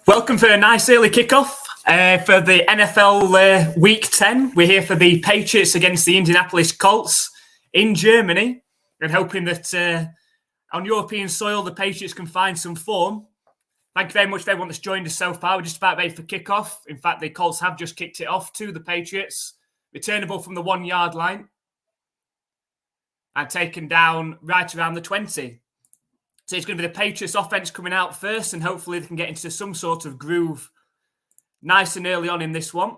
Welcome for a nice early kickoff for the NFL Week 10. We're here for the Patriots against the Indianapolis Colts in Germany, and hoping that on European soil the Patriots can find some form. Thank you very much for everyone that's joined us so far. We're just about ready for kickoff. In fact, the Colts have just kicked it off to the Patriots. Returnable from the 1 yard line and taken down right around the 20. So it's going to be the Patriots offense coming out first, and hopefully they can get into some sort of groove nice and early on in this one.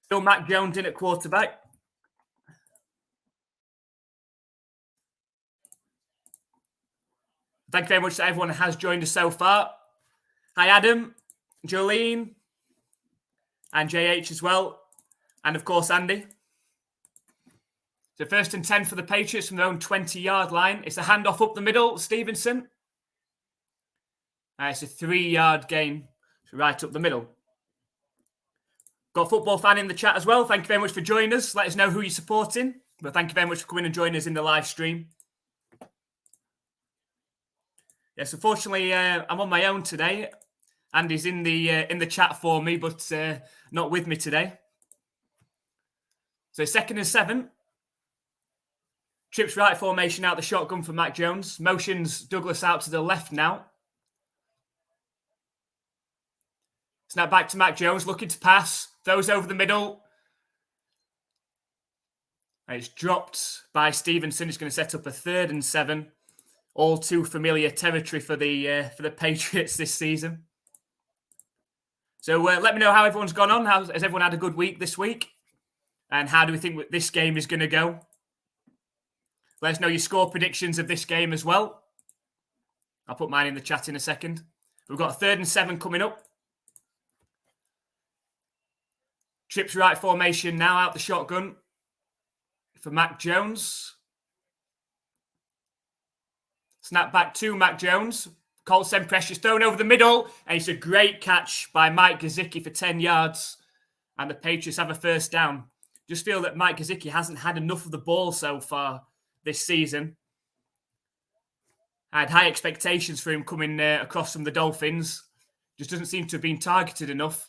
Still Mac Jones in at quarterback. Thank you very much to everyone that has joined us so far. Hi, Adam, Jolene, and JH as well. And, of course, Andy. So first and 10 for the Patriots from their own 20-yard line. It's a handoff up the middle, Stevenson. It's a 3-yard gain, so right up the middle. Got a football fan in the chat as well. Thank you very much for joining us. Let us know who you're supporting. But thank you very much for coming and joining us in the live stream. Yes, unfortunately, I'm on my own today. Andy's in the chat for me, but not with me today. So second and 7. Trips right formation out the shotgun for Mac Jones. Motions Douglas out to the left now. Snap back to Mac Jones, looking to pass. Throws over the middle. And it's dropped by Stevenson. It's going to set up a 3rd and 7. All too familiar territory for the Patriots this season. So let me know how everyone's gone on. Has everyone had a good week this week? And how do we think this game is going to go? Let us know your score predictions of this game as well. I'll put mine in the chat in a second. We've got a 3rd and 7 coming up. Trips right formation now out the shotgun for Mac Jones. Snap back to Mac Jones. Colts send pressure thrown over the middle. And it's a great catch by Mike Gesicki for 10 yards. And the Patriots have a first down. Just feel that Mike Gesicki hasn't had enough of the ball so far this season. I had high expectations for him coming across from the Dolphins. Just doesn't seem to have been targeted enough.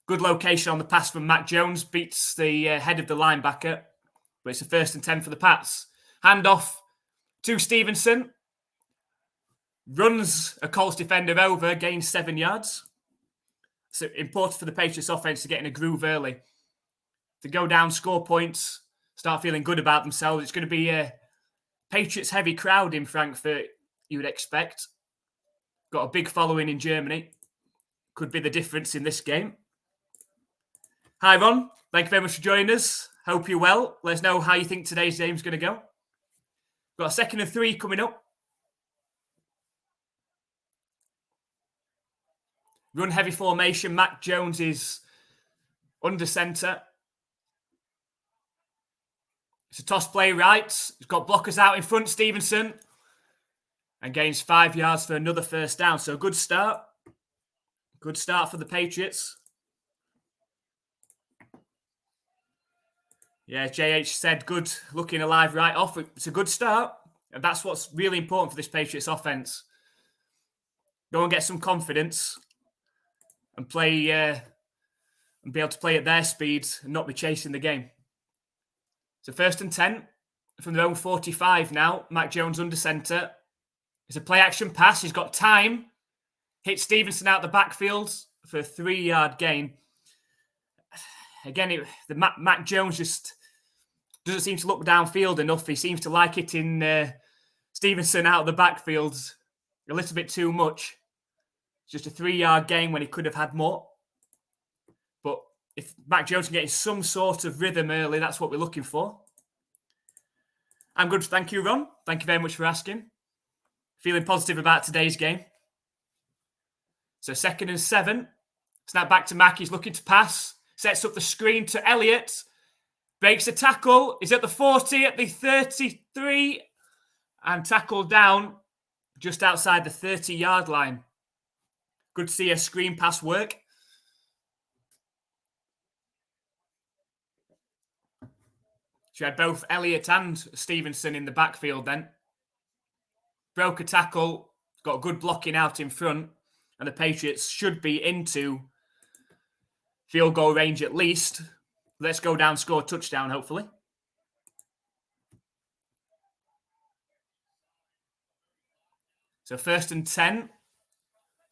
Good location on the pass from Mac Jones. Beats the head of the linebacker. But it's a 1st and 10 for the Pats. Handoff to Stevenson. Runs a Colts defender over. Gains 7 yards. So important for the Patriots offense to get in a groove early. To go down, score points, start feeling good about themselves. It's going to be a Patriots-heavy crowd in Frankfurt, you would expect. Got a big following in Germany. Could be the difference in this game. Hi, Ron. Thank you very much for joining us. Hope you're well. Let us know how you think today's game's going to go. Got a 2nd and 3 coming up. Run-heavy formation. Mac Jones is under centre. It's a toss play right. He's got blockers out in front, Stevenson. And gains 5 yards for another first down. So good start. Good start for the Patriots. Yeah, JH said good looking alive right off. It's a good start. And that's what's really important for this Patriots offense. Go and get some confidence and play and be able to play at their speed and not be chasing the game. So 1st and 10 from their own 45 now. Mac Jones under centre. It's a play-action pass. He's got time. Hits Stevenson out the backfield for a 3-yard gain. Again, Mac Jones just doesn't seem to look downfield enough. He seems to like hitting Stevenson out of the backfield a little bit too much. It's just a 3-yard gain when he could have had more. But if Mac Jones can get in some sort of rhythm early, that's what we're looking for. I'm good. Thank you, Ron. Thank you very much for asking. Feeling positive about today's game. So 2nd and 7. Snap back to Mac. He's looking to pass. Sets up the screen to Elliott. Breaks a tackle. He's at the 40, at the 33. And tackled down just outside the 30-yard line. Good to see a screen pass work. She had both Elliott and Stevenson in the backfield then. Broke a tackle. Got good blocking out in front. and the Patriots should be into field goal range at least. Let's go down, score a touchdown, hopefully. So 1st and 10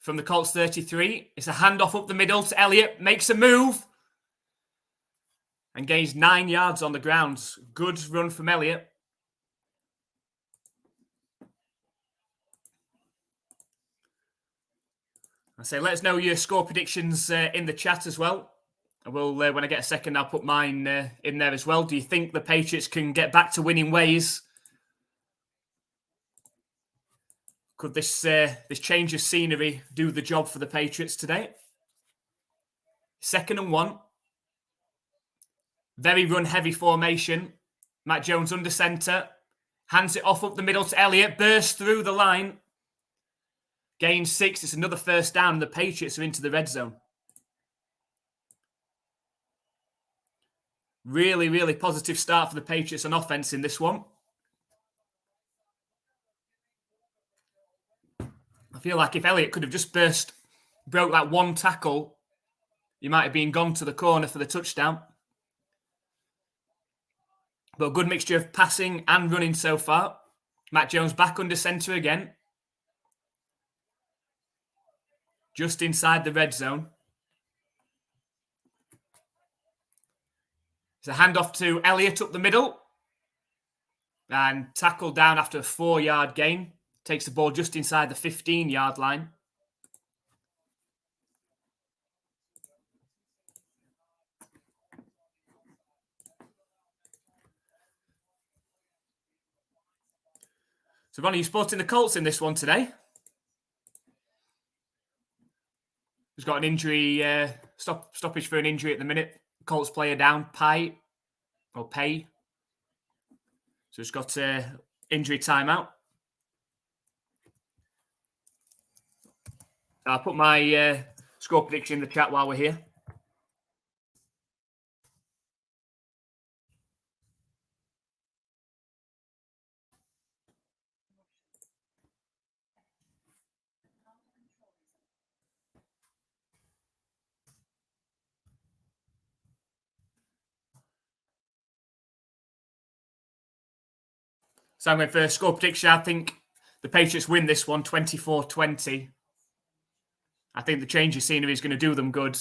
from the Colts 33. It's a handoff up the middle to Elliott. Makes a move. And gains 9 yards on the ground. Good run from Elliott. I say, let us know your score predictions in the chat as well. I will, when I get a second, I'll put mine in there as well. Do you think the Patriots can get back to winning ways? Could this change of scenery do the job for the Patriots today? 2nd and 1. Very run-heavy formation. Matt Jones under centre. Hands it off up the middle to Elliott. Bursts through the line. Gains 6. It's another 1st down. The Patriots are into the red zone. Really, really positive start for the Patriots on offense in this one. I feel like if Elliott could have just broke that one tackle, he might have been gone to the corner for the touchdown. But a good mixture of passing and running so far. Matt Jones back under centre again. Just inside the red zone. It's a handoff to Elliott up the middle. And tackled down after a 4-yard gain. Takes the ball just inside the 15-yard line. So, Ronnie, you supporting the Colts in this one today? He's got an injury, stoppage for an injury at the minute. Colts player down, Pay. So he's got injury timeout. I'll put my score prediction in the chat while we're here. So I'm going for score prediction. I think the Patriots win this one 24-20. I think the change of scenery is going to do them good.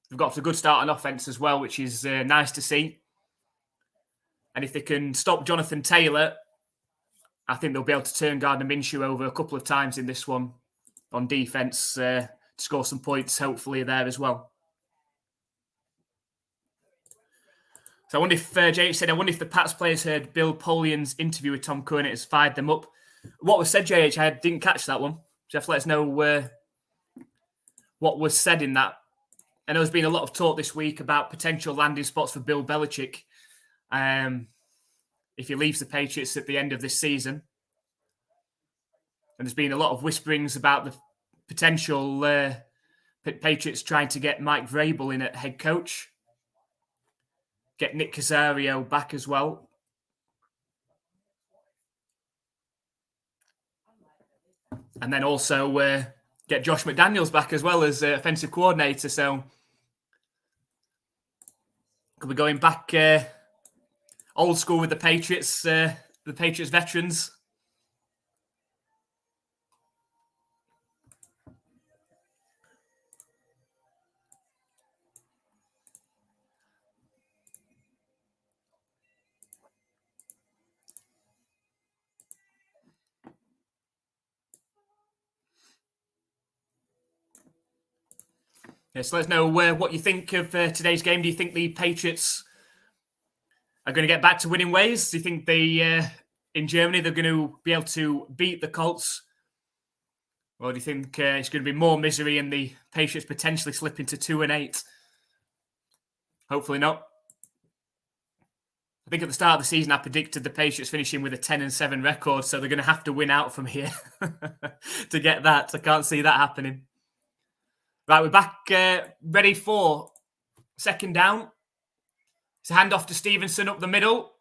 They've got a good start on offense as well, which is nice to see. And if they can stop Jonathan Taylor, I think they'll be able to turn Gardner Minshew over a couple of times in this one on defense to score some points, hopefully, there as well. So I wonder if, JH said, I wonder if the Pats players heard Bill Polian's interview with Tom Cohen, it has fired them up. What was said, JH? I didn't catch that one. Jeff, let us know what was said in that. I know there's been a lot of talk this week about potential landing spots for Bill Belichick if he leaves the Patriots at the end of this season. And there's been a lot of whisperings about the potential Patriots trying to get Mike Vrabel in at head coach. Get Nick Casario back as well. And then also get Josh McDaniels back as well as offensive coordinator. So could be going back old school with the Patriots veterans. Yes, let us know what you think of today's game. Do you think the Patriots are going to get back to winning ways? Do you think in Germany they're going to be able to beat the Colts? Or do you think it's going to be more misery and the Patriots potentially slip into 2-8? Hopefully not. I think at the start of the season I predicted the Patriots finishing with a 10-7 record, so they're going to have to win out from here to get that. I can't see that happening. Right, we're back ready for 2nd down. It's a handoff to Stevenson up the middle,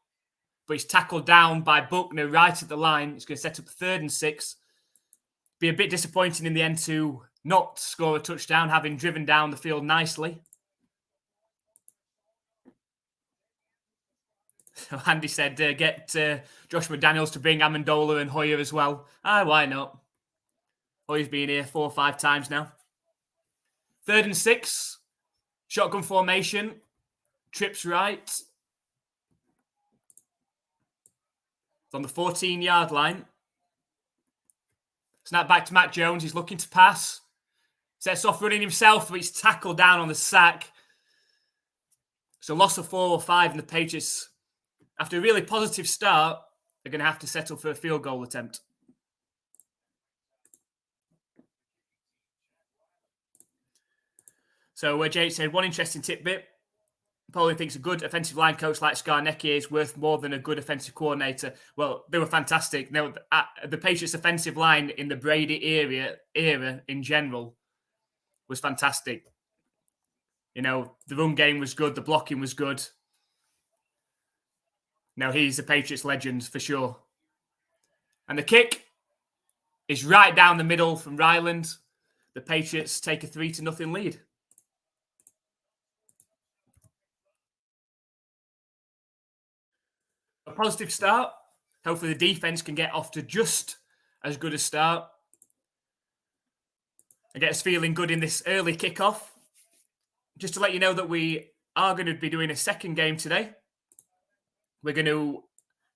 but he's tackled down by Buckner right at the line. It's going to set up 3rd and 6. Be a bit disappointing in the end to not score a touchdown, having driven down the field nicely. Andy said, get Josh McDaniels to bring Amendola and Hoyer as well. Why not? Hoyer's been here 4 or 5 times now. 3rd and 6. Shotgun formation. Trips right. It's on the 14-yard line. Snap back to Matt Jones. He's looking to pass. Sets off running himself, but he's tackled down on the sack. So loss of 4 or 5, and the Patriots, after a really positive start, are going to have to settle for a field goal attempt. So Jake said, one interesting tidbit. Paulie thinks a good offensive line coach like Scarnecchia is worth more than a good offensive coordinator. Well, they were fantastic. The Patriots' offensive line in the Brady era in general was fantastic. You know, the run game was good. The blocking was good. No, he's a Patriots legend for sure. And the kick is right down the middle from Ryland. The Patriots take a 3-0 lead. A positive start. Hopefully the defense can get off to just as good a start and get us feeling good in this early kickoff. Just to let you know that we are going to be doing a second game today. We're going to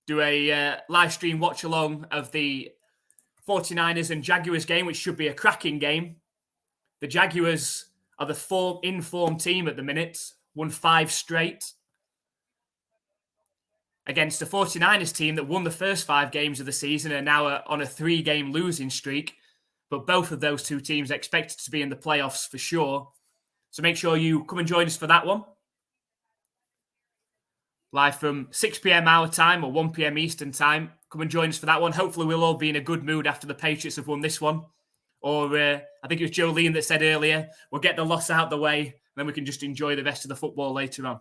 do a live stream watch along of the 49ers and Jaguars game, which should be a cracking game. The Jaguars are the in-form team at the minute, won 5 straight against the 49ers team that won the first 5 games of the season and now on a 3-game losing streak. But both of those 2 teams are expected to be in the playoffs for sure. So make sure you come and join us for that one. Live from 6 p.m. our time or 1 p.m. Eastern time. Come and join us for that one. Hopefully we'll all be in a good mood after the Patriots have won this one. Or I think it was Jolene that said earlier, we'll get the loss out the way, and then we can just enjoy the rest of the football later on.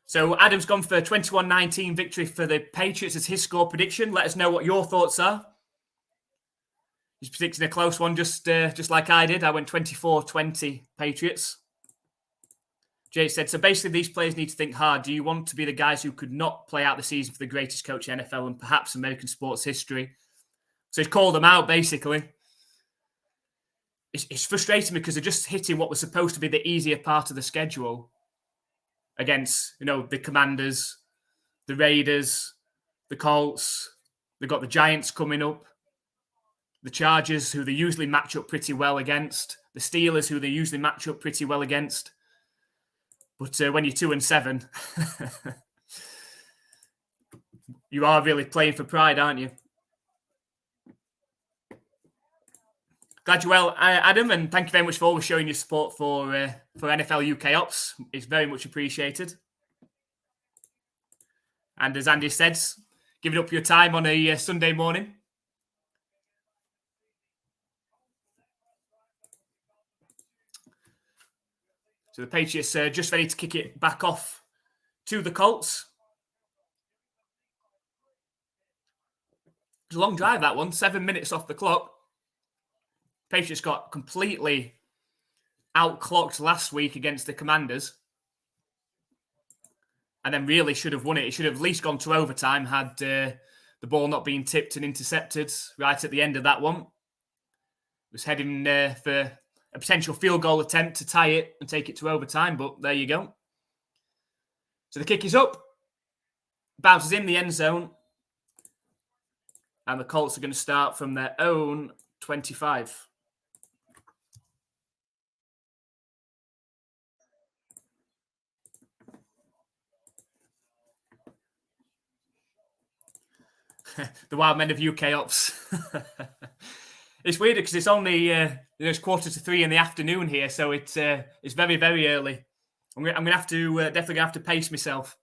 So Adam's gone for 21-19 victory for the Patriots as his score prediction. Let us know what your thoughts are. He's predicting a close one, just like I did. I went 24-20 Patriots. Jay said, so basically these players need to think hard. Do you want to be the guys who could not play out the season for the greatest coach in NFL and perhaps American sports history? So he's called them out, basically. It's frustrating because they're just hitting what was supposed to be the easier part of the schedule against, the Commanders, the Raiders, the Colts. They've got the Giants coming up, the Chargers, who they usually match up pretty well against, the Steelers, who they usually match up pretty well against. But when you're 2-7, you are really playing for pride, aren't you? Glad you're well, Adam, and thank you very much for always showing your support for NFLUKOPS. It's very much appreciated. And as Andy said, giving up your time on a Sunday morning. So the Patriots are just ready to kick it back off to the Colts. It's a long drive, that one. 7 minutes off the clock. Patriots got completely outclocked last week against the Commanders. And then really should have won it. It should have at least gone to overtime had the ball not been tipped and intercepted right at the end of that one. It was heading for a potential field goal attempt to tie it and take it to overtime, but there you go. So the kick is up, bounces in the end zone, and the Colts are going to start from their own 25. The wild men of UKOPS. It's weird because it's only it's 2:45 in the afternoon here, so it's very, very early. I'm gonna have to definitely have to pace myself.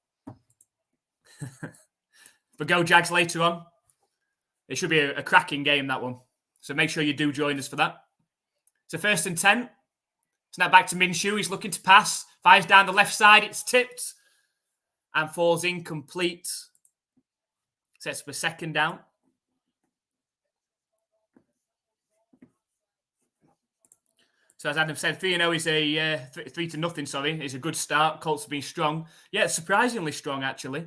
But go Jags later on. It should be a cracking game, that one. So make sure you do join us for that. So 1st and 10. Snap back to Minshew. He's looking to pass. Fires down the left side. It's tipped. and falls incomplete. Sets up a second down. So as Adam said, 3-0 is a 3-0. Sorry, is a good start. Colts have been strong. Yeah, surprisingly strong actually.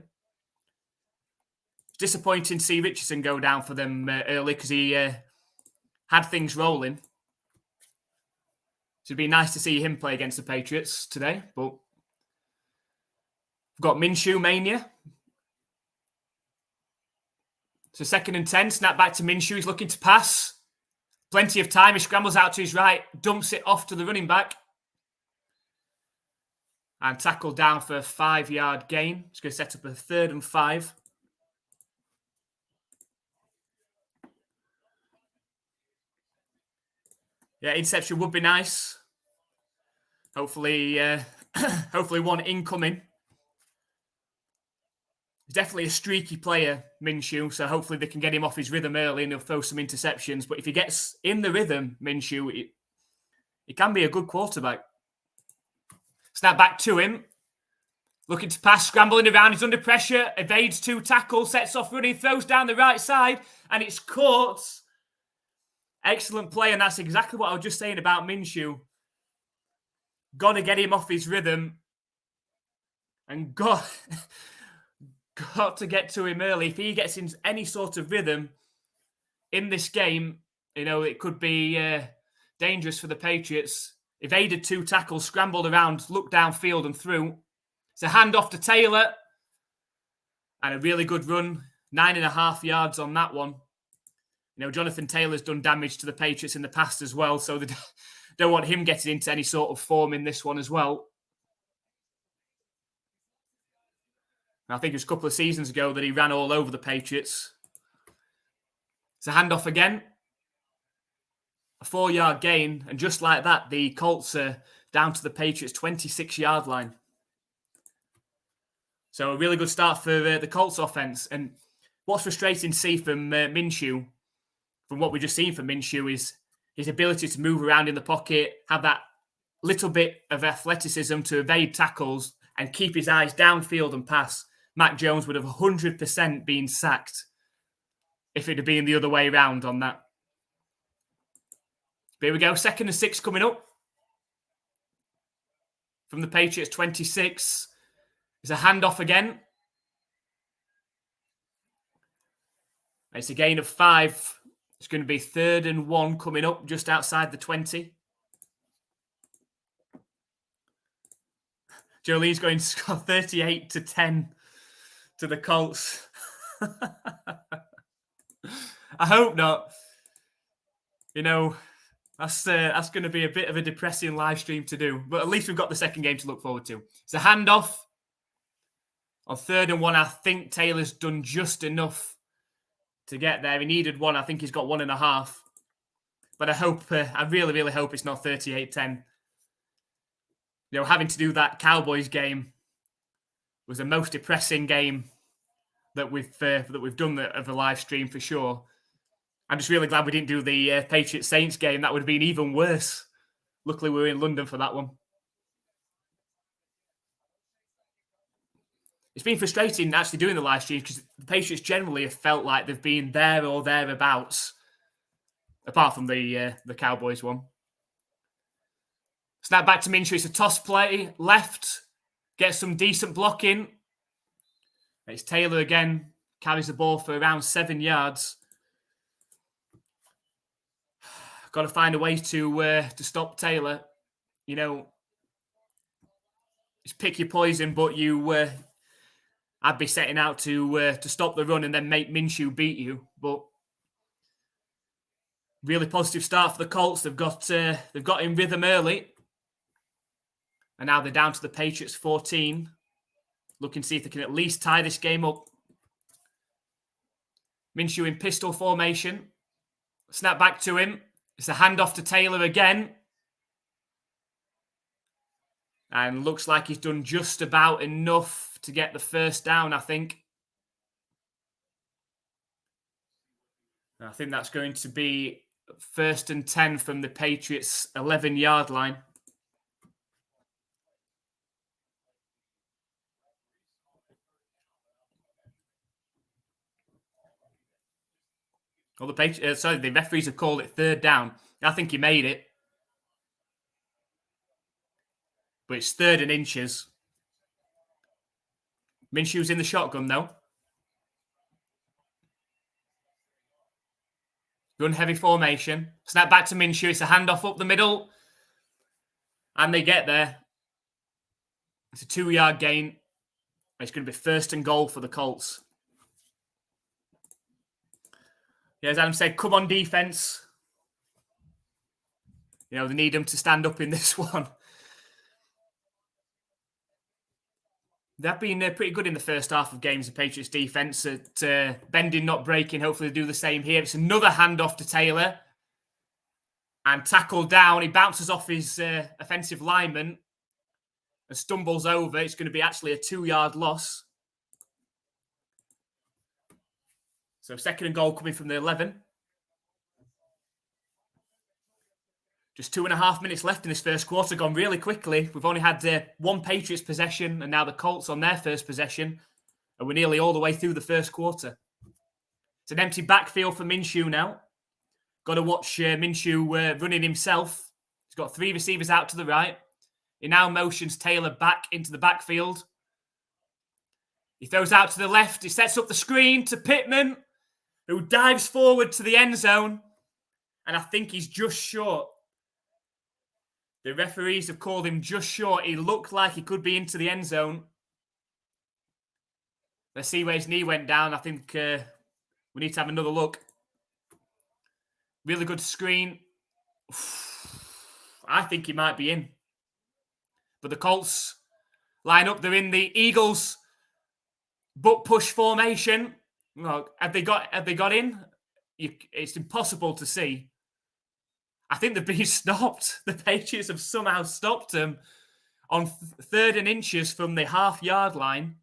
It's disappointing to see Richardson go down for them early because he had things rolling. So it'd be nice to see him play against the Patriots today. But we've got Minshew mania. So 2nd and 10, snap back to Minshew. He's looking to pass. Plenty of time. He scrambles out to his right, dumps it off to the running back. And tackled down for a 5-yard gain. It's going to set up a 3rd and 5. Yeah, interception would be nice. Hopefully, hopefully one incoming. He's definitely a streaky player, Minshew, so hopefully they can get him off his rhythm early and he'll throw some interceptions. But if he gets in the rhythm, Minshew, he can be a good quarterback. Snap back to him. Looking to pass, scrambling around. He's under pressure, evades 2 tackles, sets off running, throws down the right side, and it's caught. Excellent play, and that's exactly what I was just saying about Minshew. Got to get him off his rhythm and got to get to him early. If he gets in any sort of rhythm in this game, it could be dangerous for the Patriots. Evaded 2 tackles, scrambled around, looked downfield and through. It's a handoff to Taylor. And a really good run. 9.5 yards on that one. Jonathan Taylor's done damage to the Patriots in the past as well, so they don't want him getting into any sort of form in this one as well. I think it was a couple of seasons ago that he ran all over the Patriots. It's a handoff again. A 4-yard gain, and just like that, the Colts are down to the Patriots' 26-yard line. So a really good start for the Colts offense. And what's frustrating to see from Minshew, from what we've just seen from Minshew, is his ability to move around in the pocket, have that little bit of athleticism to evade tackles and keep his eyes downfield and pass. Mac Jones would have 100% been sacked if it had been the other way around on that. But here we go. 2nd and 6 coming up. From the Patriots 26. It's a handoff again. It's a gain of 5. It's going to be 3rd and 1 coming up just outside the 20. Jolene's going to score 38-10 to the Colts. I hope not. That's going to be a bit of a depressing live stream to do. But at least we've got the second game to look forward to. It's a handoff. On 3rd and 1, I think Taylor's done just enough to get there. He needed 1. I think he's got 1.5. But I really, really hope it's not 38-10. Having to do that Cowboys game was the most depressing game that we've done of a live stream for sure. I'm just really glad we didn't do the Patriots Saints game. That would have been even worse. Luckily, we were in London for that one. It's been frustrating actually doing the live stream because the Patriots generally have felt like they've been there or thereabouts, apart from the Cowboys one. Snap back to Minshew. It's a toss play. Left. Gets some decent blocking. It's Taylor again. Carries the ball for around 7 yards. Got to find a way to stop Taylor. It's pick your poison, but I'd be setting out to stop the run and then make Minshew beat you. But really positive start for the Colts. They've got in rhythm early. And now they're down to the Patriots 14. Looking to see if they can at least tie this game up. Minshew in pistol formation. Snap back to him. It's a handoff to Taylor again. And looks like he's done just about enough to get the first down, I think. I think that's going to be 1st and 10 from the Patriots' 11-yard line. Well, the referees have called it third down. I think he made it. But it's 3rd and inches. Minshew's in the shotgun, though. Run heavy formation. Snap back to Minshew. It's a handoff up the middle. And they get there. It's a 2-yard gain. It's going to be 1st and goal for the Colts. Yeah, as Adam said, come on defense. You know, they need them to stand up in this one. They've been pretty good in the first half of games, the Patriots defense, at bending, not breaking. Hopefully they do the same here. It's another handoff to Taylor. And tackled down. He bounces off his offensive lineman and stumbles over. It's going to be actually a 2-yard loss. So 2nd and goal coming from the 11. Just 2.5 minutes left in this first quarter, gone really quickly. We've only had one Patriots possession and now the Colts on their first possession. And we're nearly all the way through the first quarter. It's an empty backfield for Minshew now. Got to watch Minshew running himself. He's got 3 receivers out to the right. He now motions Taylor back into the backfield. He throws out to the left. He sets up the screen to Pittman, who dives forward to the end zone. And I think he's just short. The referees have called him just short. He looked like he could be into the end zone. Let's see where his knee went down. I think we need to have another look. Really good screen. I think he might be in. But the Colts line up. They're in the Eagles butt push formation. Well, have they got in? It's impossible to see. I think they've been stopped. The Patriots have somehow stopped them on 3rd and inches from the half-yard line.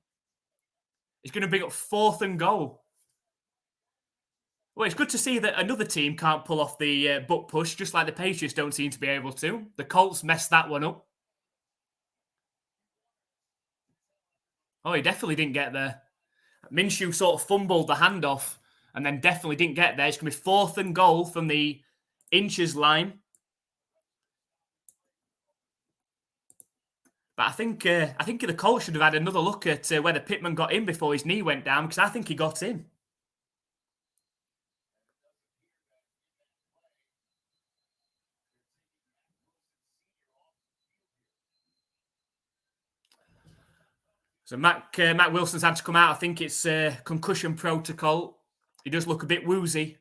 It's going to bring up 4th and goal. Well, it's good to see that another team can't pull off the butt push, just like the Patriots don't seem to be able to. The Colts messed that one up. Oh, he definitely didn't get there. Minshew sort of fumbled the handoff and then definitely didn't get there. It's going to be 4th and goal from the inches line. But I think the Colts should have had another look at whether Pittman got in before his knee went down, because I think he got in. So Matt Wilson's had to come out. I think it's concussion protocol. He does look a bit woozy.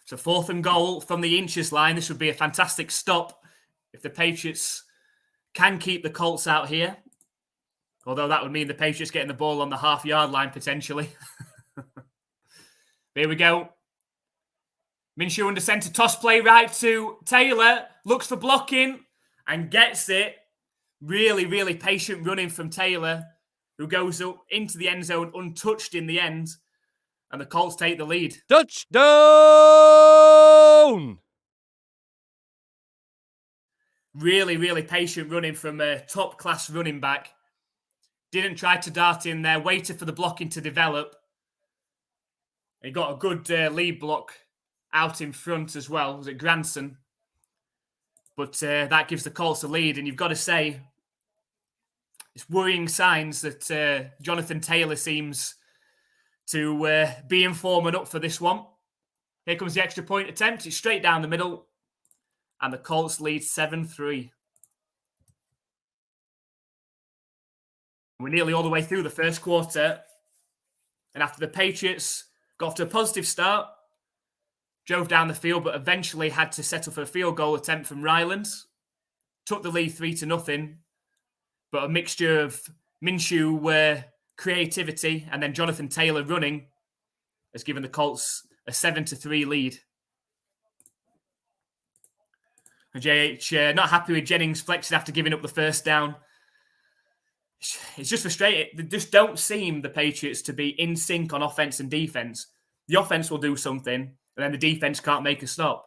So 4th and goal from the inches line. This would be a fantastic stop if the Patriots can keep the Colts out here. Although that would mean the Patriots getting the ball on the half-yard line potentially. Here we go. Minshew under center, toss play right to Taylor. Looks for blocking and gets it. Really, really patient running from Taylor, who goes up into the end zone untouched in the end. And the Colts take the lead. Touchdown! Really, really patient running from a top-class running back. Didn't try to dart in there. Waited for the blocking to develop. He got a good lead block out in front as well. Was it Granson? But that gives the Colts a lead. And you've got to say, it's worrying signs that Jonathan Taylor seems to be in form and up for this one. Here comes the extra point attempt. It's straight down the middle. And the Colts lead 7-3. We're nearly all the way through the first quarter. And after the Patriots got off to a positive start, drove down the field, but eventually had to settle for a field goal attempt from Ryland. Took the lead 3-0. But a mixture of Minshew creativity and then Jonathan Taylor running has given the Colts a 7-3 lead. And JH not happy with Jennings flexing after giving up the first down. It's just frustrating. They just don't seem, the Patriots, to be in sync on offense and defense. The offense will do something, and then the defense can't make a stop.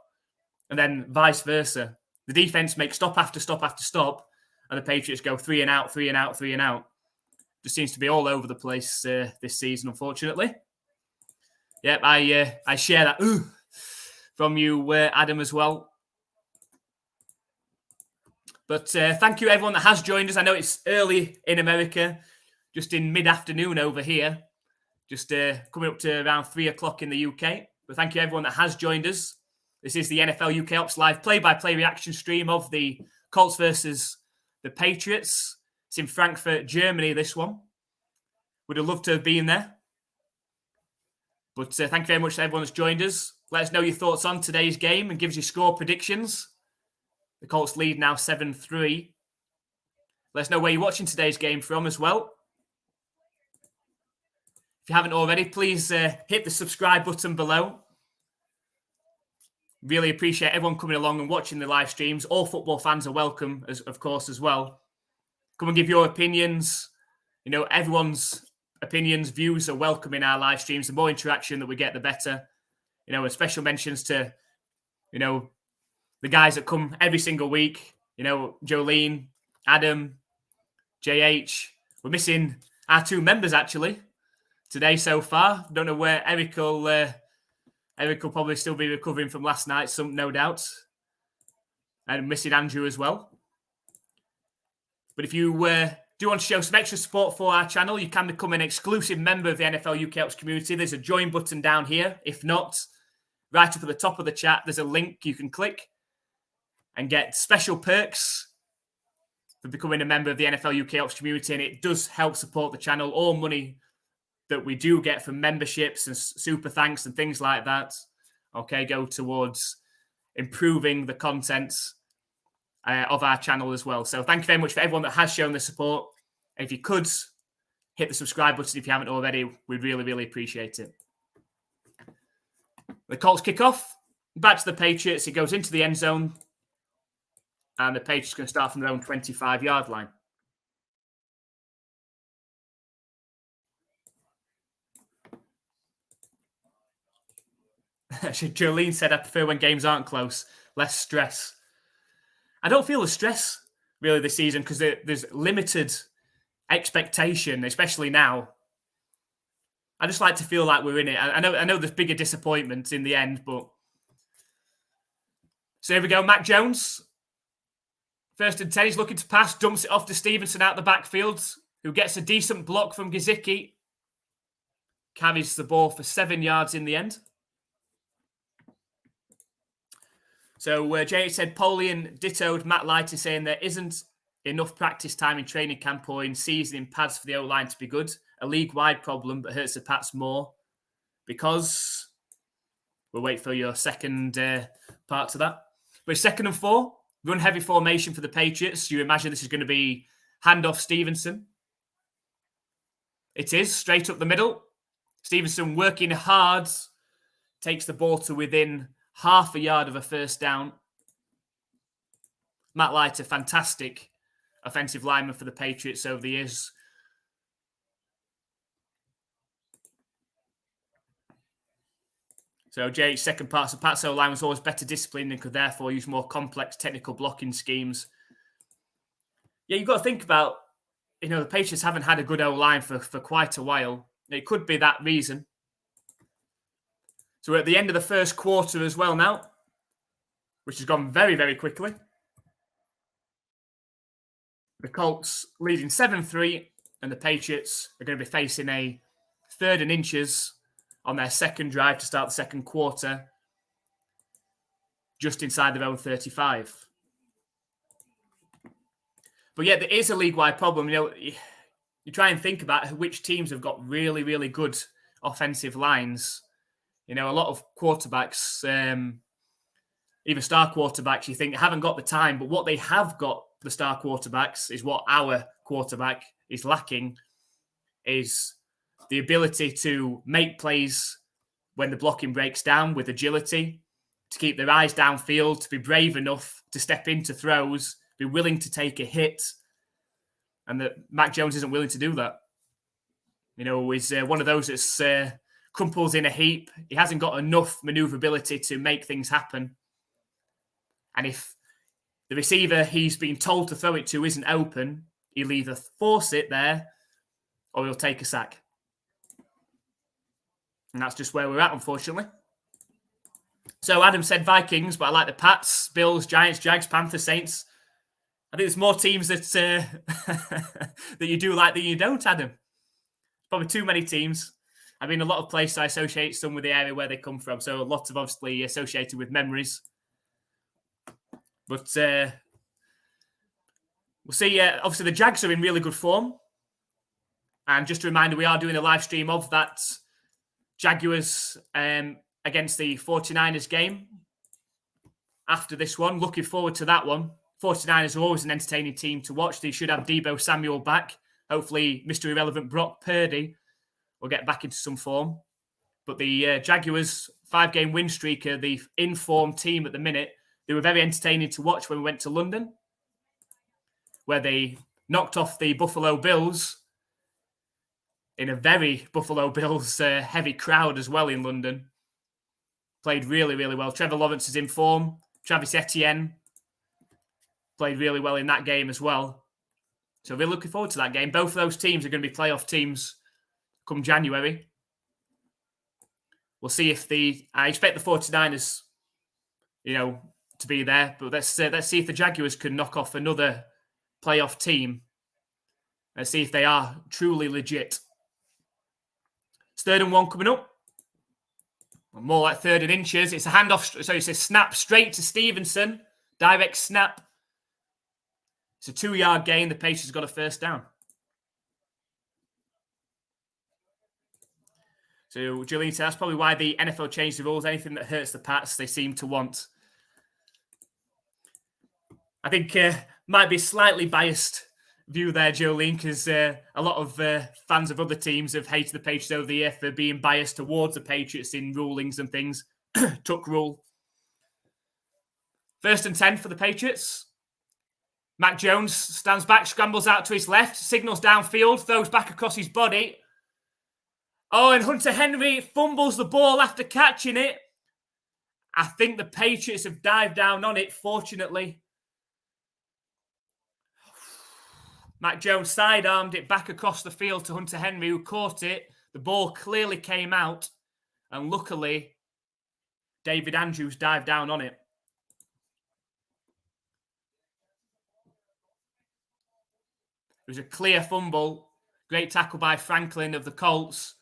And then vice versa. The defense makes stop after stop after stop, and the Patriots go 3 and out, 3 and out, 3 and out. just seems to be all over the place this season, unfortunately. Yep, I share that from you, Adam, as well. But thank you, everyone that has joined us. I know it's early in America, just in mid-afternoon over here, just coming up to around 3 o'clock in the UK. But thank you, everyone that has joined us. This is the NFL UKOPS live play-by-play reaction stream of the Colts versus the Patriots. It's in Frankfurt, Germany, this one. Would have loved to have been there. But thank you very much to everyone that's joined us. Let us know your thoughts on today's game and give us your score predictions. The Colts lead now 7-3. Let us know where you're watching today's game from as well. If you haven't already, please hit the subscribe button below. Really appreciate everyone coming along and watching the live streams. All football fans are welcome, of course, as well. Come and give your opinions. You know, everyone's opinions, views are welcome in our live streams. The more interaction that we get, the better. You know, and special mentions to, you know, the guys that come every single week. You know, Jolene, Adam, JH. We're missing our 2 members, actually, today so far. Don't know where Eric will probably still be recovering from last night, no doubt. And missing Andrew as well. But if you do want to show some extra support for our channel, you can become an exclusive member of the NFL UKOPS community. There's a join button down here. If not, right up at the top of the chat, there's a link you can click and get special perks for becoming a member of the NFL UKOPS community. And it does help support the channel. All money that we do get from memberships and super thanks and things like that, okay, go towards improving the content of our channel as well. So thank you very much for everyone that has shown the support. And if you could hit the subscribe button if you haven't already, we'd really, really appreciate it. The Colts kick off. Back to the Patriots. It goes into the end zone. And the Patriots can start from their own 25-yard line. Jolene said, I prefer when games aren't close. Less stress. I don't feel the stress, really, this season because there's limited expectation, especially now. I just like to feel like we're in it. I know there's bigger disappointments in the end, but... So here we go, Mac Jones. 1st and 10, he's looking to pass, dumps it off to Stevenson out the backfield, who gets a decent block from Gesicki. Carries the ball for 7 yards in the end. So Jay said, Polian dittoed Matt Lighty saying there isn't enough practice time in training camp or in season in pads for the O-line to be good. A league-wide problem, but hurts the Pats more because... We'll wait for your second part to that. But 2nd and 4, run-heavy formation for the Patriots. You imagine this is going to be handoff Stevenson. It is, straight up the middle. Stevenson working hard, takes the ball to within half a yard of a first down. Matt Lighter, fantastic offensive lineman for the Patriots over the years. So Jay's second part, so Pat's O-line was always better disciplined and could therefore use more complex technical blocking schemes. Yeah, you've got to think about, you know, the Patriots haven't had a good O-line for quite a while. It could be that reason. So we're at the end of the first quarter as well now, which has gone very, very quickly. The Colts leading 7-3, and the Patriots are going to be facing a 3rd and inches on their second drive to start the second quarter, just inside their own 35. But yeah, there is a league-wide problem. You know, you try and think about which teams have got really, really good offensive lines. You know, a lot of quarterbacks, even star quarterbacks, you think haven't got the time, but what they have got, the star quarterbacks, is what our quarterback is lacking, is the ability to make plays when the blocking breaks down with agility, to keep their eyes downfield, to be brave enough to step into throws, be willing to take a hit. And that Mac Jones isn't willing to do that. You know, he's one of those that's crumples in a heap. He hasn't got enough maneuverability to make things happen. And if the receiver he's been told to throw it to isn't open, he'll either force it there or he'll take a sack. And that's just where we're at, unfortunately. So Adam said Vikings, but I like the Pats, Bills, Giants, Jags, Panthers, Saints. I think there's more teams that that you do like than you don't, Adam. Probably too many teams. I mean, a lot of places I associate some with the area where they come from, so lots of obviously associated with memories. But we'll see. Obviously, the Jags are in really good form. And just a reminder, we are doing a live stream of that Jaguars against the 49ers game after this one. Looking forward to that one. 49ers are always an entertaining team to watch. They should have Deebo Samuel back. Hopefully, Mr. Irrelevant Brock Purdy will get back into some form. But the Jaguars, 5-game win streak, are the in-form team at the minute. They were very entertaining to watch when we went to London, where they knocked off the Buffalo Bills in a very Buffalo Bills heavy crowd as well in London. Played really, really well. Trevor Lawrence is in form. Travis Etienne played really well in that game as well. So we're looking forward to that game. Both of those teams are going to be playoff teams come January. We'll see if I expect the 49ers, to be there. But let's see if the Jaguars can knock off another playoff team. Let's see if they are truly legit. It's 3rd and 1 coming up. More like 3rd and inches. It's a handoff. So it's a snap straight to Stevenson. Direct snap. It's a 2-yard gain. The Patriots got a first down. So Julian said that's probably why the NFL changed the rules. Anything that hurts the Pats, they seem to want. I think might be slightly biased view there, Jolene, because a lot of fans of other teams have hated the Patriots over the year for being biased towards the Patriots in rulings and things. Tuck rule. 1st and 10 for the Patriots. Mac Jones stands back, scrambles out to his left, signals downfield, throws back across his body. Oh, and Hunter Henry fumbles the ball after catching it. I think the Patriots have dived down on it, fortunately. Mac Jones sidearmed it back across the field to Hunter Henry, who caught it. The ball clearly came out. And luckily, David Andrews dived down on it. It was a clear fumble. Great tackle by Franklin of the Colts.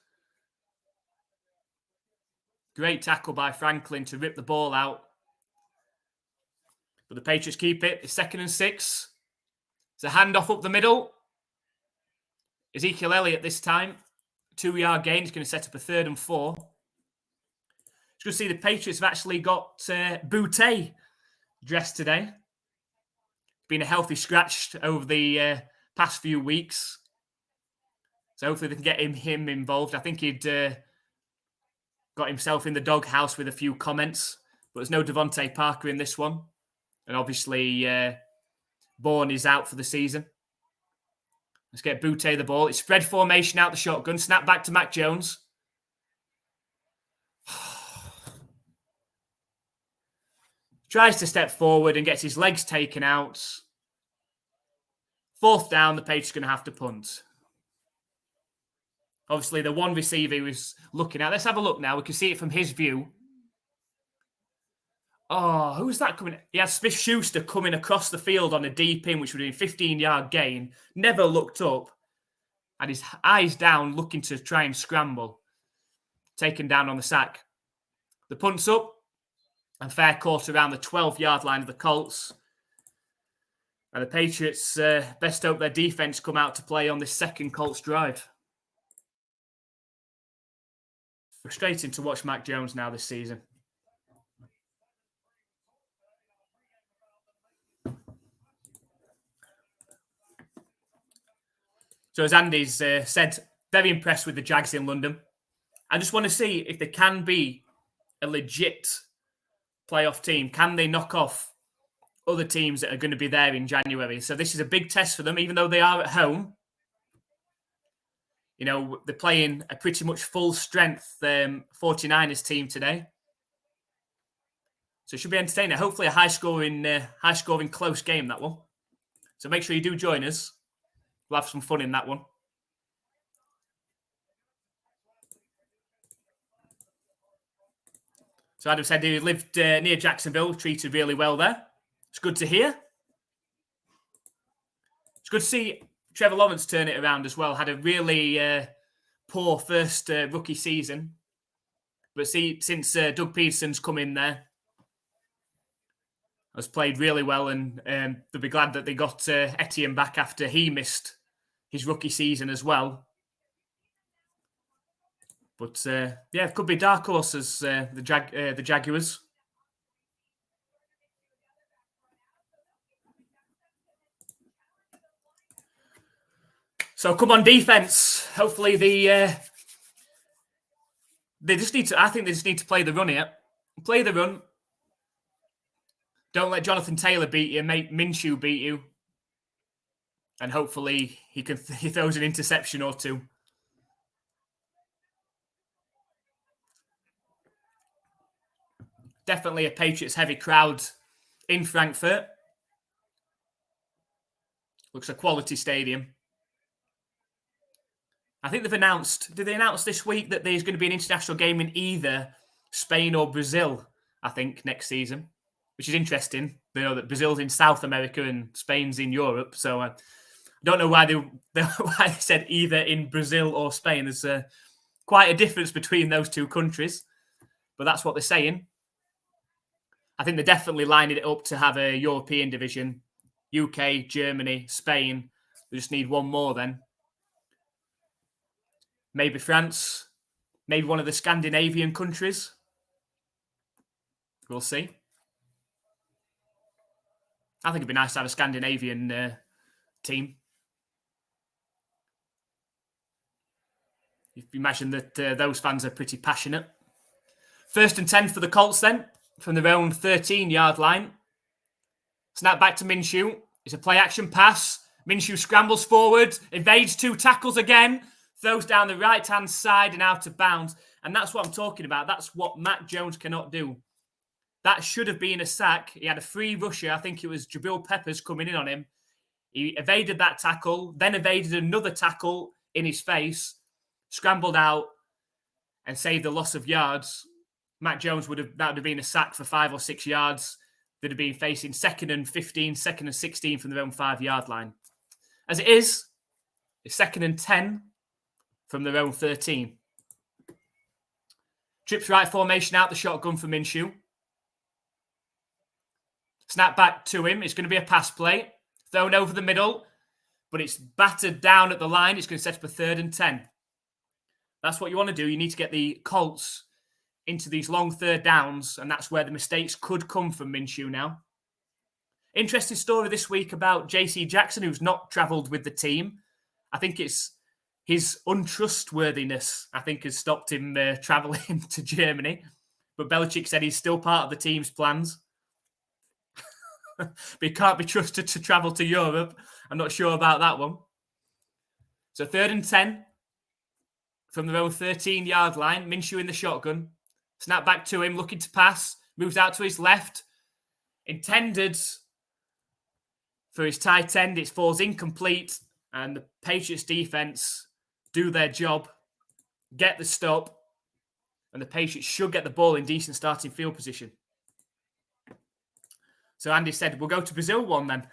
Great tackle by Franklin to rip the ball out. But the Patriots keep it. It's 2nd and 6. It's a handoff up the middle. Ezekiel Elliott this time. 2-yard gain. He's going to set up a 3rd and 4. It's good to see the Patriots have actually got Boutte dressed today. Been a healthy scratch over the past few weeks. So hopefully they can get him involved. I think he'd got himself in the doghouse with a few comments. But there's no Devontae Parker in this one. And obviously Bourne is out for the season. Let's get Boutte the ball. It's spread formation out the shotgun. Snap back to Mac Jones. Tries to step forward and gets his legs taken out. 4th down, the Patriots going to have to punt. Obviously, the one receiver he was looking at. Let's have a look now. We can see it from his view. Oh, who's that coming? He had Smith-Schuster coming across the field on a deep in, which would be a 15-yard gain. Never looked up. Had his eyes down, looking to try and scramble. Taken down on the sack. The punt's up. And fair course around the 12-yard line of the Colts. And the Patriots best hope their defense come out to play on this second Colts drive. Frustrating to watch Mac Jones now this season. So as Andy's said, very impressed with the Jags in London. I just want to see if they can be a legit playoff team. Can they knock off other teams that are going to be there in January? So this is a big test for them, even though they are at home. They're playing a pretty much full strength 49ers team today. So it should be entertaining. Hopefully a high-scoring close game, that one. So make sure you do join us. We'll have some fun in that one. So Adam said he lived near Jacksonville, treated really well there. It's good to hear. It's good to see Trevor Lawrence turn it around as well. Had a really poor first rookie season. But since Doug Peterson's come in there, has played really well, and they'll be glad that they got Etienne back after he missed his rookie season as well. But yeah, it could be dark horses, the Jaguars. So come on, defense. Hopefully they just need to. I think they just need to play the run here. Play the run. Don't let Jonathan Taylor beat you. Make Minshew beat you. And hopefully he throws an interception or two. Definitely a Patriots-heavy crowd in Frankfurt. Looks a quality stadium. I think they've announced... Did they announce this week that there's going to be an international game in either Spain or Brazil, I think, next season? Which is interesting. They know that Brazil's in South America and Spain's in Europe. So I don't know why they said either in Brazil or Spain. There's quite a difference between those two countries. But that's what they're saying. I think they're definitely lining it up to have a European division. UK, Germany, Spain. They just need one more then. Maybe France. Maybe one of the Scandinavian countries. We'll see. I think it'd be nice to have a Scandinavian team. You imagine that those fans are pretty passionate. 1st and 10 for the Colts then, from their own 13-yard line. Snap back to Minshew. It's a play-action pass. Minshew scrambles forward, evades 2 tackles again, throws down the right-hand side and out of bounds. And that's what I'm talking about. That's what Mac Jones cannot do. That should have been a sack. He had a free rusher. I think it was Jabril Peppers coming in on him. He evaded that tackle, then evaded another tackle in his face, scrambled out and saved the loss of yards. Mac Jones that would have been a sack for 5 or 6 yards. They'd have been facing 2nd and 15, 2nd and 16 from their own 5-yard line. As it is, it's 2nd and 10 from their own 13. Trips right formation out the shotgun for Minshew. Snap back to him. It's going to be a pass play. Thrown over the middle, but it's battered down at the line. It's going to set up a 3rd and 10. That's what you want to do. You need to get the Colts into these long 3rd downs, and that's where the mistakes could come from Minshew now. Interesting story this week about JC Jackson, who's not travelled with the team. I think it's his untrustworthiness, I think, has stopped him travelling to Germany. But Belichick said he's still part of the team's plans. But he can't be trusted to travel to Europe. I'm not sure about that one. So 3rd and 10 from their own 13-yard line. Minshew in the shotgun. Snap back to him, looking to pass. Moves out to his left. Intended for his tight end. It falls incomplete. And the Patriots defense do their job. Get the stop. And the Patriots should get the ball in decent starting field position. So Andy said, we'll go to Brazil one then.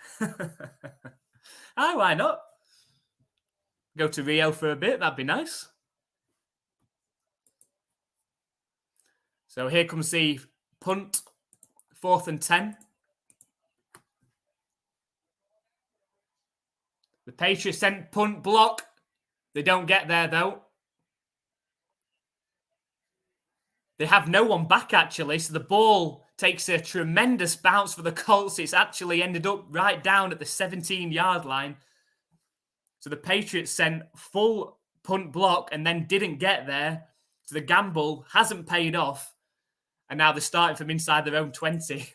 Why not? Go to Rio for a bit. That'd be nice. So here comes the punt. 4th and 10. The Patriots sent punt block. They don't get there, though. They have no one back, actually. So the ball takes a tremendous bounce for the Colts. It's actually ended up right down at the 17-yard line. So the Patriots sent full punt block and then didn't get there. So the gamble hasn't paid off. And now they're starting from inside their own 20.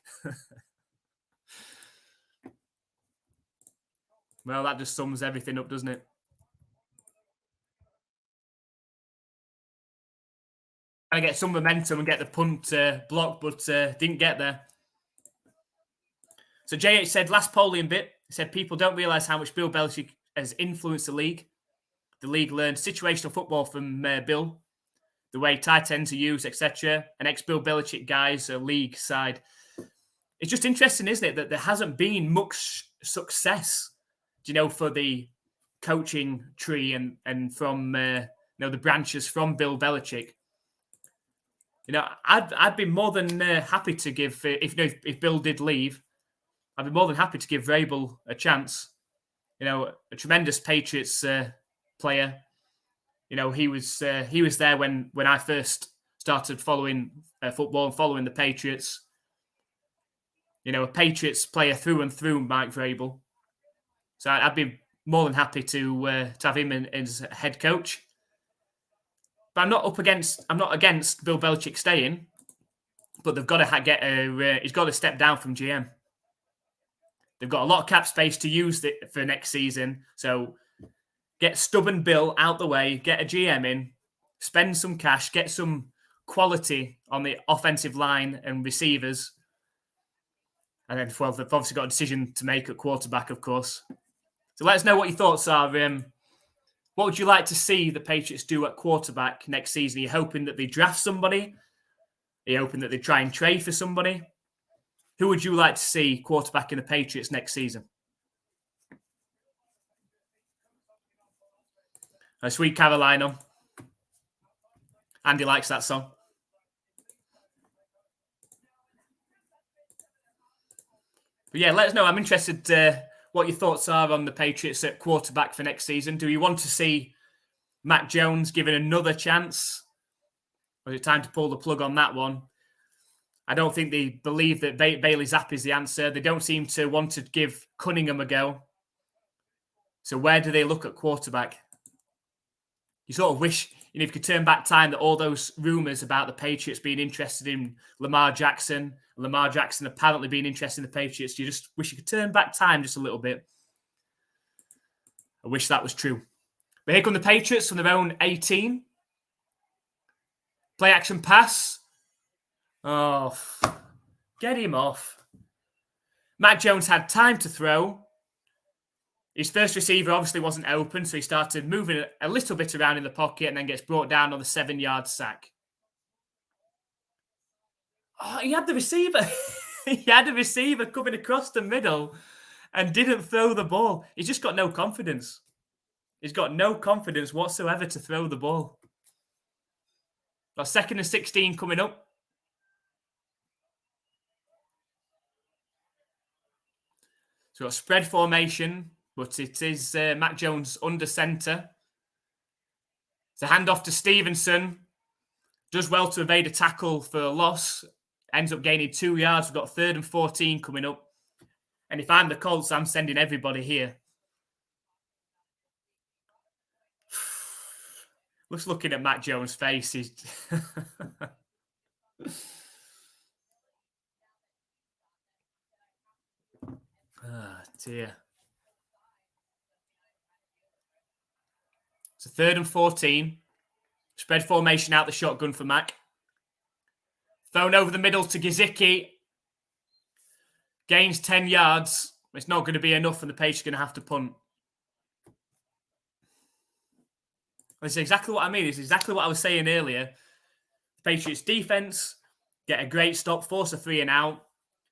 Well, that just sums everything up, doesn't it? Trying to get some momentum and get the punt blocked, but didn't get there. So JH said, last polling bit, he said people don't realise how much Bill Belichick has influenced the league. The league learned situational football from Bill. the way tight ends are used, etc. An ex-Bill Belichick guy's a league side. It's just interesting, isn't it, that there hasn't been much success, for the coaching tree and from the branches from Bill Belichick. I'd be more than happy to give if Bill did leave, I'd be more than happy to give Vrabel a chance. A tremendous Patriots player. He was there when I first started following football and following the Patriots. A Patriots player through and through, Mike Vrabel. So I'd be more than happy to have him as head coach. But I'm not against Bill Belichick staying, but they've got to he's got to step down from GM. They've got a lot of cap space to use for next season, so get stubborn Bill out the way, get a GM in, spend some cash, get some quality on the offensive line and receivers, and then they've obviously got a decision to make at quarterback, of course. So let us know what your thoughts are. What would you like to see the Patriots do at quarterback next season? Are you hoping that they draft somebody? Are you hoping that they try and trade for somebody? Who would you like to see quarterback in the Patriots next season? Sweet Carolina. Andy likes that song. But yeah, let us know. I'm interested what your thoughts are on the Patriots at quarterback for next season. Do you want to see Mac Jones given another chance? Or is it time to pull the plug on that one? I don't think they believe that Bailey Zappe is the answer. They don't seem to want to give Cunningham a go. So where do they look at quarterback? You sort of wish, if you could turn back time, that all those rumours about the Patriots being interested in Lamar Jackson apparently being interested in the Patriots, you just wish you could turn back time just a little bit. I wish that was true. But here come the Patriots from their own 18. Play action pass. Oh, get him off. Mac Jones had time to throw. His first receiver obviously wasn't open, so he started moving a little bit around in the pocket and then gets brought down on the 7-yard sack. Oh, he had the receiver. He had a receiver coming across the middle and didn't throw the ball. He's just got no confidence. He's got no confidence whatsoever to throw the ball. Got 2nd and 16 coming up. So we've got spread formation, but it is Mac Jones under centre. It's a handoff to Stevenson. Does well to evade a tackle for a loss. Ends up gaining 2 yards. We've got 3rd and 14 coming up. And if I'm the Colts, I'm sending everybody here. Just looking at Mac Jones' face, he's... dear. It's a 3rd and 14. Spread formation out the shotgun for Mac. Thrown over the middle to Gesicki. Gains 10 yards. It's not going to be enough, and the Patriots are going to have to punt. This is exactly what I mean. It's exactly what I was saying earlier. The Patriots defense get a great stop, force a 3 and out.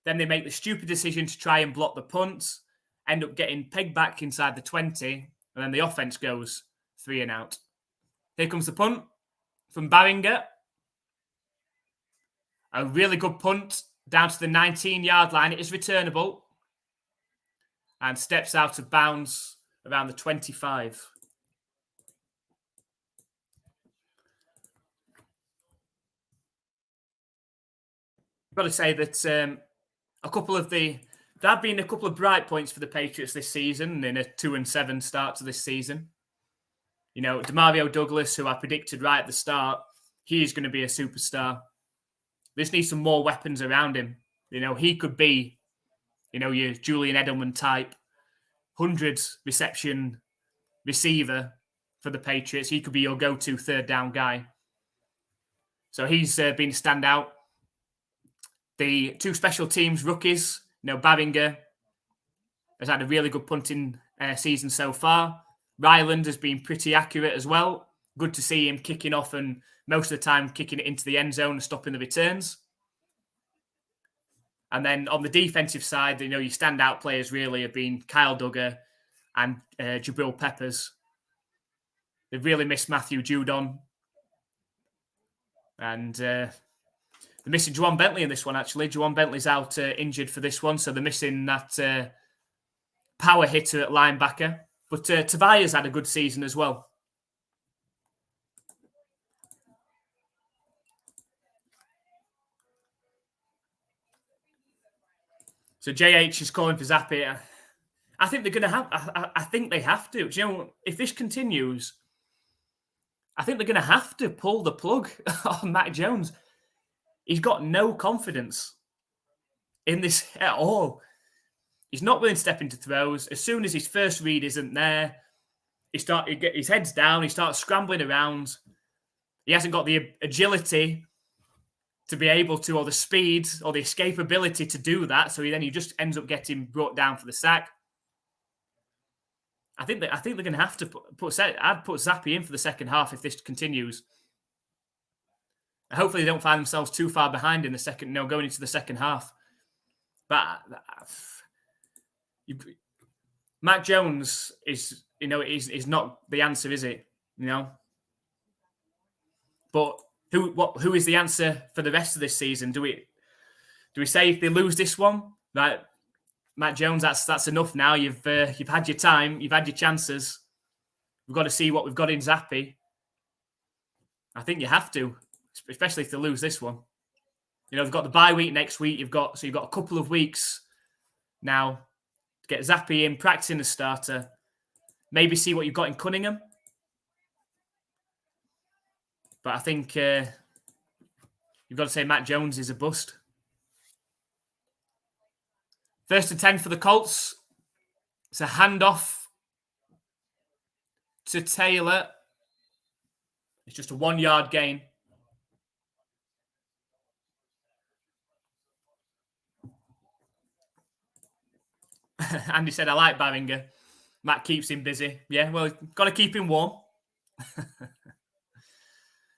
Then they make the stupid decision to try and block the punt, end up getting pegged back inside the 20, and then the offense goes 3 and out. Here comes the punt from Barringer. A really good punt down to the 19-yard line. It is returnable and steps out of bounds around the 25. I've got to say that there have been a couple of bright points for the Patriots this season in a 2-7 start to this season. Demario Douglas, who I predicted right at the start, he is going to be a superstar. This needs some more weapons around him. He could be, your Julian Edelman type, 100 reception receiver for the Patriots. He could be your go-to 3rd down guy. So he's been a standout. The 2 special teams rookies, Barringer has had a really good punting season so far. Ryland has been pretty accurate as well. good to see him kicking off and most of the time kicking it into the end zone and stopping the returns. And then on the defensive side, your standout players really have been Kyle Duggar and Jabril Peppers. They've really missed Matthew Judon. And they're missing Juwan Bentley in this one, actually. Juwan Bentley's out injured for this one, so they're missing that power hitter at linebacker. But Tavares had a good season as well. So JH is calling for Zappi. I think they're going to have. I think they have to. Do you know, if this continues, I think they're going to have to pull the plug on Mac Jones. He's got no confidence in this at all. He's not willing to step into throws. As soon as his first read isn't there, he get his head's down. He starts scrambling around. He hasn't got the agility to be able to, or the speed, or the escapability to do that. So he just ends up getting brought down for the sack. I think they're going to have to I'd put Zappi in for the second half if this continues. Hopefully they don't find themselves too far behind in the second, going into the second half. But Mac Jones is not the answer, is it? But who is the answer for the rest of this season? Do we say if they lose this one, that Mac Jones, that's enough now. You've had your time, you've had your chances. We've got to see what we've got in Zappi. I think you have to, especially if they lose this one. They've got the bye week next week. You've got a couple of weeks now to get Zappi in, practicing the starter. Maybe see what you've got in Cunningham. But I think you've got to say Mac Jones is a bust. 1st and 10 for the Colts. It's a handoff to Taylor. It's just a 1-yard gain. Andy said, I like Barringer. Matt keeps him busy. Yeah, well, got to keep him warm.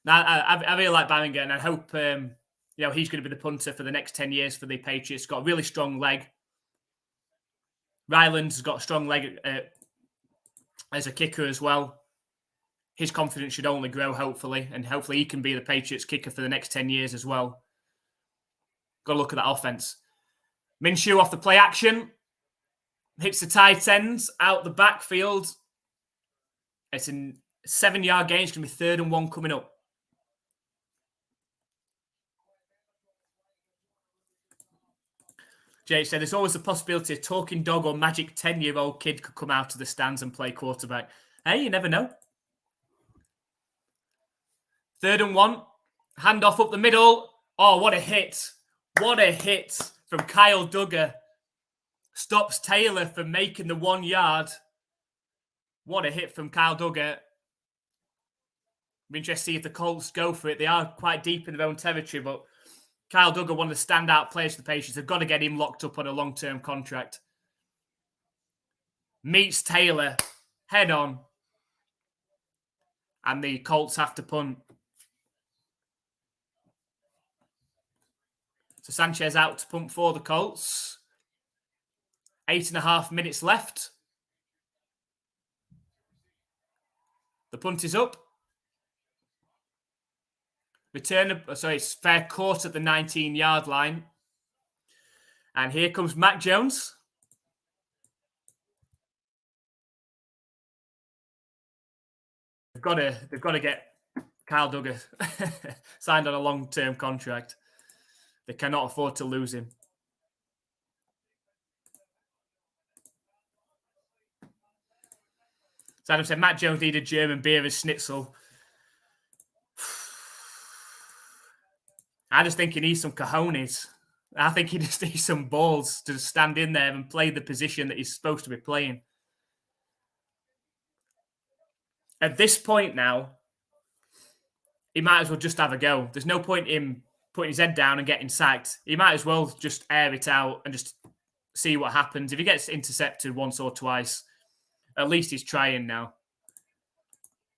Now, I really like Barringer, and I hope he's going to be the punter for the next 10 years for the Patriots. Got a really strong leg. Ryland's got a strong leg as a kicker as well. His confidence should only grow, hopefully, and hopefully he can be the Patriots kicker for the next 10 years as well. Got to look at that offense. Minshew off the play action. Hits the tight ends out the backfield. It's a 7-yard gain. It's going to be 3rd and 1 coming up. Jay said, there's always the possibility a talking dog or magic 10-year-old kid could come out of the stands and play quarterback. Hey, you never know. 3rd and 1. Handoff up the middle. Oh, what a hit. What a hit from Kyle Duggar. Stops Taylor from making the 1 yard. What a hit from Kyle Duggar. Be interested to see if the Colts go for it. They are quite deep in their own territory, but Kyle Duggar, one of the standout players for the Patriots. They've got to get him locked up on a long-term contract. Meets Taylor head on. And the Colts have to punt. So Sanchez out to punt for the Colts. 8.5 minutes left. The punt is up. It's fair court at the 19-yard line. And here comes Mac Jones. They've got to get Kyle Duggar signed on a long-term contract. They cannot afford to lose him. So Adam said, Mac Jones needed German beer and schnitzel. I just think he needs some cojones. I think he just needs some balls to stand in there and play the position that he's supposed to be playing. At this point now, he might as well just have a go. There's no point in putting his head down and getting sacked. He might as well just air it out and just see what happens. If he gets intercepted once or twice, at least he's trying now.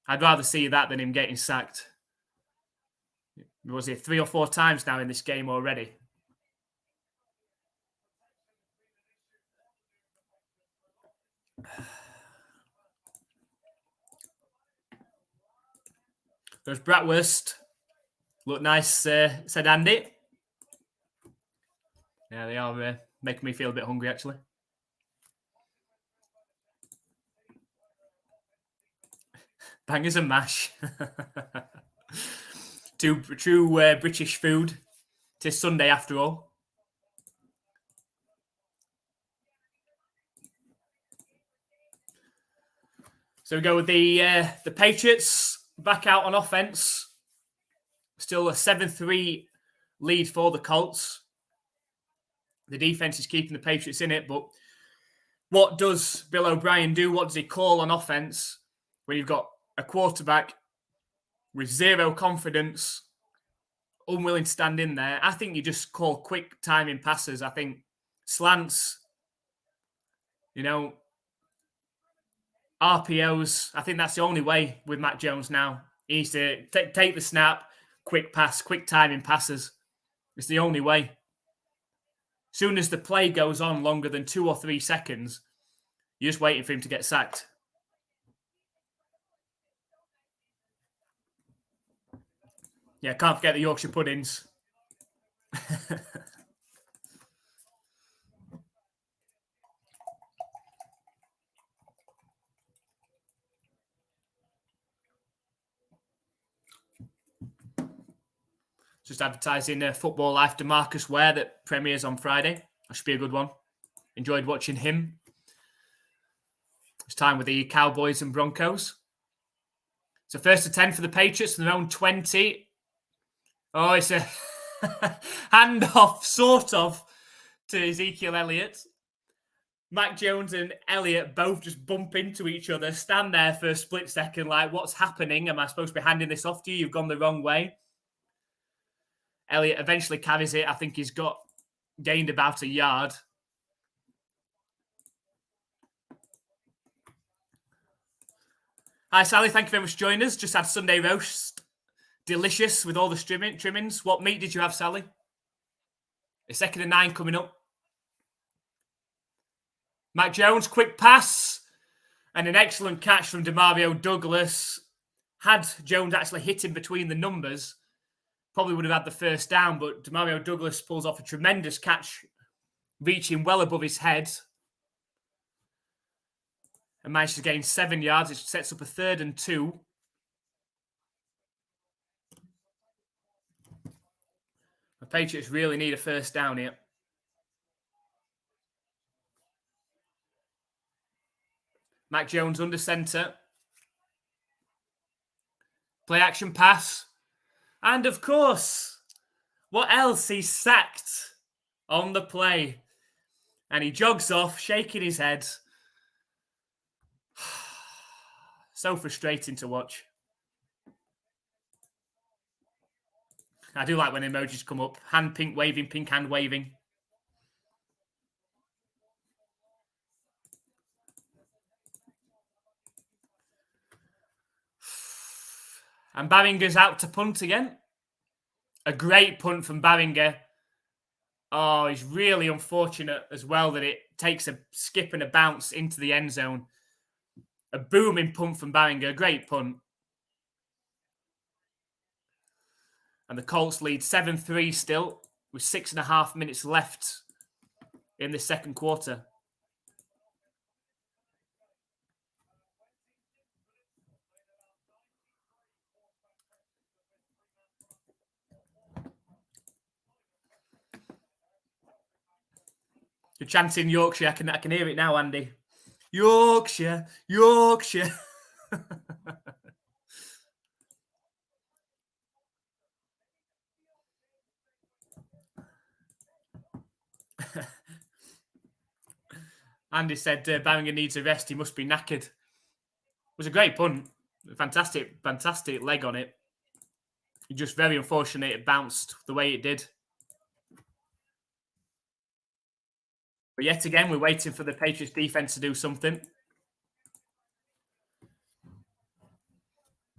I'd rather see that than him getting sacked. Was it 3 or 4 times now in this game already? There's Bratwurst. Look nice, said Andy. Yeah, they are making me feel a bit hungry, actually. Bangers and mash. True British food. Tis Sunday after all. So we go with the Patriots back out on offense. Still a 7-3 lead for the Colts. The defense is keeping the Patriots in it, but what does Bill O'Brien do? What does he call on offense when you've got a quarterback with zero confidence, unwilling to stand in there? I think you just call quick timing passes. I think slants, RPOs. I think that's the only way with Mac Jones now. He needs to take the snap, quick pass, quick timing passes. It's the only way. Soon as the play goes on longer than 2 or 3 seconds, you're just waiting for him to get sacked. Yeah, can't forget the Yorkshire puddings. Just advertising Football Life DeMarcus Ware that premieres on Friday. That should be a good one. Enjoyed watching him. It's time with the Cowboys and Broncos. So 1st and 10 for the Patriots, their own 20. Oh, it's a handoff, sort of, to Ezekiel Elliott. Mac Jones and Elliott both just bump into each other, stand there for a split second like, what's happening? Am I supposed to be handing this off to you? You've gone the wrong way. Elliott eventually carries it. I think he's gained about a yard. Hi, Sally. Thank you very much for joining us. Just had Sunday roast. Delicious with all the trimmings. What meat did you have, Sally? A 2nd and 9 coming up. Mac Jones, quick pass. And an excellent catch from Demario Douglas. Had Jones actually hit him between the numbers, probably would have had the first down, but Demario Douglas pulls off a tremendous catch, reaching well above his head. And managed to gain 7 yards. It sets up a 3rd and 2. The Patriots really need a first down here. Mac Jones under center. Play action pass. And of course, what else? He's sacked on the play. And he jogs off, shaking his head. So frustrating to watch. I do like when emojis come up. Hand pink waving, pink hand waving. And Barringer's out to punt again. A great punt from Barringer. Oh, he's really unfortunate as well that it takes a skip and a bounce into the end zone. A booming punt from Barringer. Great punt. And the Colts lead 7-3 still with 6.5 minutes left in the second quarter. You're chanting Yorkshire. I can hear it now, Andy. Yorkshire, Yorkshire. Andy said Barringer needs a rest. He must be knackered. It was a great punt. Fantastic leg on it. Just very unfortunate it bounced the way it did. But yet again, we're waiting for the Patriots defense to do something.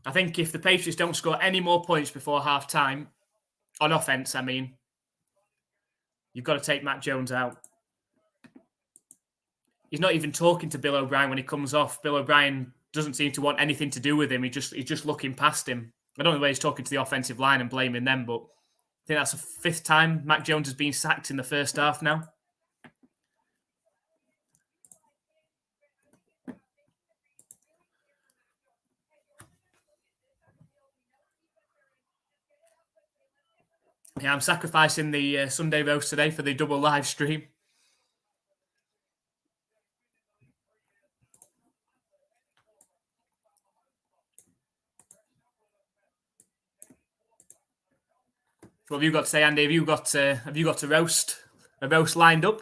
I think if the Patriots don't score any more points before half-time, on offense, I mean, you've got to take Mac Jones out. He's not even talking to Bill O'Brien when he comes off. Bill O'Brien doesn't seem to want anything to do with him. He's just looking past him. I don't know whether he's talking to the offensive line and blaming them, but I think that's the 5th time Mac Jones has been sacked in the first half now. Yeah, I'm sacrificing the Sunday roast today for the double live stream. What have you got to say, Andy? Have you got a roast lined up?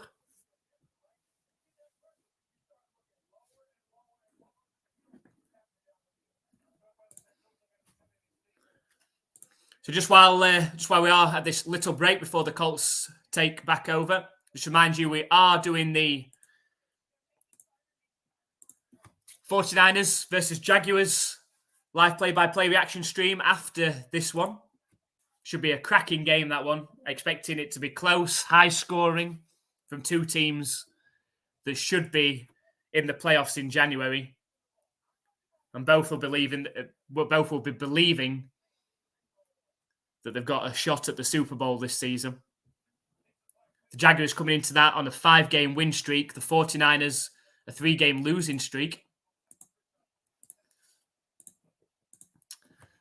So just while we are at this little break before the Colts take back over, just remind you we are doing the 49ers versus Jaguars live play-by-play reaction stream after this one. Should be a cracking game, that one. Expecting it to be close, high scoring from two teams that should be in the playoffs in January. And both will be believing that they've got a shot at the Super Bowl this season. The Jaguars coming into that on a 5-game win streak. The 49ers, a 3-game losing streak.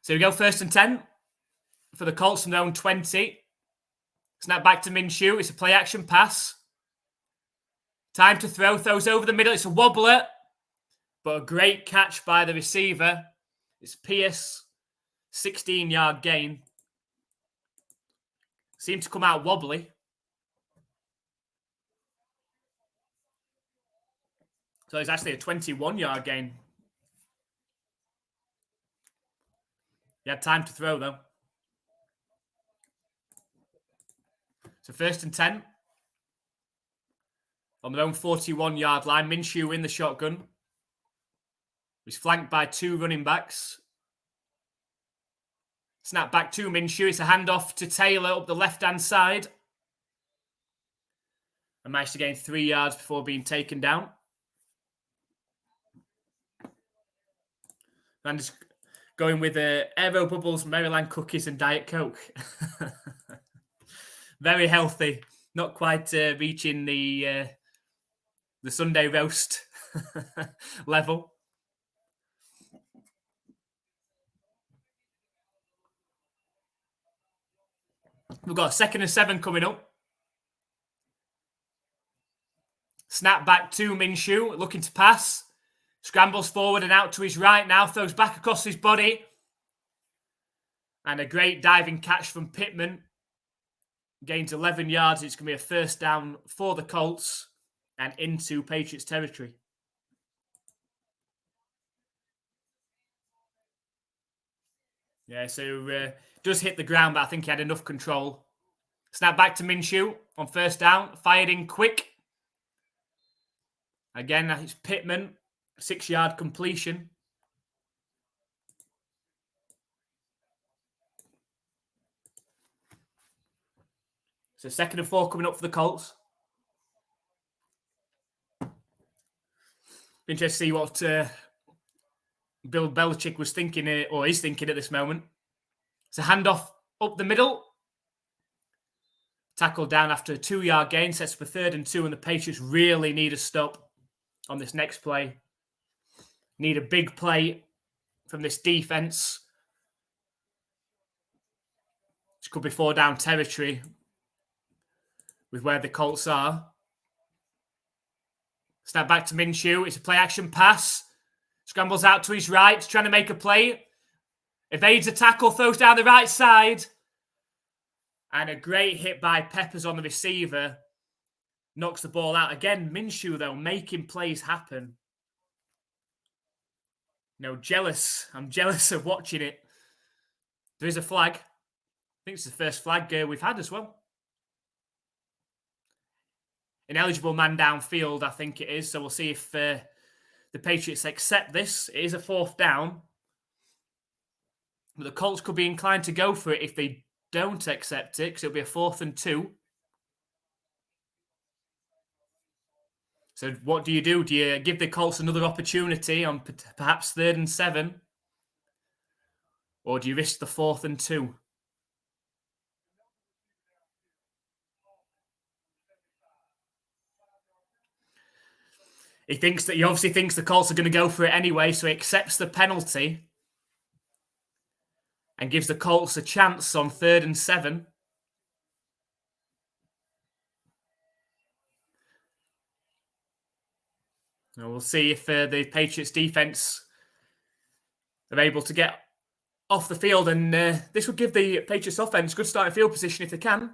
So we go 1st and 10 for the Colts from their own 20. Snap back to Minshew. It's a play-action pass. Time to throw. Throws over the middle. It's a wobbler, but a great catch by the receiver. It's Pierce. 16-yard gain. Seemed to come out wobbly. So it's actually a 21-yard gain. He had time to throw, though. So 1st and 10. On their own 41-yard line. Minshew in the shotgun. He's flanked by 2 running backs. Snap back to Minshew. It's a handoff to Taylor up the left-hand side. And managed to gain 3 yards before being taken down. And just going with Aero Bubbles, Maryland cookies and Diet Coke. Very healthy. Not quite reaching the Sunday roast level. We've got a 2nd and 7 coming up. Snap back to Minshew, looking to pass. Scrambles forward and out to his right now. Throws back across his body. And a great diving catch from Pittman. Gains 11 yards. It's going to be a 1st down for the Colts and into Patriots territory. Yeah, so does hit the ground, but I think he had enough control. Snap back to Minshew on 1st down. Fired in quick. Again, it's Pittman. 6-yard completion. So 2nd and 4 coming up for the Colts. Be interested to see what Bill Belichick was thinking, or is thinking at this moment. It's a handoff up the middle. Tackle down after a 2-yard gain. Sets for 3rd and 2, and the Patriots really need a stop on this next play. Need a big play from this defense. This could be 4-down territory with where the Colts are. Snap back to Minshew. It's a play-action pass. Scrambles out to his right. Trying to make a play. Evades a tackle. Throws down the right side. And a great hit by Peppers on the receiver. Knocks the ball out. Again, Minshew, though, making plays happen. No, jealous. I'm jealous of watching it. There is a flag. I think it's the first flag we've had as well. Ineligible man downfield, I think it is. So we'll see if the Patriots accept this. It is a 4th down. But the Colts could be inclined to go for it if they don't accept it, because it'll be a 4th and 2. So what do? Do you give the Colts another opportunity on perhaps 3rd and 7? Or do you risk the 4th and 2? He obviously thinks the Colts are going to go for it anyway, so he accepts the penalty and gives the Colts a chance on 3rd and 7. And we'll see if the Patriots defense are able to get off the field, and this would give the Patriots offense good starting field position if they can.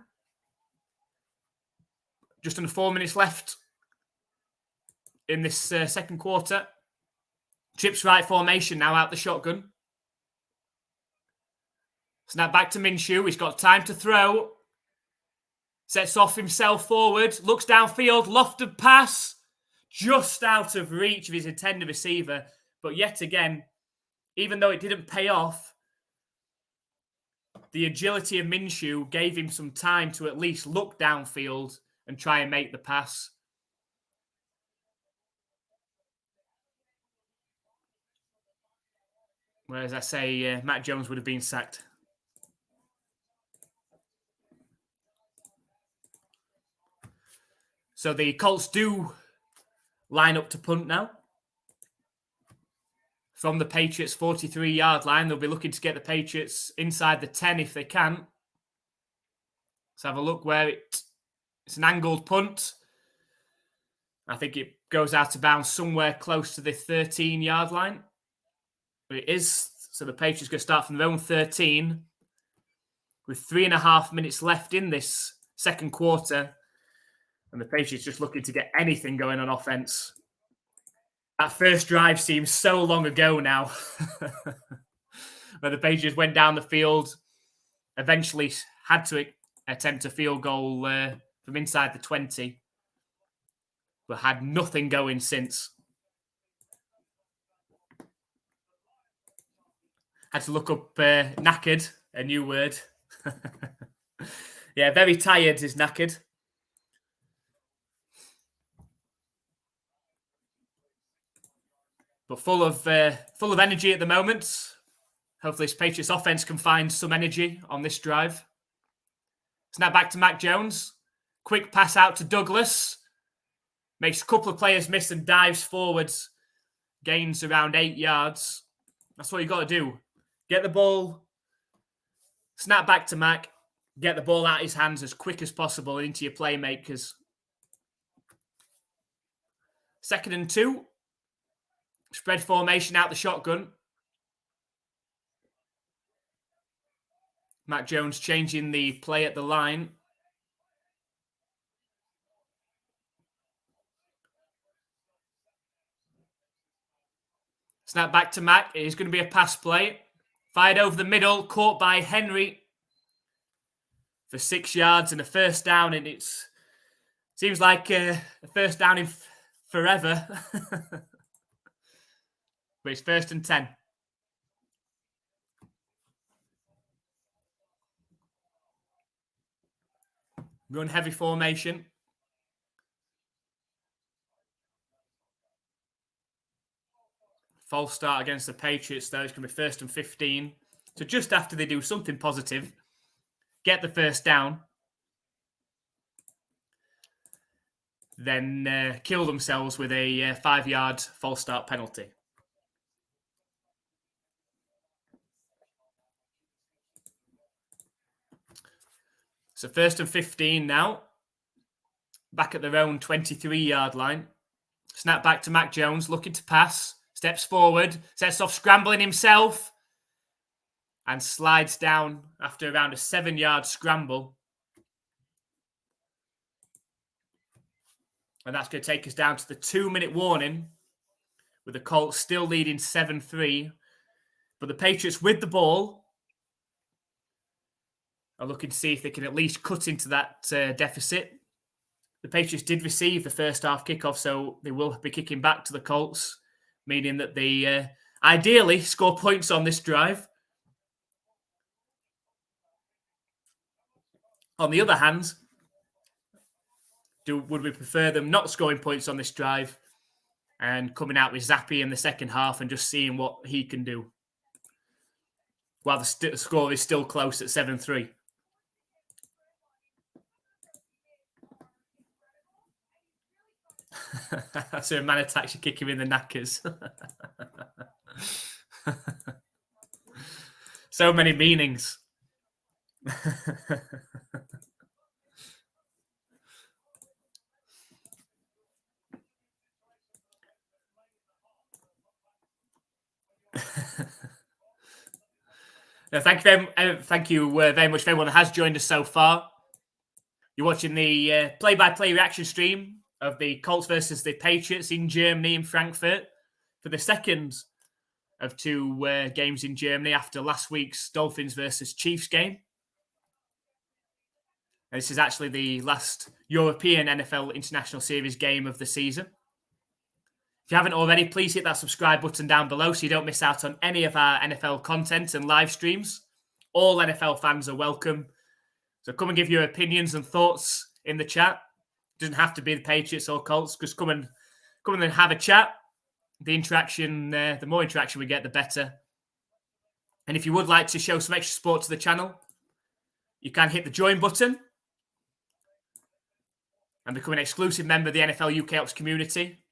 Just under 4 minutes left in this second quarter. Trips right formation now out the shotgun. Snap back to Minshew. He's got time to throw. Sets off himself forward. Looks downfield. Lofted pass. Just out of reach of his intended receiver. But yet again, even though it didn't pay off, the agility of Minshew gave him some time to at least look downfield and try and make the pass. Whereas I say Matt Jones would have been sacked. So the Colts do line up to punt now. From the Patriots' 43-yard line, they'll be looking to get the Patriots inside the 10 if they can. Let's have a look where it's an angled punt. I think it goes out of bounds somewhere close to the 13-yard line. But it is. So the Patriots going to start from their own 13 with 3.5 minutes left in this second quarter. And the Patriots just looking to get anything going on offense. That first drive seems so long ago now. Where the Patriots went down the field, eventually had to attempt a field goal from inside the 20, but had nothing going since. Had to look up knackered, a new word. Yeah, very tired is knackered. But full of energy at the moment. Hopefully this Patriots offense can find some energy on this drive. Snap back to Mac Jones. Quick pass out to Douglas. Makes a couple of players miss and dives forwards. Gains around 8 yards. That's what you got to do. Get the ball. Snap back to Mac. Get the ball out of his hands as quick as possible into your playmakers. 2nd and 2. Spread formation out the shotgun. Mac Jones changing the play at the line. Snap back to Mac. It is going to be a pass play. Fired over the middle. Caught by Henry for 6 yards and a first down. And it seems like a first down in forever. But it's 1st and 10. Run heavy formation. False start against the Patriots, though. It's going to be 1st and 15. So just after they do something positive, get the first down, then kill themselves with a 5-yard false start penalty. So 1st and 15 now. Back at their own 23-yard line. Snap back to Mac Jones, looking to pass. Steps forward, sets off scrambling himself. And slides down after around a 7-yard scramble. And that's going to take us down to the 2-minute warning. With the Colts still leading 7-3. But the Patriots with the ball are looking to see if they can at least cut into that deficit. The Patriots did receive the first half kickoff, so they will be kicking back to the Colts, meaning that they ideally score points on this drive. On the other hand, would we prefer them not scoring points on this drive and coming out with Zappi in the second half and just seeing what he can do while the score is still close at 7-3? So a man attacks you, kick him in the knackers. So many meanings. Thank you very much for everyone that has joined us so far. You're watching the play-by-play reaction stream of the Colts versus the Patriots in Germany, in Frankfurt, for the second of two games in Germany after last week's Dolphins versus Chiefs game. And this is actually the last European NFL International Series game of the season. If you haven't already, please hit that subscribe button down below so you don't miss out on any of our NFL content and live streams. All NFL fans are welcome. So come and give your opinions and thoughts in the chat. It doesn't have to be the Patriots or Colts. Just come and have a chat. The interaction, the more interaction we get, the better. And if you would like to show some extra support to the channel, you can hit the join button and become an exclusive member of the NFLUKOPS community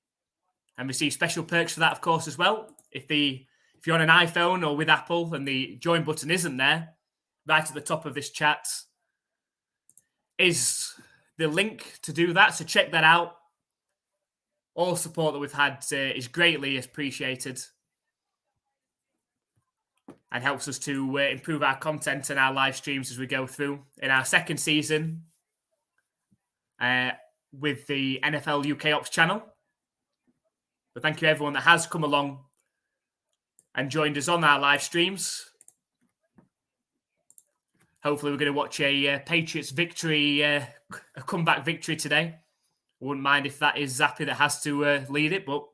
and receive special perks for that, of course, as well. If you're on an iPhone or with Apple and the join button isn't there, right at the top of this chat is the link to do that. So check that out. All support that we've had is greatly appreciated and helps us to improve our content and our live streams as we go through in our second season with the NFLUKOPS channel. But thank you everyone that has come along and joined us on our live streams. Hopefully we're going to watch a Patriots victory, a comeback victory today. I wouldn't mind if that is Zappi that has to lead it, but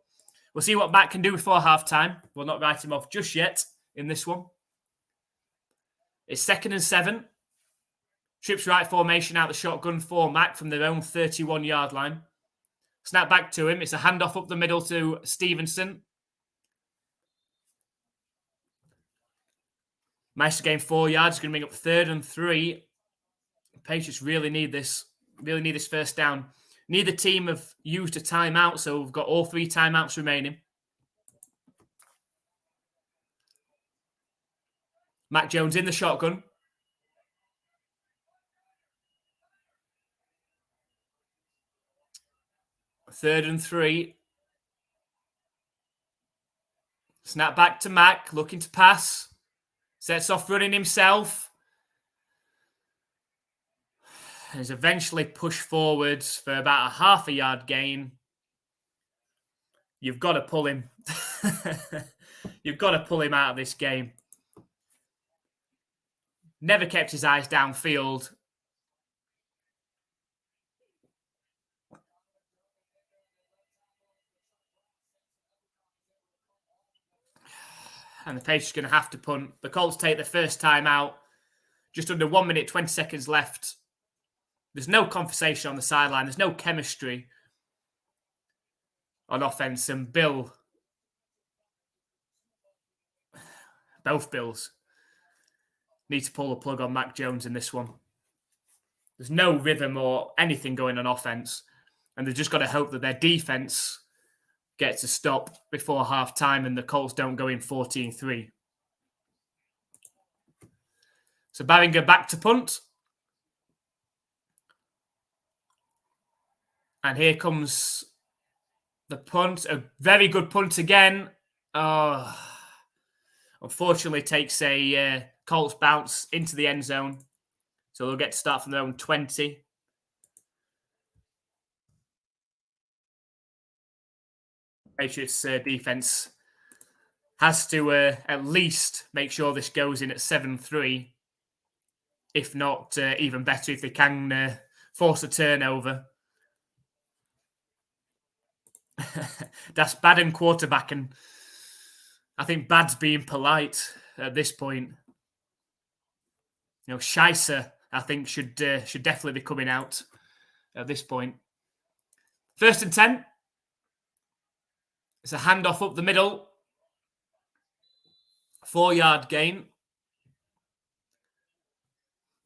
we'll see what Matt can do before halftime. We'll not write him off just yet in this one. It's 2nd and 7. Trips right formation out the shotgun for Mac from their own 31-yard line. Snap back to him. It's a handoff up the middle to Stevenson. Managed to gain 4 yards. Going to bring up 3rd and 3. The Patriots really need this. Really need this first down. Neither team have used a timeout, so we've got all 3 timeouts remaining. Mac Jones in the shotgun. Third and 3. Snap back to Mac, looking to pass. Sets off running himself. Is eventually pushed forwards for about a half a yard gain. You've got to pull him. You've got to pull him out of this game. Never kept his eyes downfield. And the Patriots are going to have to punt. The Colts take the first time out. Just under 1 minute, 20 seconds left. There's no conversation on the sideline. There's no chemistry on offense. And both Bills need to pull the plug on Mac Jones in this one. There's no rhythm or anything going on offense. And they've just got to hope that their defense gets a stop before half-time and the Colts don't go in 14-3. So Barringer back to punt. And here comes the punt. A very good punt again. Unfortunately takes a Colts bounce into the end zone. So they'll get to start from their own 20. Patriots defense has to at least make sure this goes in at 7-3. If not, even better if they can force a turnover. That's bad in quarterback, and I think bad's being polite at this point. You know, Scheisse I think should definitely be coming out at this point. 1st and 10. It's a handoff up the middle. 4-yard gain.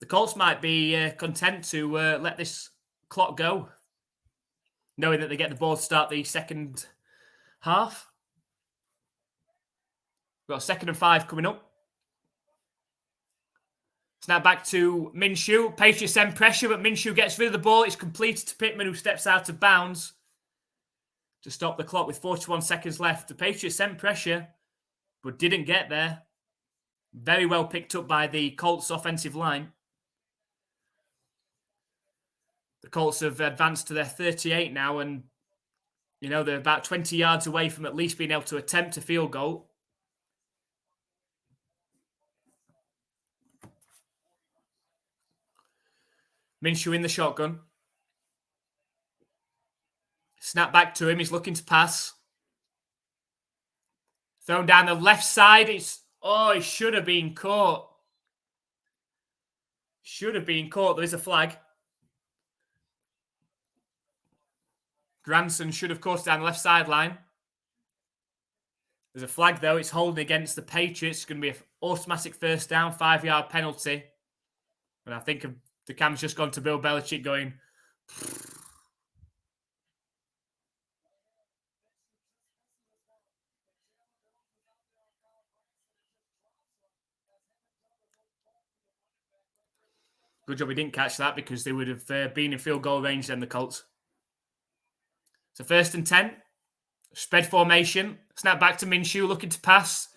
The Colts might be content to let this clock go, knowing that they get the ball to start the second half. We've got 2nd and 5 coming up. Snap back to Minshew. Patriots send pressure, but Minshew gets rid of the ball. It's completed to Pittman, who steps out of bounds to stop the clock with 41 seconds left. The Patriots sent pressure, but didn't get there. Very well picked up by the Colts offensive line. The Colts have advanced to their 38 now, and they're about 20 yards away from at least being able to attempt a field goal. Minshew in the shotgun. Snap back to him. He's looking to pass. Thrown down the left side. He should have been caught. Should have been caught. There is a flag. Granson should have caught it down the left sideline. There's a flag, though. It's holding against the Patriots. It's going to be an automatic 1st down, 5-yard penalty. And I think the cam's just gone to Bill Belichick going, good job we didn't catch that, because they would have been in field goal range then, the Colts. So 1st and 10. Spread formation. Snap back to Minshew, looking to pass.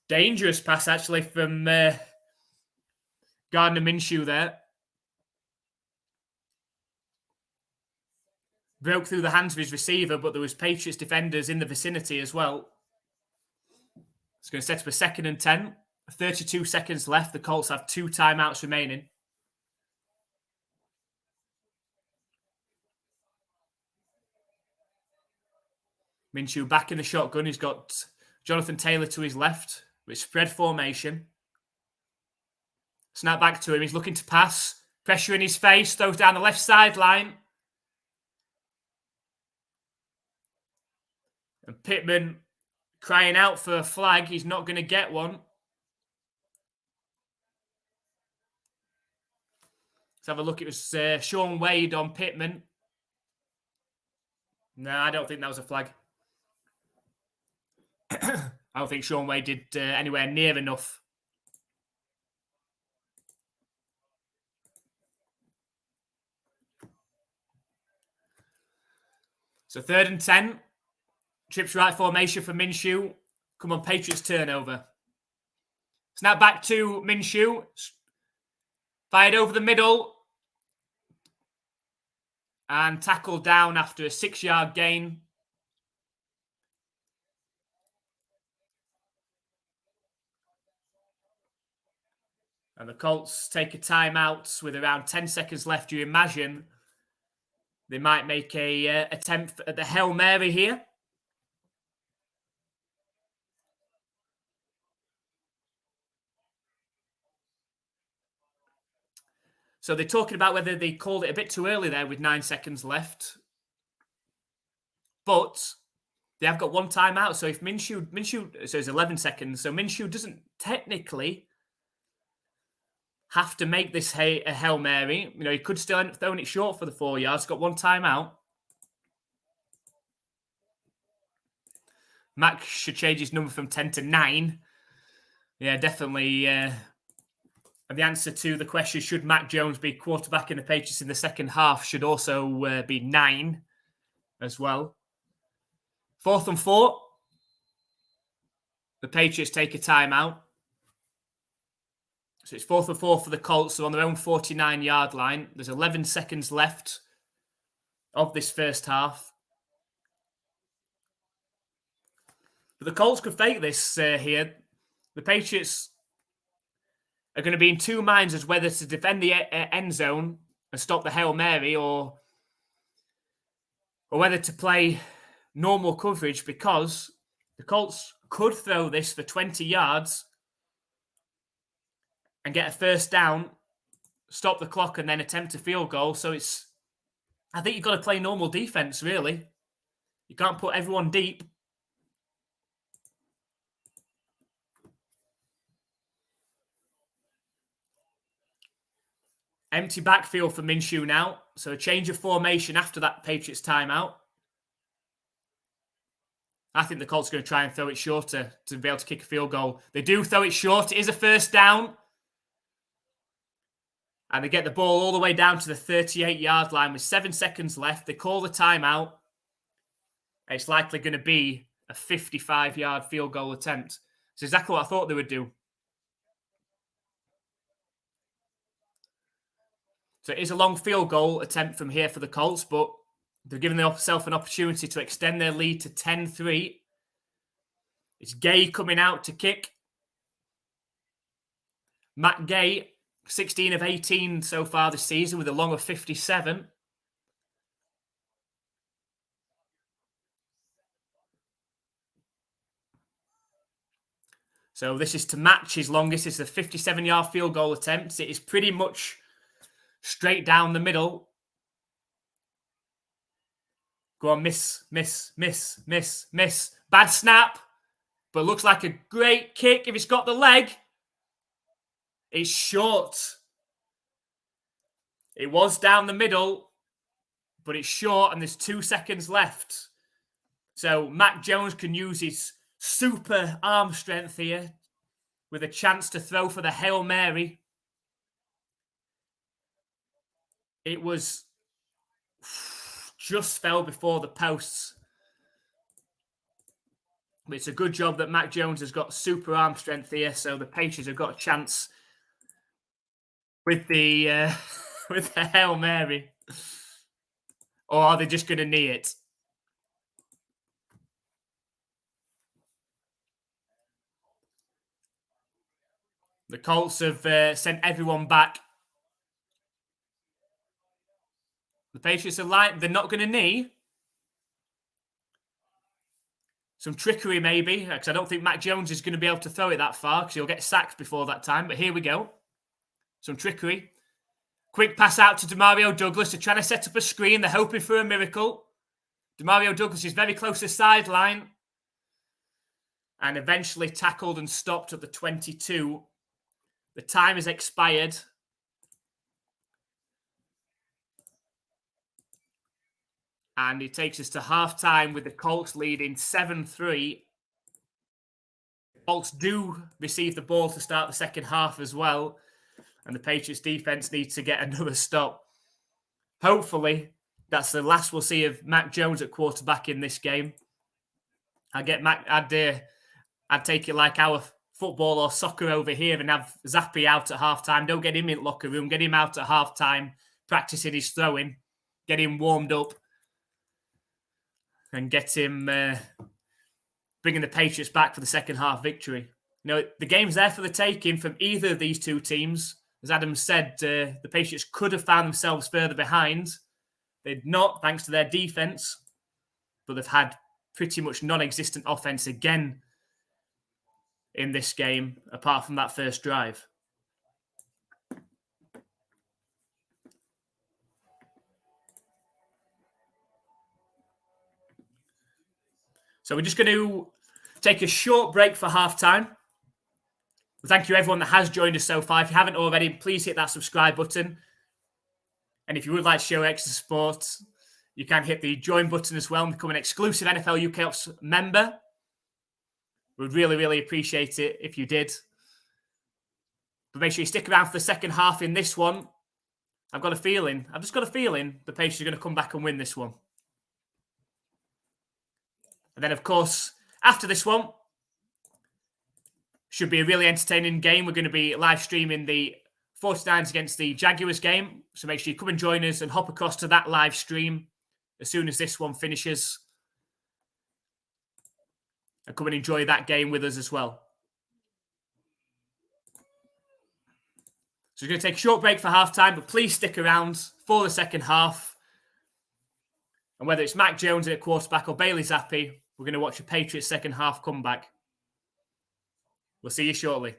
Dangerous pass, actually, from Gardner Minshew there. Broke through the hands of his receiver, but there was Patriots defenders in the vicinity as well. It's going to set up a 2nd and 10. 32 seconds left. The Colts have 2 timeouts remaining. Minshew back in the shotgun. He's got Jonathan Taylor to his left with spread formation. Snap back to him. He's looking to pass. Pressure in his face. Throws down the left sideline. And Pittman crying out for a flag. He's not going to get one. Let's have a look. It was Sean Wade on Pittman. No, I don't think that was a flag. I don't think Sean Wade did anywhere near enough. So 3rd and 10. Trips right formation for Minshew. Come on, Patriots turnover. Snap back to Minshew. Fired over the middle. And tackled down after a 6-yard gain. And the Colts take a timeout with around 10 seconds left. You imagine they might make a attempt at the Hail Mary here. So they're talking about whether they called it a bit too early there with 9 seconds left. But they have got 1 timeout. So if Minshew, so it's 11 seconds. So Minshew doesn't technically have to make this a Hail Mary. He could still end up throwing it short for the 4 yards. Got 1 timeout. Mac should change his number from 10 to 9. Yeah, definitely. And the answer to the question, should Mac Jones be quarterback in the Patriots in the second half, should also be 9 as well. 4th and 4. The Patriots take a timeout. So it's 4th and 4 for the Colts. So on their own 49-yard line. There's 11 seconds left of this first half. But the Colts could fake this here. The Patriots are going to be in 2 minds as whether to defend the end zone and stop the Hail Mary or whether to play normal coverage, because the Colts could throw this for 20 yards and get a 1st down stop the clock and then attempt a field goal. So I think you've got to play normal defense, really. You can't put everyone deep. Empty backfield for Minshew now. So a change of formation after that Patriots timeout. I think the Colts are going to try and throw it shorter to be able to kick a field goal. They do throw it short. It is a first down. And they get the ball all the way down to the 38-yard line with 7 seconds left. They call the timeout. It's likely going to be a 55-yard field goal attempt. It's exactly what I thought they would do. So it is a long field goal attempt from here for the Colts, but they're giving themselves an opportunity to extend their lead to 10-3. It's Gay coming out to kick. Matt Gay, 16 of 18 so far this season with a long of 57. So this is to match his longest. It's a 57-yard field goal attempt. It is pretty much straight down the middle. Go on, miss. Bad snap, but looks like a great kick if it's got the leg. It's short. It was down the middle, but it's short and there's 2 seconds left. So Mac Jones can use his super arm strength here with a chance to throw for the Hail Mary. It was just fell before the posts. But it's a good job that Mac Jones has got super arm strength here, so the Patriots have got a chance with the with the Hail Mary. Or are they just going to knee it? The Colts have sent everyone back. The Patriots are like, they're not going to knee. Some trickery maybe, because I don't think Mac Jones is going to be able to throw it that far because he'll get sacked before that time. But here we go. Some trickery. Quick pass out to Demario Douglas. They're trying to set up a screen. They're hoping for a miracle. Demario Douglas is very close to the sideline. And eventually tackled and stopped at the 22. The time has expired. And it takes us to half-time with the Colts leading 7-3. The Colts do receive the ball to start the second half as well. And the Patriots defense needs to get another stop. Hopefully, that's the last we'll see of Mac Jones at quarterback in this game. I'd take it like our football or soccer over here and have Zappy out at halftime. Don't get him in the locker room. Get him out at halftime, practicing his throwing. Get him warmed up. And get him bringing the Patriots back for the second half victory. You know, the game's there for the taking from either of these two teams. As Adam said, the Patriots could have found themselves further behind. They'd not, thanks to their defense, but they've had pretty much non-existent offense again in this game, apart from that first drive. So we're just going to take a short break for halftime. Thank you everyone that has joined us so far. If you haven't already, please hit that subscribe button. And if you would like to show extra support, you can hit the join button as well and become an exclusive NFLUKOPS member. We'd really, really appreciate it if you did. But make sure you stick around for the second half in this one. I've just got a feeling the Patriots are going to come back and win this one. And then, of course, after this one, should be a really entertaining game. We're going to be live streaming the 49ers against the Jaguars game. So make sure you come and join us and hop across to that live stream as soon as this one finishes. And come and enjoy that game with us as well. So we're going to take a short break for halftime, but please stick around for the second half. And whether it's Mac Jones at quarterback or Bailey Zappi, we're going to watch a Patriots second half comeback. We'll see you shortly.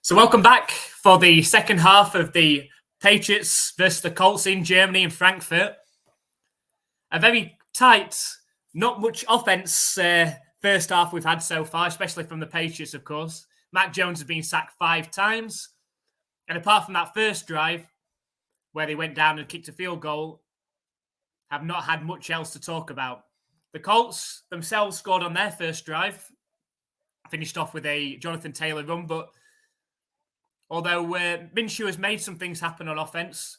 So welcome back for the second half of the Patriots versus the Colts in Germany in Frankfurt. A very tight, not much offense first half we've had so far, especially from the Patriots, of course. Mac Jones has been sacked 5 times. And apart from that first drive, where they went down and kicked a field goal, have not had much else to talk about. The Colts themselves scored on their first drive, finished off with a Jonathan Taylor run, but although Minshew has made some things happen on offense,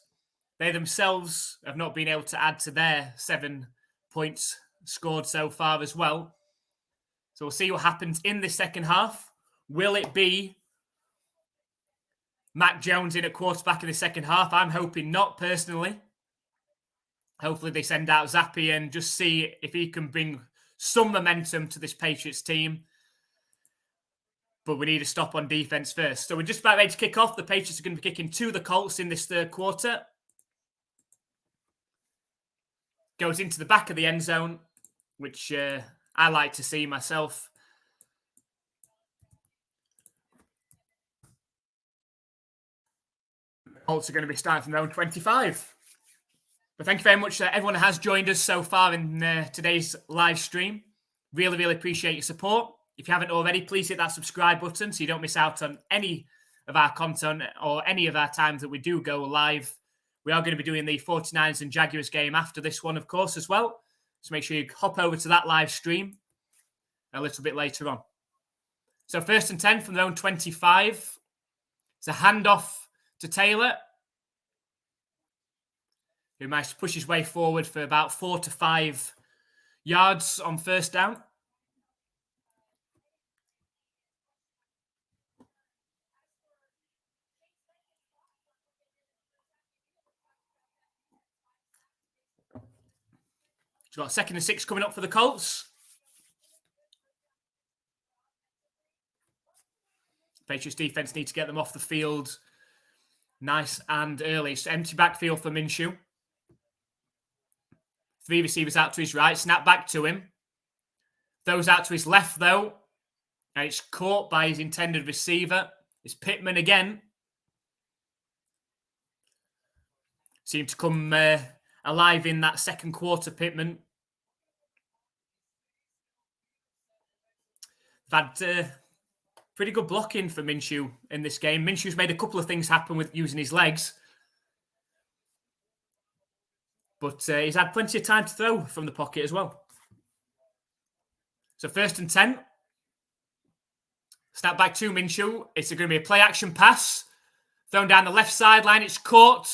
they themselves have not been able to add to their 7 points scored so far as well. So we'll see what happens in the second half. Will it be Mac Jones in at quarterback in the second half? I'm hoping not, personally. Hopefully they send out Zappi and just see if he can bring some momentum to this Patriots team. But we need a stop on defense first. So we're just about ready to kick off. The Patriots are going to be kicking to the Colts in this third quarter. Goes into the back of the end zone, which I like to see myself. The Colts are going to be starting from their own 25. But thank you very much to everyone who has joined us so far in today's live stream. Really, really appreciate your support. If you haven't already, please hit that subscribe button so you don't miss out on any of our content or any of our times that we do go live. We are going to be doing the 49ers and Jaguars game after this one, of course, as well. So make sure you hop over to that live stream a little bit later on. So 1st and 10 from their own 25. It's a handoff to Taylor, who managed to push his way forward for about 4 to 5 yards on first down. We've got 2nd and 6 coming up for the Colts. Patriots defense need to get them off the field nice and early. So empty backfield for Minshew. 3 receivers out to his right. Snap back to him. Throws out to his left, though. And it's caught by his intended receiver. It's Pittman again. Seemed to come alive in that second quarter, Pittman. They've had pretty good blocking for Minshew in this game. Minshew's made a couple of things happen with using his legs. But he's had plenty of time to throw from the pocket as well. So 1st and 10. Snap back to Minshew. It's going to be a play-action pass. Thrown down the left sideline. It's caught.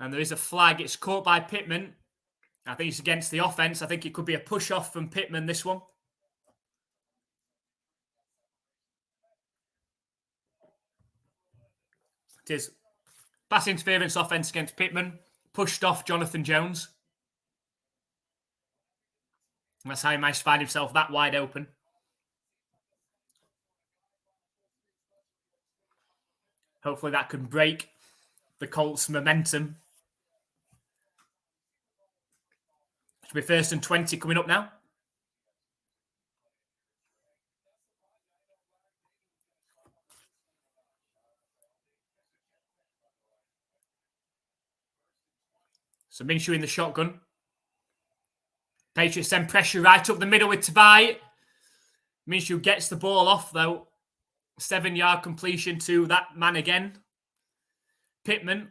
And there is a flag. It's caught by Pittman. I think it's against the offense. I think it could be a push-off from Pittman, this one. It is. Pass interference offense against Pittman. Pushed off Jonathan Jones. And that's how he managed to find himself that wide open. Hopefully that can break the Colts' momentum. Should be 1st and 20 coming up now. So Minshew in the shotgun. Patriots send pressure right up the middle with Tabai. Minshew gets the ball off, though. 7-yard completion to that man again. Pittman.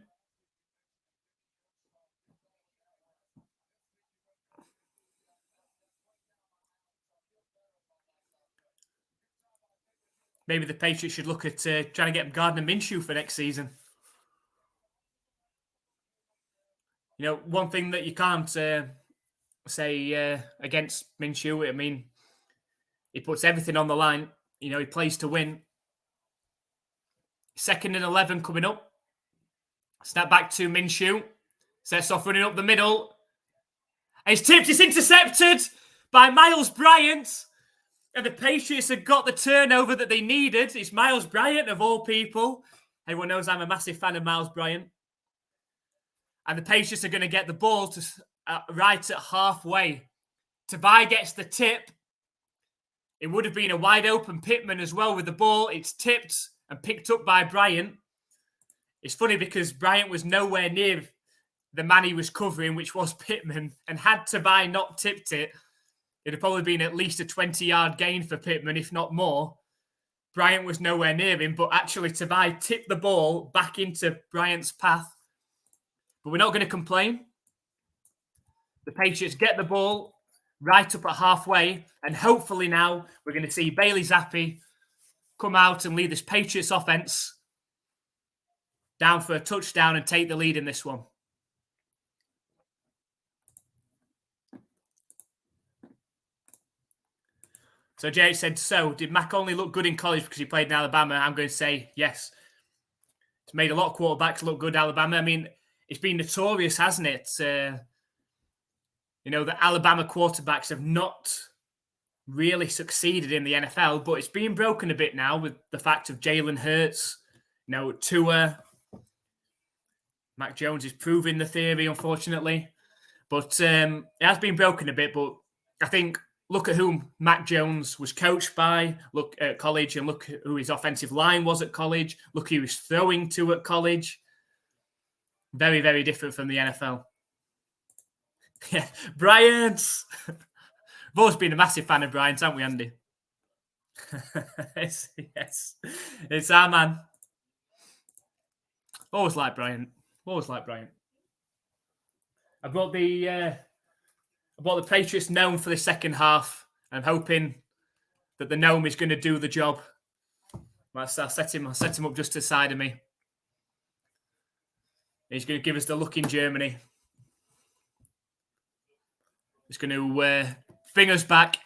Maybe the Patriots should look at trying to get Gardner Minshew for next season. You know, one thing that you can't say against Minshew, I mean, he puts everything on the line. You know, he plays to win. 2nd and 11 coming up. Snap back to Minshew. Sets off running up the middle. And he's tipped. It's intercepted by Miles Bryant. And the Patriots have got the turnover that they needed. It's Miles Bryant, of all people. Everyone knows I'm a massive fan of Miles Bryant. And the Patriots are going to get the ball to right at halfway. Tabai gets the tip. It would have been a wide open Pittman as well with the ball. It's tipped and picked up by Bryant. It's funny because Bryant was nowhere near the man he was covering, which was Pittman, and had Tabai not tipped it, it'd have probably been at least a 20-yard gain for Pittman, if not more. Bryant was nowhere near him, but actually Tabai tipped the ball back into Bryant's path. But we're not going to complain. The Patriots get the ball right up at halfway, and hopefully now we're going to see Bailey Zappi come out and lead this Patriots offense down for a touchdown and take the lead in this one. So Jay said, so did Mac only look good in college because he played in Alabama? I'm going to say yes. It's made a lot of quarterbacks look good in Alabama. I mean, it's been notorious, hasn't it? The Alabama quarterbacks have not really succeeded in the NFL, but it's been broken a bit now with the fact of Jalen Hurts, Tua. Mac Jones is proving the theory, unfortunately. But it has been broken a bit, but I think look at whom Mac Jones was coached by, look at college, and look who his offensive line was at college, look who he was throwing to at college. Very, very different from the NFL. Yeah, Bryant. We've always been a massive fan of Bryant, haven't we, Andy? Yes. It's our man. Always like Bryant. I brought the Patriots gnome for the second half. I'm hoping that the gnome is going to do the job. I'll set him up just to the side of me. He's going to give us the look in Germany. He's going to bring us back.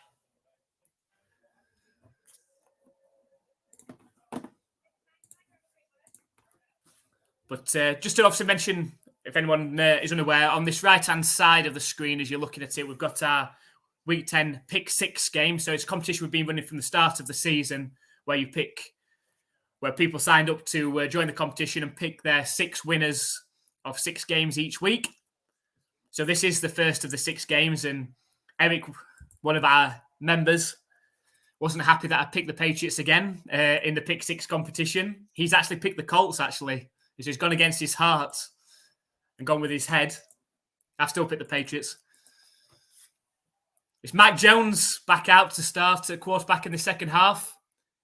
But just to obviously mention, if anyone is unaware, on this right-hand side of the screen, as you're looking at it, we've got our Week 10 Pick 6 game. So it's a competition we've been running from the start of the season where people signed up to join the competition and pick their 6 winners of 6 games each week. So this is the first of the 6 games, and Eric, one of our members, wasn't happy that I picked the Patriots again in the Pick 6 competition. He's actually picked the Colts, actually. He's gone against his heart and gone with his head. I've still picked the Patriots. It's Mac Jones back out to start at quarterback in the second half.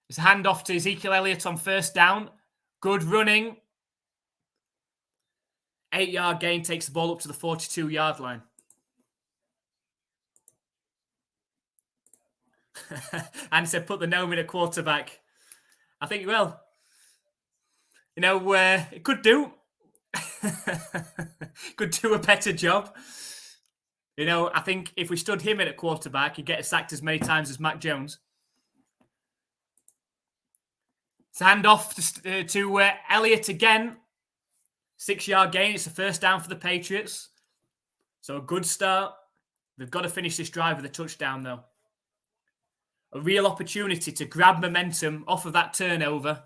It's a handoff to Ezekiel Elliott on first down. Good running. 8-yard gain, takes the ball up to the 42-yard line. And said, put the gnome in a quarterback. I think, it could do. Could do a better job. I think if we stood him in at quarterback, he'd get sacked as many times as Mac Jones. It's a handoff to Elliott again. 6-yard gain. It's a first down for the Patriots. So a good start. They've got to finish this drive with a touchdown, though. A real opportunity to grab momentum off of that turnover.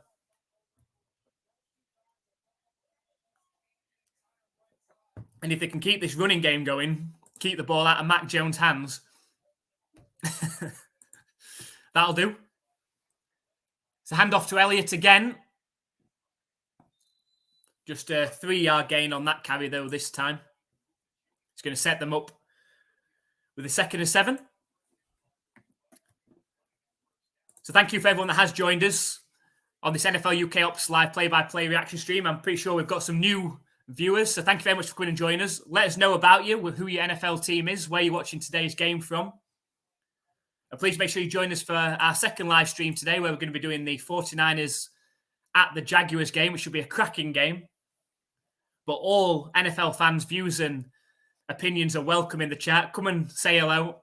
And if they can keep this running game going, keep the ball out of Mac Jones' hands, that'll do. It's a handoff to Elliott again. Just a 3-yard gain on that carry, though, this time. It's going to set them up with a 2nd and 7. So thank you for everyone that has joined us on this NFL UK Ops live play-by-play reaction stream. I'm pretty sure we've got some new viewers, so thank you very much for coming and joining us. Let us know about you, who your NFL team is, where you're watching today's game from. And please make sure you join us for our second live stream today, where we're going to be doing the 49ers at the Jaguars game, which should be a cracking game. But all NFL fans' views and opinions are welcome in the chat. Come and say hello.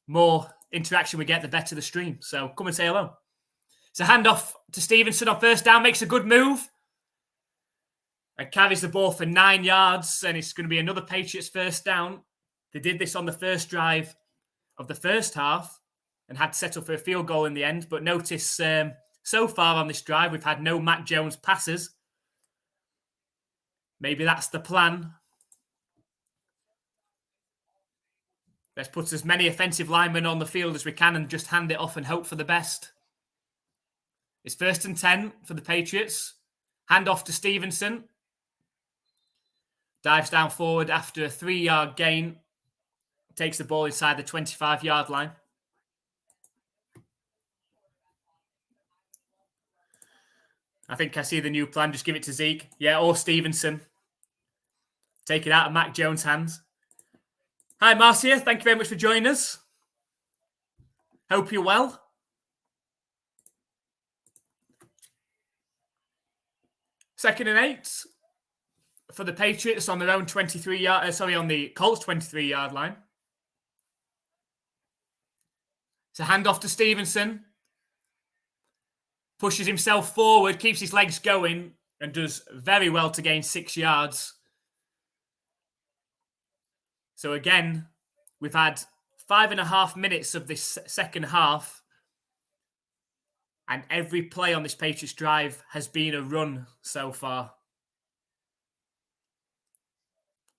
More interaction we get, the better the stream. So come and say hello. It's a handoff to Stevenson on first down, makes a good move. And carries the ball for 9 yards, and it's going to be another Patriots first down. They did this on the first drive of the first half and had to settle for a field goal in the end. But notice so far on this drive, we've had no Mac Jones passes. Maybe that's the plan. Let's put as many offensive linemen on the field as we can and just hand it off and hope for the best. It's 1st and 10 for the Patriots. Hand off to Stevenson. Dives down forward after a 3-yard gain. Takes the ball inside the 25-yard line. I think I see the new plan. Just give it to Zeke. Yeah, or Stevenson. Take it out of Mac Jones' hands. Hi, Marcia. Thank you very much for joining us. Hope you're well. Second and 8 for the Patriots on their own 23-yard. On the Colts 23-yard line. It's a handoff to Stevenson. Pushes himself forward, keeps his legs going, and does very well to gain 6 yards. So again, we've had 5.5 minutes of this second half, and every play on this Patriots drive has been a run so far.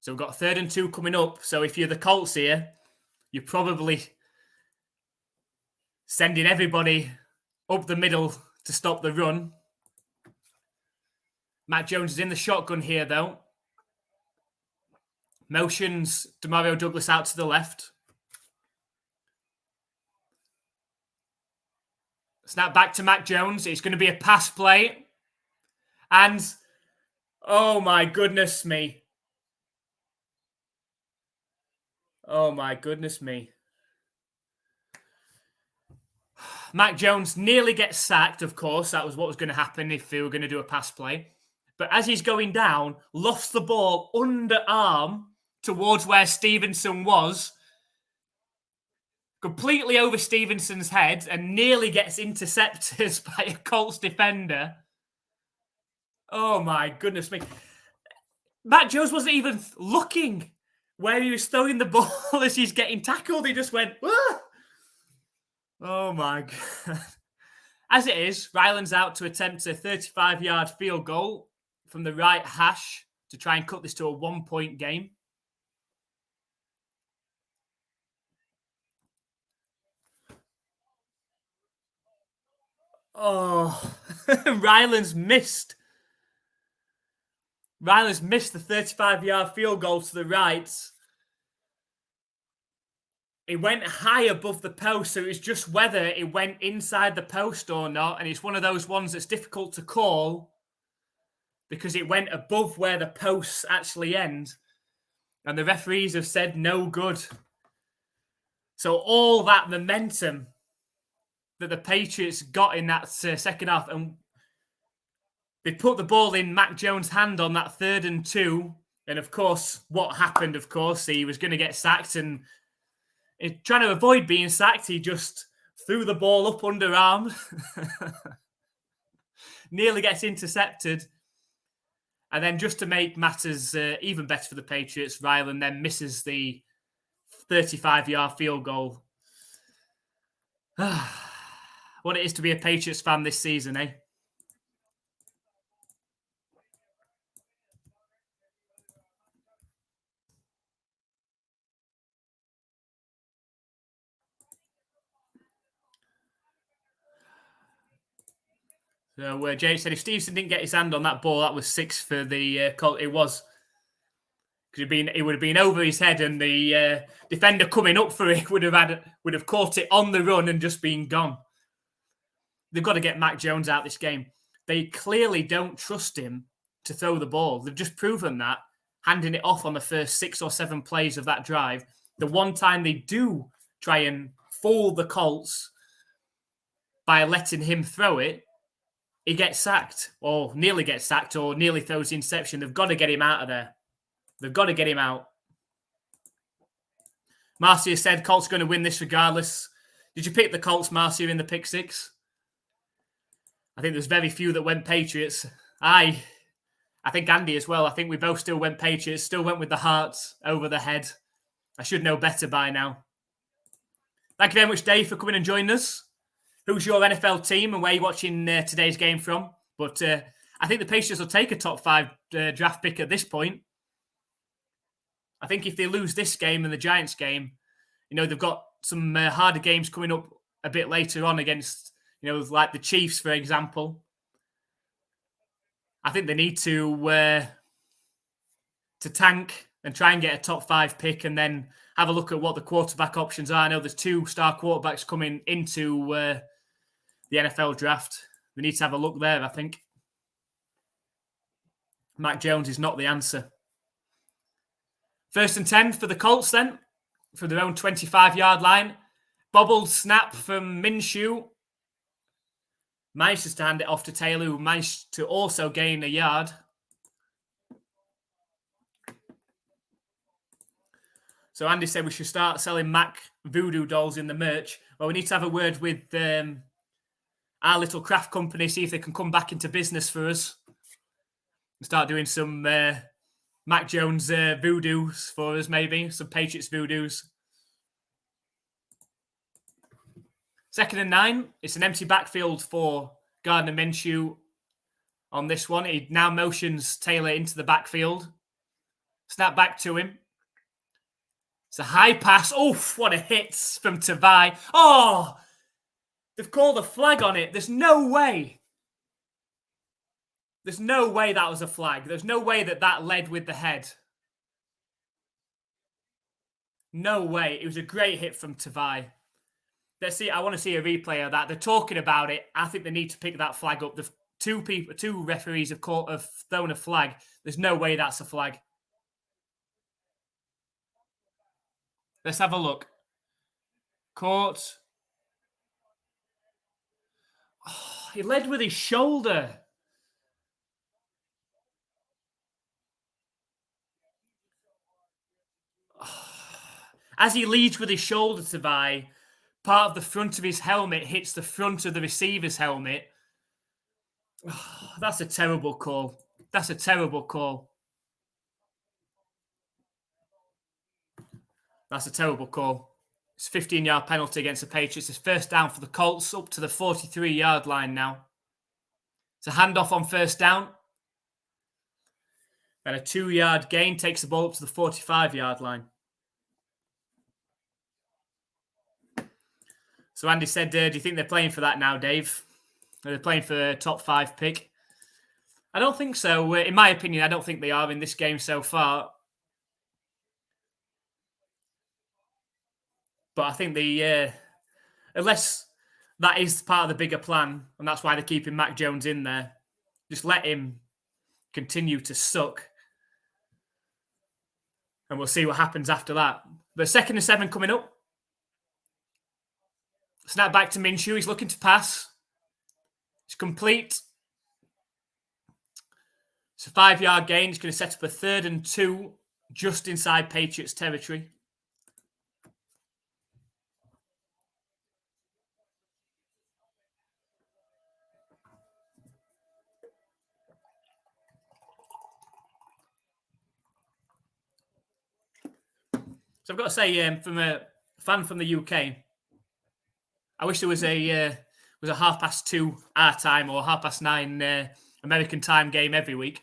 So we've got 3rd and 2 coming up. So if you're the Colts here, you're probably sending everybody up the middle to stop the run. Matt Jones is in the shotgun here, though. Motions Demario Douglas out to the left. Snap back to Mac Jones. It's going to be a pass play. And, oh my goodness me. Oh my goodness me. Mac Jones nearly gets sacked, of course. That was what was going to happen if they were going to do a pass play. But as he's going down, lofts the ball underarm towards where Stevenson was. Completely over Stevenson's head and nearly gets intercepted by a Colts defender. Oh my goodness me. Mac Jones wasn't even looking where he was throwing the ball as he's getting tackled. He just went, ah! Oh my God. As it is, Ryland's out to attempt a 35-yard field goal from the right hash to try and cut this to a 1-point game. Oh, Ryland's missed. Ryland's missed the 35-yard field goal to the right. It went high above the post, so it was just whether it went inside the post or not. And it's one of those ones that's difficult to call because it went above where the posts actually end. And the referees have said no good. So all that momentum that the Patriots got in that second half, and they put the ball in Mac Jones' hand on that 3rd and 2. And of course, what happened, of course, he was going to get sacked, and trying to avoid being sacked, he just threw the ball up underarm. Nearly gets intercepted. And then just to make matters even better for the Patriots, Ryland then misses the 35-yard field goal. What it is to be a Patriots fan this season, eh? So Jay said if Stevenson didn't get his hand on that ball, that was 6 for the Colts. It was. Because it would have been over his head, and the defender coming up for it would have caught it on the run and just been gone. They've got to get Mac Jones out this game. They clearly don't trust him to throw the ball. They've just proven that, handing it off on the first 6 or 7 plays of that drive. The one time they do try and fool the Colts by letting him throw it, he gets sacked, or nearly gets sacked, or nearly throws the interception. They've got to get him out of there. They've got to get him out. Marcia said Colts going to win this regardless. Did you pick the Colts, Marcia, in the pick 6? I think there's very few that went Patriots. I think Andy as well. I think we both still went Patriots, still went with the hearts over the head. I should know better by now. Thank you very much, Dave, for coming and joining us. Who's your NFL team and where you're watching today's game from? But I think the Patriots will take a top 5 draft pick at this point. I think if they lose this game and the Giants game, They've got some harder games coming up a bit later on against, like the Chiefs, for example. I think they need to tank and try and get a top 5 pick and then have a look at what the quarterback options are. I know there's 2 star quarterbacks coming into the NFL draft. We need to have a look there, I think. Mac Jones is not the answer. 1st and 10 for the Colts then, for their own 25-yard line. Bobbled snap from Minshew. Manages to hand it off to Taylor, who managed to also gain a yard. So Andy said we should start selling Mac voodoo dolls in the merch. Well, we need to have a word with our little craft company, see if they can come back into business for us. And start doing some Mac Jones voodoos for us, maybe. Some Patriots voodoos. 2nd and 9. It's an empty backfield for Gardner Minshew on this one. He now motions Taylor into the backfield. Snap back to him. It's a high pass. Oof, what a hit from Tavai. Oh, they've called a flag on it. There's no way. There's no way that was a flag. There's no way that led with the head. No way. It was a great hit from Tavai. Let's see. I want to see a replay of that. They're talking about it. I think they need to pick that flag up. The two referees have thrown a flag. There's no way that's a flag. Let's have a look. Caught. Oh, he led with his shoulder. As he leads with his shoulder to buy, part of the front of his helmet hits the front of the receiver's helmet. Oh, that's a terrible call. That's a terrible call. That's a terrible call. It's a 15-yard penalty against the Patriots. It's 1st down for the Colts, up to the 43-yard line now. It's a handoff on 1st down. And a 2-yard gain takes the ball up to the 45-yard line. So Andy said, do you think they're playing for that now, Dave? Are they playing for a top 5 pick? I don't think so. In my opinion, I don't think they are in this game so far. But I think unless that is part of the bigger plan, and that's why they're keeping Mac Jones in there, just let him continue to suck. And we'll see what happens after that. But 2nd and 7 coming up. Snap back to Minshew. He's looking to pass. It's complete. It's a 5-yard gain. He's going to set up a 3rd and 2 just inside Patriots territory. So I've got to say, from a fan from the UK, I wish there was a 2:30 our time or 9:30 American time game every week.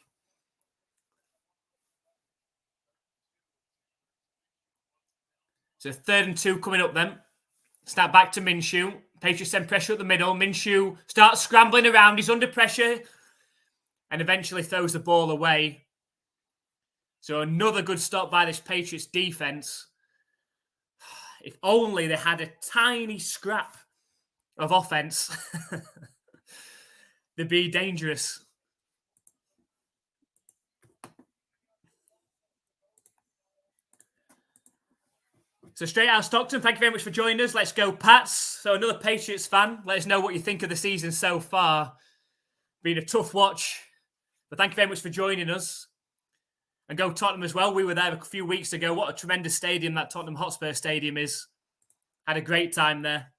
So 3rd and 2 coming up then. Snap back to Minshew. Patriots send pressure at the middle. Minshew starts scrambling around. He's under pressure and eventually throws the ball away. So another good stop by this Patriots defense. If only they had a tiny scrap of offense, they'd be dangerous. So straight out of Stockton, thank you very much for joining us. Let's go, Pats. So another Patriots fan. Let us know what you think of the season so far. Been a tough watch, but thank you very much for joining us. And go Tottenham as well. We were there a few weeks ago. What a tremendous stadium that Tottenham Hotspur Stadium is. Had a great time there.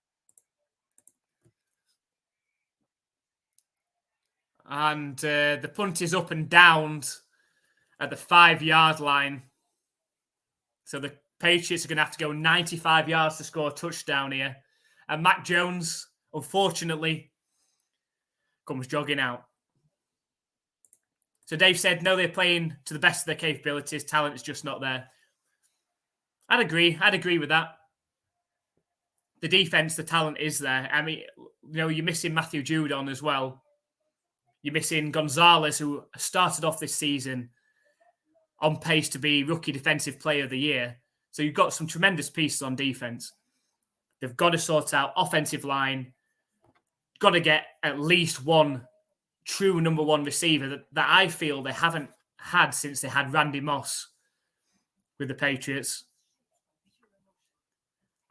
And the punt is up and downed at the 5-yard line. So the Patriots are going to have to go 95 yards to score a touchdown here. And Mac Jones, unfortunately, comes jogging out. So Dave said, no, they're playing to the best of their capabilities. Talent is just not there. I'd agree with that. the defense, the talent is there. I mean, you're missing Matthew Judon as well. You're missing Gonzalez, who started off this season on pace to be Rookie Defensive Player of the Year. So you've got some tremendous pieces on defense. They've got to sort out offensive line. Got to get at least one true number one receiver that I feel they haven't had since they had Randy Moss with the Patriots.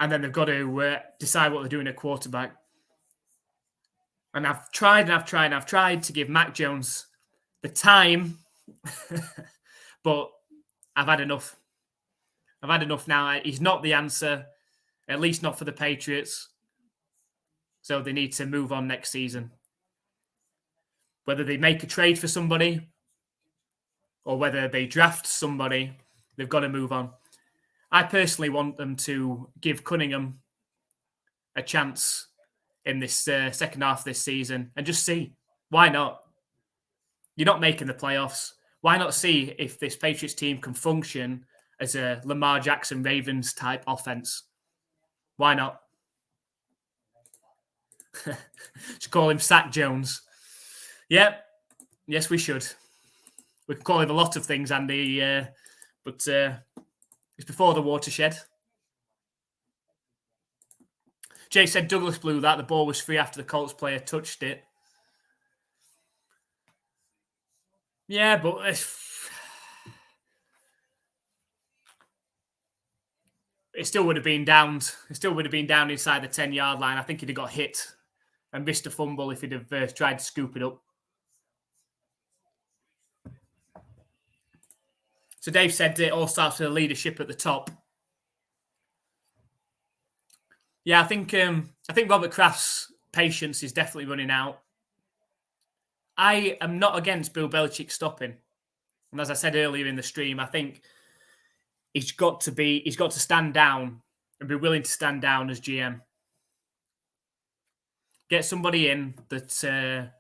And then they've got to decide what they're doing at quarterback. And I've tried to give Mac Jones the time, but I've had enough. I've had enough now. He's not the answer, at least not for the Patriots. So they need to move on next season. Whether they make a trade for somebody or whether they draft somebody, they've got to move on. I personally want them to give Cunningham a chance in this second half of this season and just see. Why not? You're not making the playoffs. Why not see if this Patriots team can function as a Lamar Jackson Ravens type offense? Why not? Should call him Sack Jones. Yep. Yes, we should. We can call him a lot of things, Andy, but it's before the watershed. Jay said Douglas blew that. The ball was free after the Colts player touched it. Yeah, but it still would have been downed. It still would have been down inside the 10-yard line. I think he'd have got hit and missed a fumble if he'd have tried to scoop it up. So Dave said it all starts with the leadership at the top. Yeah, I think Robert Kraft's patience is definitely running out. I am not against Bill Belichick stopping. And as I said earlier in the stream, I think he's got to stand down and be willing to stand down as GM. Get somebody in that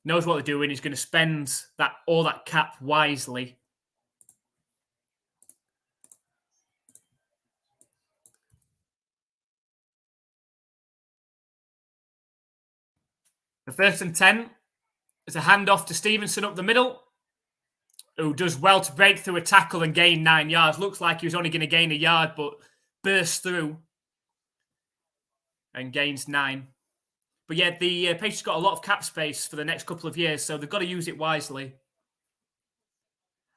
knows what they're doing. He's going to spend all that cap wisely. The 1st and 10 is a handoff to Stevenson up the middle, who does well to break through a tackle and gain 9 yards. Looks like he was only going to gain a yard, but bursts through and gains 9. But yeah, the Patriots got a lot of cap space for the next couple of years, so they've got to use it wisely.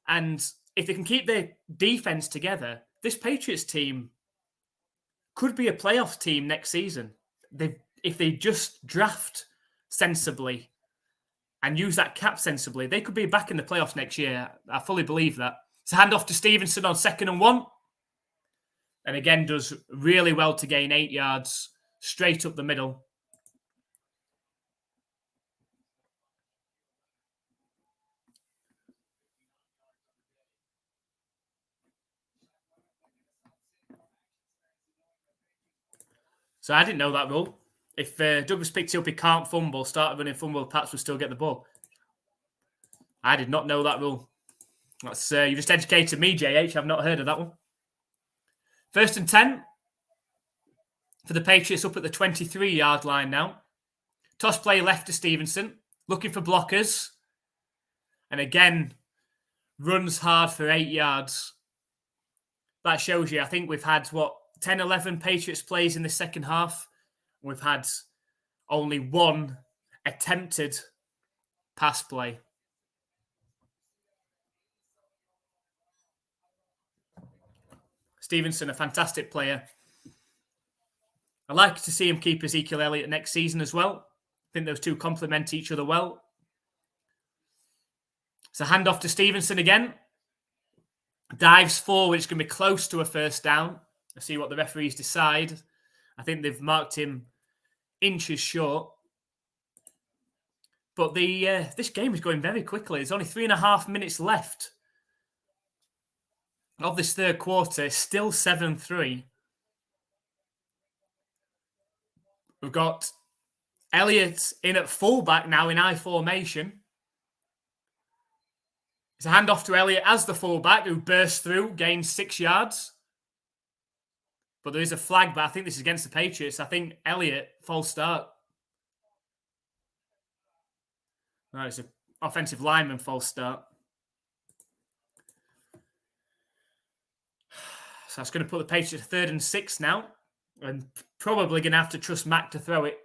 And if they can keep their defense together, this Patriots team could be a playoff team next season. If they just draft sensibly and use that cap sensibly, they could be back in the playoffs next year. I fully believe that. It's a handoff to Stevenson on 2nd and 1. And again, does really well to gain 8 yards straight up the middle. So I didn't know that rule. If Douglas picked it up, he can't fumble, started running fumble, Pats would still get the ball. I did not know that rule. That's you just educated me, JH. I've not heard of that one. 1st and 10 for the Patriots up at the 23-yard line now. Toss play left to Stevenson, looking for blockers. And again, runs hard for 8 yards. That shows you, I think we've had, 10, 11 Patriots plays in the second half. We've had only one attempted pass play. Stevenson, a fantastic player. I'd like to see him keep Ezekiel Elliott next season as well. I think those two complement each other well. It's a handoff to Stevenson again. Dives forward. It's going to be close to a 1st down. Let's see what the referees decide. I think they've marked him inches short. But this game is going very quickly. There's only 3.5 minutes left of this 3rd quarter. It's still 7-3. We've got Elliott in at fullback now in I formation. It's a handoff to Elliott as the fullback, who bursts through, gains 6 yards. But there is a flag, but I think this is against the Patriots. I think Elliott, false start. No, it's an offensive lineman, false start. So that's going to put the Patriots 3rd and 6 now. And probably going to have to trust Mac to throw it.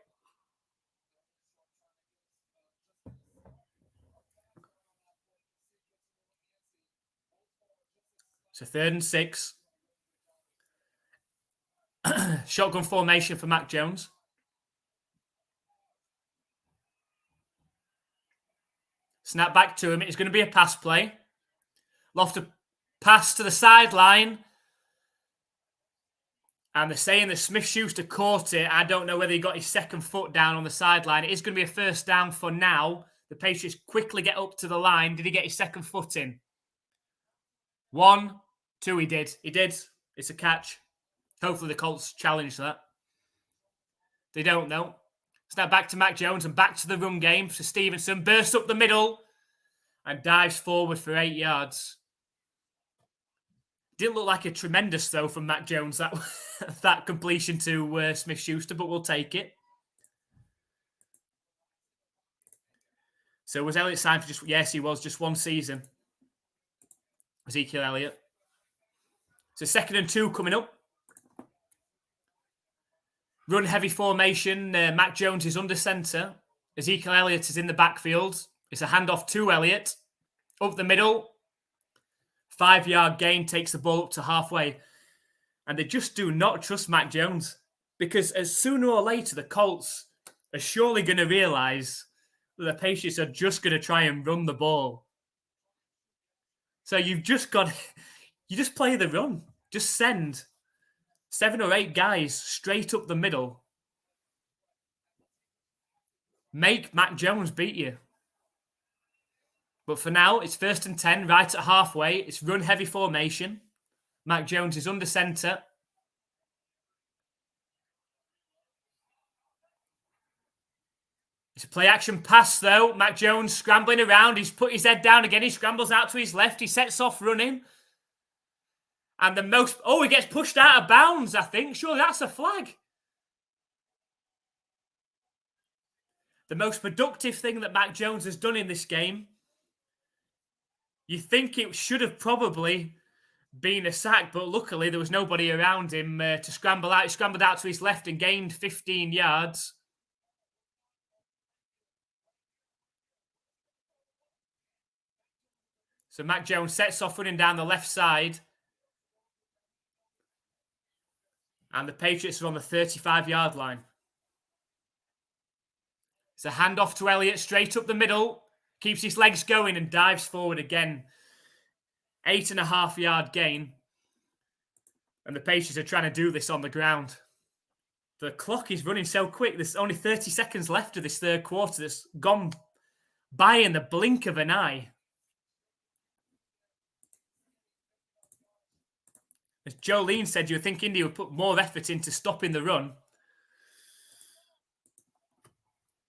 So 3rd and 6. Shotgun formation for Mac Jones. Snap back to him. It's going to be a pass play. Loftus pass to the sideline. And they're saying that Smith-Schuster caught it. I don't know whether he got his second foot down on the sideline. It is going to be a first down for now. The Patriots quickly get up to the line. Did he get his second foot in? 1, 2, he did. He did. It's a catch. Hopefully the Colts challenge that. They don't, though. Snap back to Mac Jones and back to the run game. So Stevenson bursts up the middle and dives forward for 8 yards. Didn't look like a tremendous throw from Mac Jones, that completion to Smith-Schuster, but we'll take it. So was Elliott signed for just... Yes, he was. Just 1 season. Ezekiel Elliott. So 2nd and 2 coming up. Run heavy formation. Mac Jones is under centre. Ezekiel Elliott is in the backfield. It's a handoff to Elliott. Up the middle. 5-yard gain takes the ball up to halfway. And they just do not trust Mac Jones. Because as sooner or later, the Colts are surely going to realise that the Patriots are just going to try and run the ball. So you've just got... You just play the run. Just send 7 or 8 guys straight up the middle. Make Mac Jones beat you. But for now, it's 1st and 10, right at halfway. It's run-heavy formation. Mac Jones is under centre. It's a play-action pass, though. Mac Jones scrambling around. He's put his head down again. He scrambles out to his left. He sets off running. And the most... Oh, he gets pushed out of bounds, I think. Surely that's a flag. The most productive thing that Mac Jones has done in this game... You think it should have probably been a sack, but luckily there was nobody around him to scramble out. He scrambled out to his left and gained 15 yards. So Mac Jones sets off running down the left side. And the Patriots are on the 35-yard line. It's a handoff to Elliott straight up the middle. Keeps his legs going and dives forward again. 8.5-yard gain. And the Patriots are trying to do this on the ground. The clock is running so quick. There's only 30 seconds left of this third quarter. That's gone by in the blink of an eye. As Jolene said, you would think India would put more effort into stopping the run.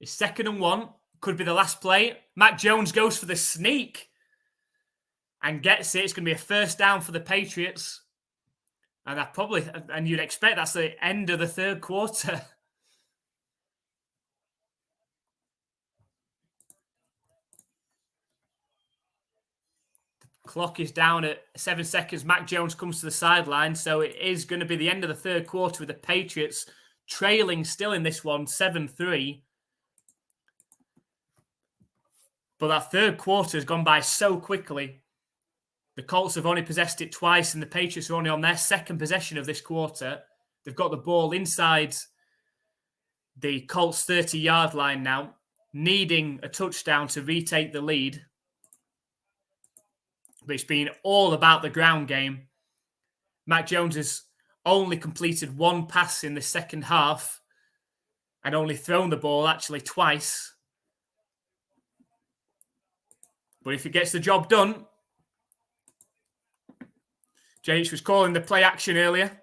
It's 2nd and 1. Could be the last play. Mac Jones goes for the sneak and gets it. It's going to be a first down for the Patriots. And you'd expect that's the end of the third quarter. The clock is down at 7 seconds. Mac Jones comes to the sideline. So it is going to be the end of the third quarter with the Patriots trailing still in this one, 7-3. But that third quarter has gone by so quickly. The Colts have only possessed it twice, and the Patriots are only on their second possession of this quarter. They've got the ball inside the Colts' 30-yard line now, needing a touchdown to retake the lead. But it's been all about the ground game. Mac Jones has only completed 1 pass in the second half and only thrown the ball actually twice. But if he gets the job done, JH was calling the play action earlier.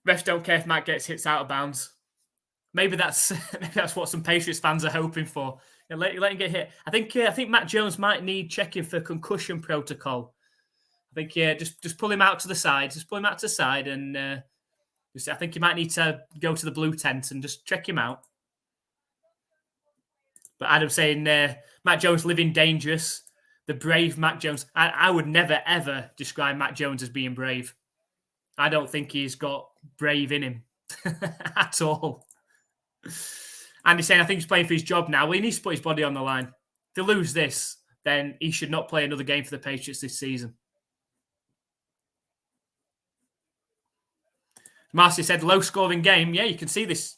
Refs don't care if Mac gets hits out of bounds. Maybe that's what some Patriots fans are hoping for. Let him get hit. I think Mac Jones might need checking for concussion protocol. I think, yeah, just pull him out to the side. Just pull him out to the side, and I think you might need to go to the blue tent and just check him out. But Adam's saying Mac Jones living dangerous. The brave Mac Jones. I would never, ever describe Mac Jones as being brave. I don't think he's got brave in him at all. And he's saying, I think he's playing for his job now. Well, he needs to put his body on the line. If they lose this, then he should not play another game for the Patriots this season. Marcy said, low-scoring game. Yeah, you can see this.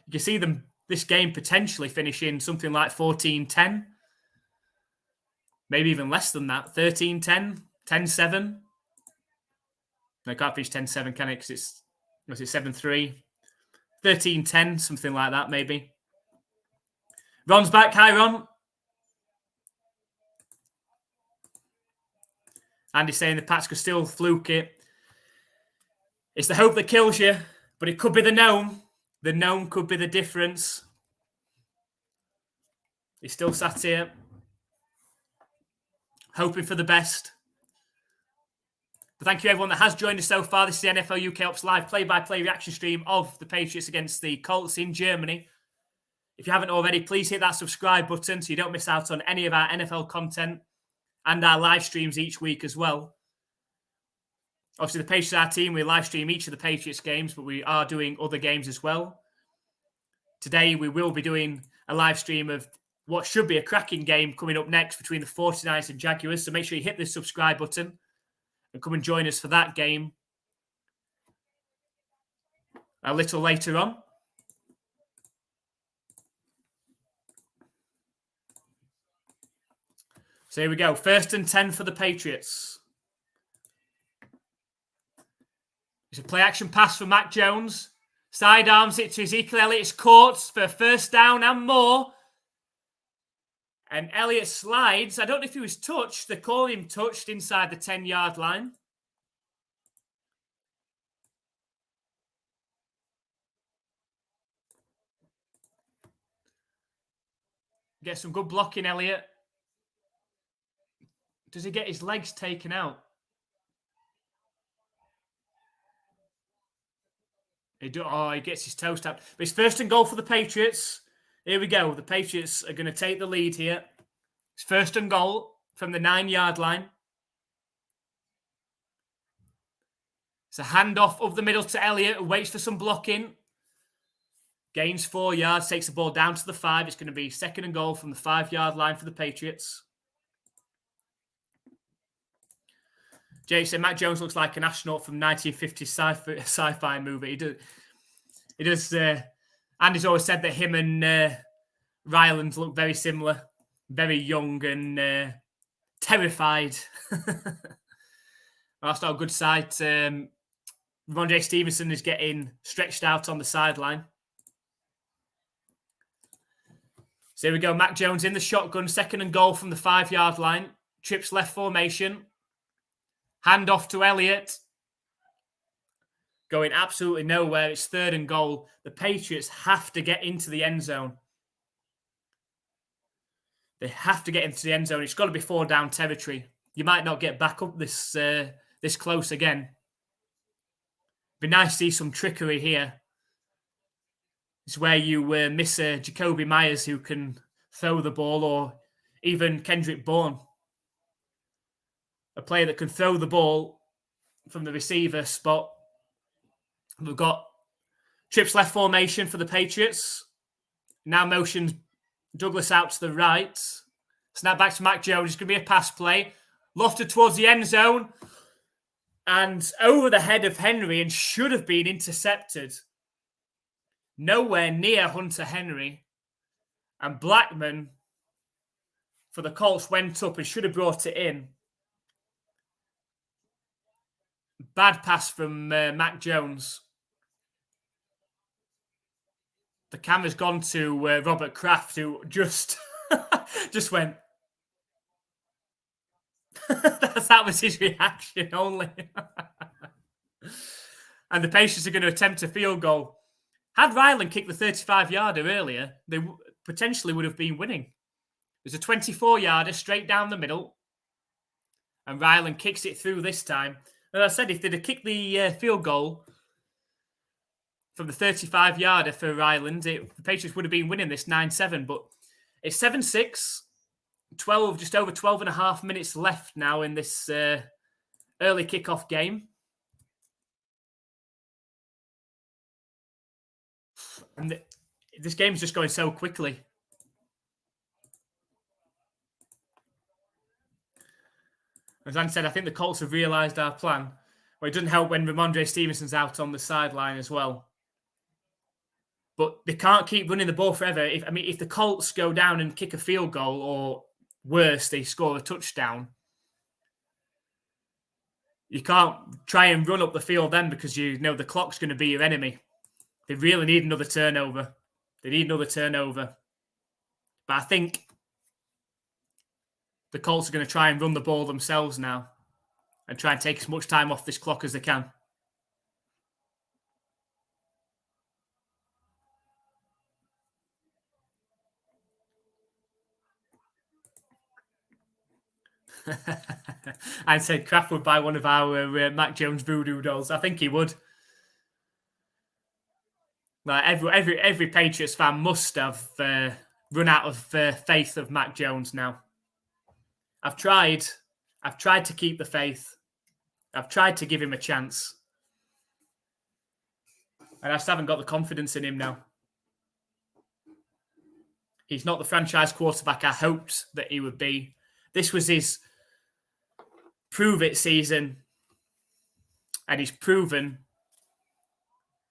You can see this game potentially finishing something like 14-10. Maybe even less than that. 13-10, 10-7. No, I can't finish 10-7, can it? Because it's 7-3. 13-10, something like that, maybe. Ron's back. Hi, Ron. Andy's saying the Pats could still fluke it. It's the hope that kills you, but it could be the gnome. The gnome could be the difference. He's still sat here, hoping for the best. But thank you, everyone that has joined us so far. This is the NFLUKOPS live play-by-play reaction stream of the Patriots against the Colts in Germany. If you haven't already, please hit that subscribe button so you don't miss out on any of our NFL content and our live streams each week as well. Obviously, the Patriots are our team. We live stream each of the Patriots games, but we are doing other games as well. Today, we will be doing a live stream of what should be a cracking game coming up next between the 49ers and Jaguars. So make sure you hit the subscribe button and come and join us for that game a little later on. So here we go. 1st and 10 for the Patriots. It's a play-action pass for Mac Jones. Sidearms it to Ezekiel Elliott. It's caught for a first down and more. And Elliott slides. I don't know if he was touched. They call him touched inside the 10-yard line. Get some good blocking, Elliott. Does he get his legs taken out? He gets his toes tapped. But it's 1st and goal for the Patriots. Here we go. The Patriots are going to take the lead here. It's 1st and goal from the 9-yard line. It's a handoff up the middle to Elliott, who waits for some blocking. Gains 4 yards, takes the ball down to the 5. It's going to be 2nd and goal from the 5-yard line for the Patriots. Jay said Mac Jones looks like an astronaut from 1950s sci-fi movie. He does. Andy's always said that him and Ryland look very similar, very young and terrified. That's not a good sight. Ramondre Stevenson is getting stretched out on the sideline. So here we go. Mac Jones in the shotgun, 2nd and goal from the 5-yard line. Trips left formation. Hand off to Elliott. Going absolutely nowhere. It's 3rd and goal. The Patriots have to get into the end zone. They have to get into the end zone. It's got to be 4-down territory. You might not get back up this close again. Be nice to see some trickery here. It's where you miss Jacoby Myers, who can throw the ball, or even Kendrick Bourne. A player that can throw the ball from the receiver spot. We've got trips left formation for the Patriots. Now motions Douglas out to the right. Snap back to Mac Jones. It's going to be a pass play. Lofted towards the end zone. And over the head of Henry, and should have been intercepted. Nowhere near Hunter Henry. And Blackman for the Colts went up and should have brought it in. Bad pass from Mac Jones. The camera's gone to Robert Kraft, who just went. That was his reaction only. And the Patriots are going to attempt a field goal. Had Ryland kicked the 35-yarder earlier, they potentially would have been winning. There's a 24-yarder straight down the middle. And Ryland kicks it through this time. As I said, if they'd have kicked the field goal from the 35-yarder for Ryland, the Patriots would have been winning this 9-7. But it's 7-6, 12, just over 12 and a half minutes left now in this early kickoff game. And this game's just going so quickly. As Anne said, I think the Colts have realised our plan. Well, it doesn't help when Ramondre Stevenson's out on the sideline as well. But they can't keep running the ball forever. If the Colts go down and kick a field goal, or worse, they score a touchdown, you can't try and run up the field then, because you know the clock's going to be your enemy. They really need another turnover. But I think the Colts are going to try and run the ball themselves now and try and take as much time off this clock as they can. I said Kraft would buy one of our Mac Jones voodoo dolls. I think he would. Like every Patriots fan must have run out of faith of Mac Jones now. I've tried to keep the faith. I've tried to give him a chance. And I just haven't got the confidence in him now. He's not the franchise quarterback I hoped that he would be. This was his prove-it season. And he's proven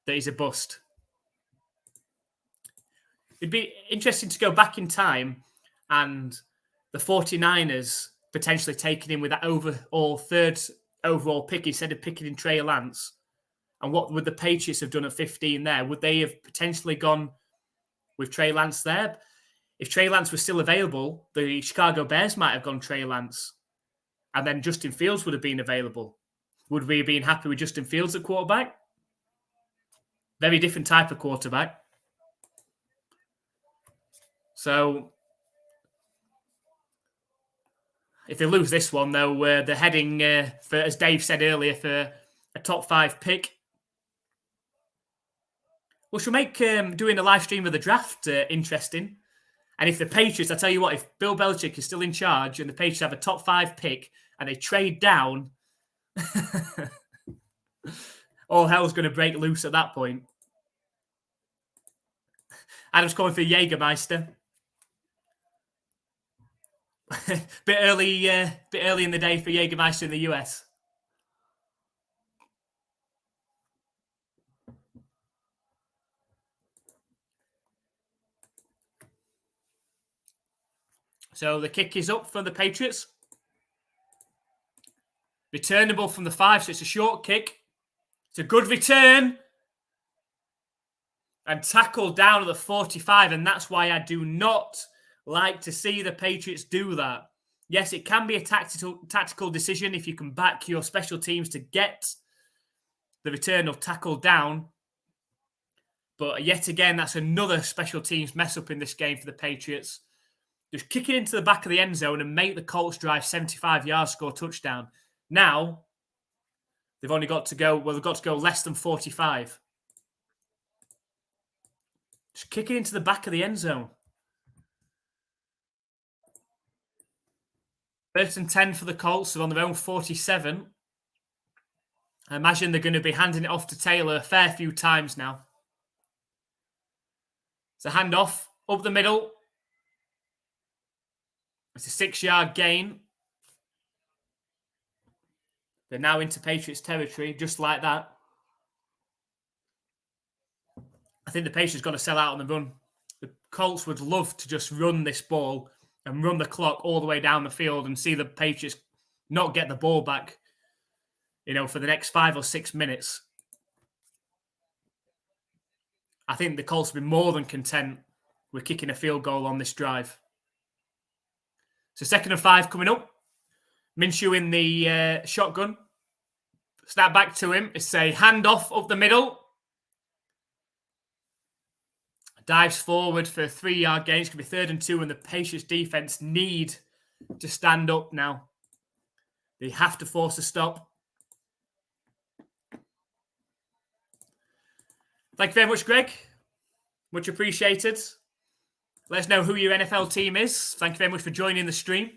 that he's a bust. It'd be interesting to go back in time and the 49ers potentially taking him with that third overall pick instead of picking in Trey Lance. And what would the Patriots have done at 15 there? Would they have potentially gone with Trey Lance there? If Trey Lance was still available, the Chicago Bears might have gone Trey Lance. And then Justin Fields would have been available. Would we have been happy with Justin Fields at quarterback? Very different type of quarterback. So, if they lose this one, though, they're heading, for, as Dave said earlier, for a top 5 pick. Well, she'll make doing a live stream of the draft interesting. And if the Patriots, I tell you what, if Bill Belichick is still in charge and the Patriots have a top 5 pick and they trade down, all hell's going to break loose at that point. Adam's calling for Jägermeister. bit early in the day for Jägermeister in the US. So the kick is up for the Patriots. Returnable from the 5, so it's a short kick. It's a good return. And tackled down at the 45, and that's why I do not like to see the Patriots do that. Yes, it can be a tactical decision if you can back your special teams to get the return of tackle down. But yet again, that's another special teams mess up in this game for the Patriots. Just kick it into the back of the end zone and make the Colts drive 75 yards, score touchdown. Now, they've only got to go, they've got to go less than 45. Just kick it into the back of the end zone. 1st and 10 for the Colts. They're on their own 47. I imagine they're going to be handing it off to Taylor a fair few times now. It's a handoff up the middle. It's a 6-yard gain. They're now into Patriots territory, just like that. I think the Patriots got to sell out on the run. The Colts would love to just run this ball and run the clock all the way down the field and see the Patriots not get the ball back, for the next 5 or 6 minutes. I think the Colts will be more than content with kicking a field goal on this drive. So 2nd and 5 coming up. Minshew in the shotgun. Snap back to him. It's a handoff up the middle. Dives forward for a 3-yard gain. It's going to be 3rd and 2, and the Patriots defense need to stand up now. They have to force a stop. Thank you very much, Greg. Much appreciated. Let us know who your NFL team is. Thank you very much for joining the stream.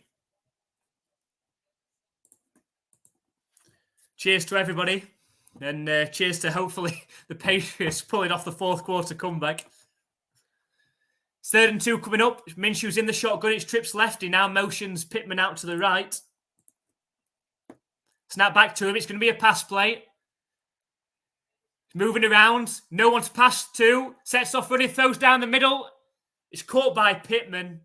Cheers to everybody. And cheers to hopefully the Patriots pulling off the fourth quarter comeback. 3rd and 2 coming up. Minshew's in the shotgun. It's trips left. He now motions Pittman out to the right. Snap back to him. It's going to be a pass play. Moving around. No one to pass to. Sets off running. Throws down the middle. It's caught by Pittman.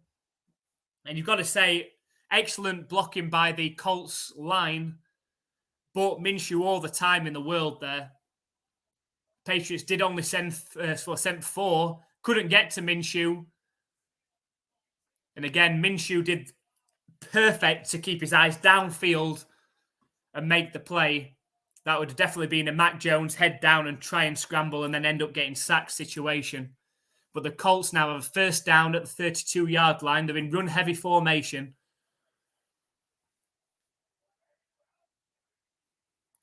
And you've got to say, excellent blocking by the Colts line. But Minshew all the time in the world there. Patriots did only send 4. Couldn't get to Minshew. And again, Minshew did perfect to keep his eyes downfield and make the play. That would have definitely been a Mac Jones head down and try and scramble and then end up getting sacked situation. But the Colts now have a first down at the 32-yard line. They're in run-heavy formation.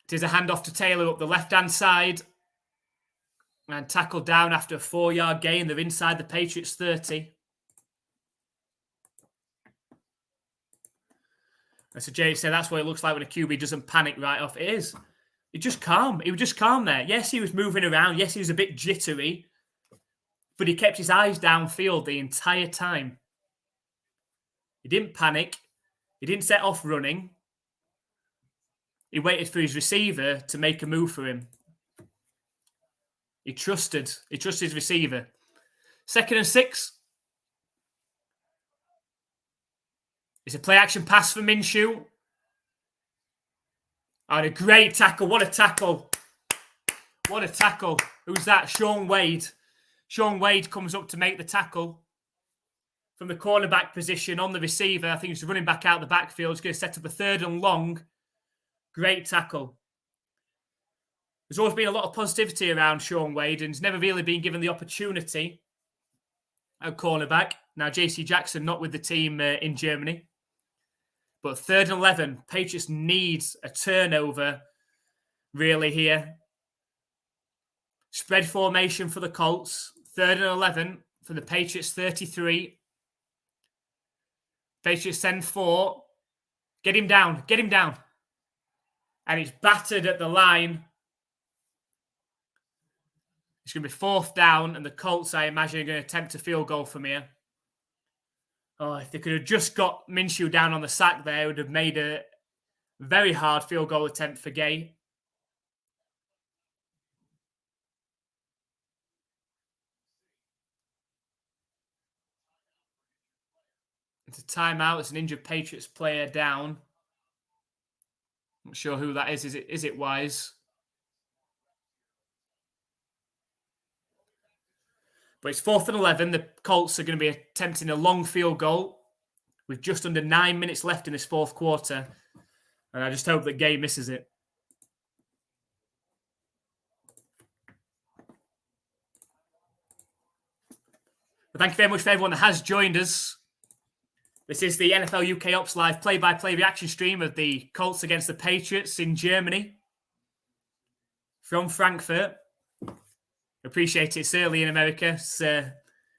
It is a handoff to Taylor up the left-hand side. And tackled down after a 4-yard gain. They're inside the Patriots 30. And so Jay said that's what it looks like when a QB doesn't panic right off. It is. He just calm. He was just calm there. Yes, he was moving around. Yes, he was a bit jittery. But he kept his eyes downfield the entire time. He didn't panic. He didn't set off running. He waited for his receiver to make a move for him. He trusted his receiver. 2nd and 6. It's a play-action pass for Minshew. And a great tackle. What a tackle. What a tackle. Who's that? Sean Wade. Sean Wade comes up to make the tackle from the cornerback position on the receiver. I think he's running back out the backfield. He's going to set up a 3rd and long. Great tackle. There's always been a lot of positivity around Sean Wade and he's never really been given the opportunity at cornerback. Now, JC Jackson not with the team in Germany. But 3rd and 11, Patriots needs a turnover really here. Spread formation for the Colts. 3rd and 11 from the Patriots 33. Patriots send 4. Get him down. Get him down. And it's battered at the line. It's going to be 4th down, and the Colts, I imagine, are going to attempt a field goal from here. Oh, if they could have just got Minshew down on the sack there, it would have made a very hard field goal attempt for Gay. It's a timeout. It's an injured Patriots player down. Not sure who that is. Is it Wise? But it's 4th and 11. The Colts are going to be attempting a long field goal with just under 9 minutes left in this 4th quarter. And I just hope that Gay misses it. But thank you very much for everyone that has joined us. This is the NFL UK Ops Live play-by-play reaction stream of the Colts against the Patriots in Germany. From Frankfurt. Appreciate it. It's early in America. It's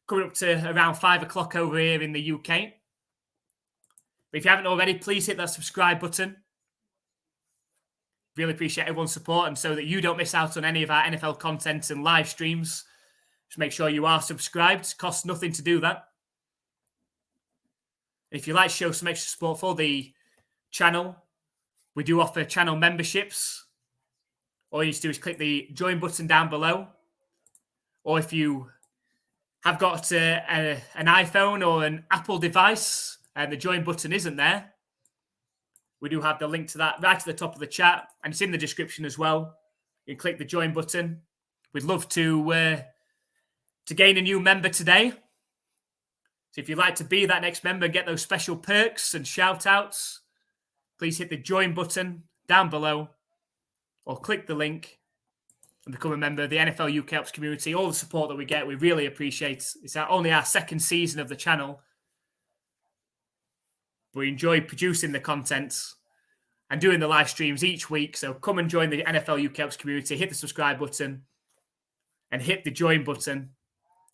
coming up to around 5 o'clock over here in the UK. But if you haven't already, please hit that subscribe button. Really appreciate everyone's support. And so that you don't miss out on any of our NFL content and live streams, just make sure you are subscribed. It costs nothing to do that. If you'd like to show some extra support for the channel, we do offer channel memberships. All you need to do is click the join button down below. Or if you have got an iPhone or an Apple device and the join button isn't there, we do have the link to that right at the top of the chat. And it's in the description as well. You can click the join button. We'd love to gain a new member today. So if you'd like to be that next member, get those special perks and shout outs, please hit the join button down below or click the link and become a member of the NFL UK Ops community. All the support that we get, we really appreciate. It's only our 2nd season of the channel. We enjoy producing the content and doing the live streams each week. So come and join the NFL UKOPS community. Hit the subscribe button and hit the join button.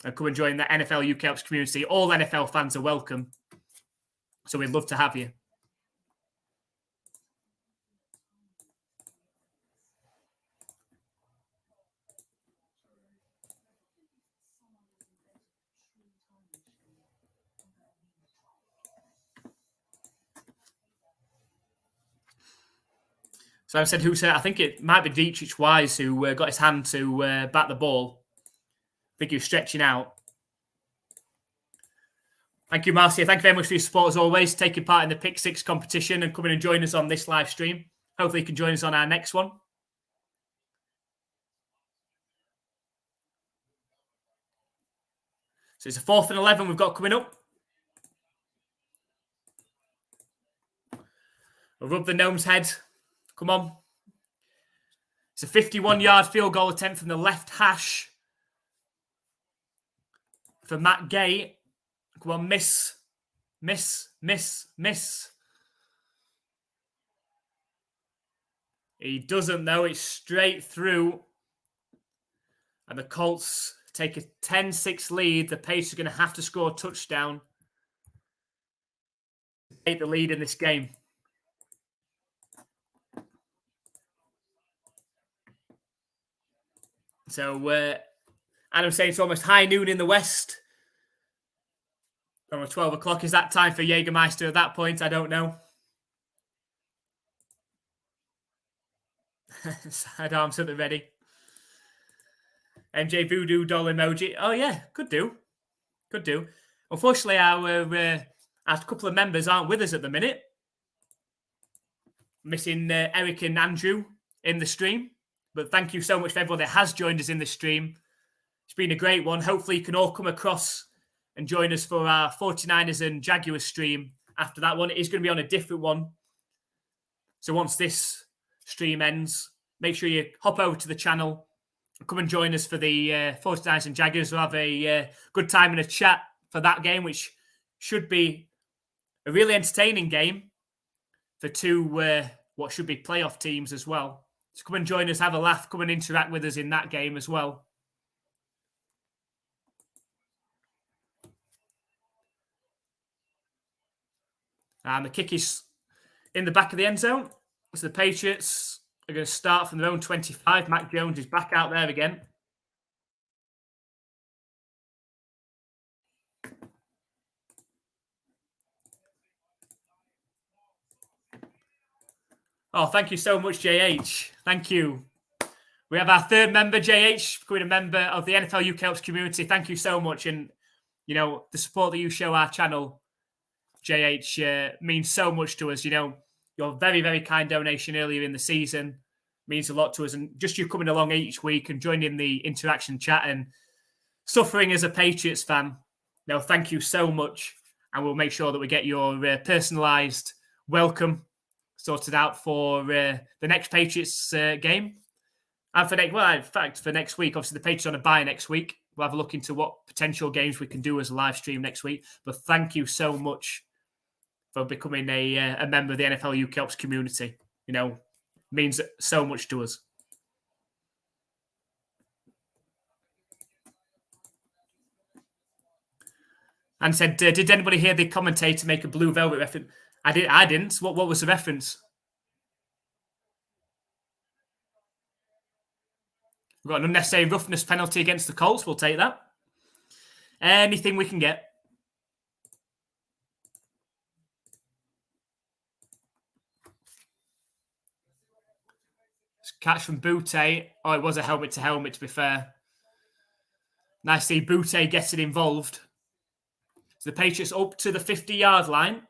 And come and join the NFL UKOPS community. All NFL fans are welcome. So we'd love to have you. So I said, who said? I think it might be Dietrich Wise who got his hand to bat the ball. I think he was stretching out. Thank you, Marcia. Thank you very much for your support as always, taking part in the Pick 6 competition and coming and join us on this live stream. Hopefully you can join us on our next one. So it's a 4th and 11 we've got coming up. We'll rub the gnome's head. Come on. It's a 51-yard field goal attempt from the left hash for Matt Gay. Come on, miss. He doesn't, though. It's straight through. And the Colts take a 10-6 lead. The Patriots are going to have to score a touchdown to take the lead in this game. So, Adam's saying it's almost high noon in the West. Almost 12 o'clock. Is that time for Jägermeister at that point? I don't know. Sidearms at the ready. MJ Voodoo doll emoji. Oh, yeah. Could do. Unfortunately, our couple of members aren't with us at the minute. Missing Eric and Andrew in the stream. But thank you so much for everyone that has joined us in the stream. It's been a great one. Hopefully you can all come across and join us for our 49ers and Jaguars stream after that one. It is going to be on a different one. So once this stream ends, make sure you hop over to the channel and come and join us for the 49ers and Jaguars. We'll have a good time in a chat for that game, which should be a really entertaining game for two what should be playoff teams as well. So come and join us, have a laugh, come and interact with us in that game as well. And the kick is in the back of the end zone. So the Patriots are going to start from their own 25. Mac Jones is back out there again. Oh, thank you so much, JH. Thank you. We have our third member, JH, becoming a member of the NFL UKOPS community. Thank you so much. And, you know, the support that you show our channel, JH, means so much to us. You know, your very, very kind donation earlier in the season means a lot to us. And just you coming along each week and joining the interaction chat and suffering as a Patriots fan, no, thank you so much. And we'll make sure that we get your personalised welcome sorted out for the next Patriots game. And for for next week, obviously the Patriots are on a bye next week. We'll have a look into what potential games we can do as a live stream next week. But thank you so much for becoming a member of the NFL UKOPS community. You know, means so much to us. And said, did anybody hear the commentator make a Blue Velvet reference? I didn't. What was the reference? We've got an unnecessary roughness penalty against the Colts. We'll take that. Anything we can get. Catch from Boutte. Oh, it was a helmet to helmet, to be fair. Nice to see Boutte getting involved. So the Patriots up to the 50-yard line.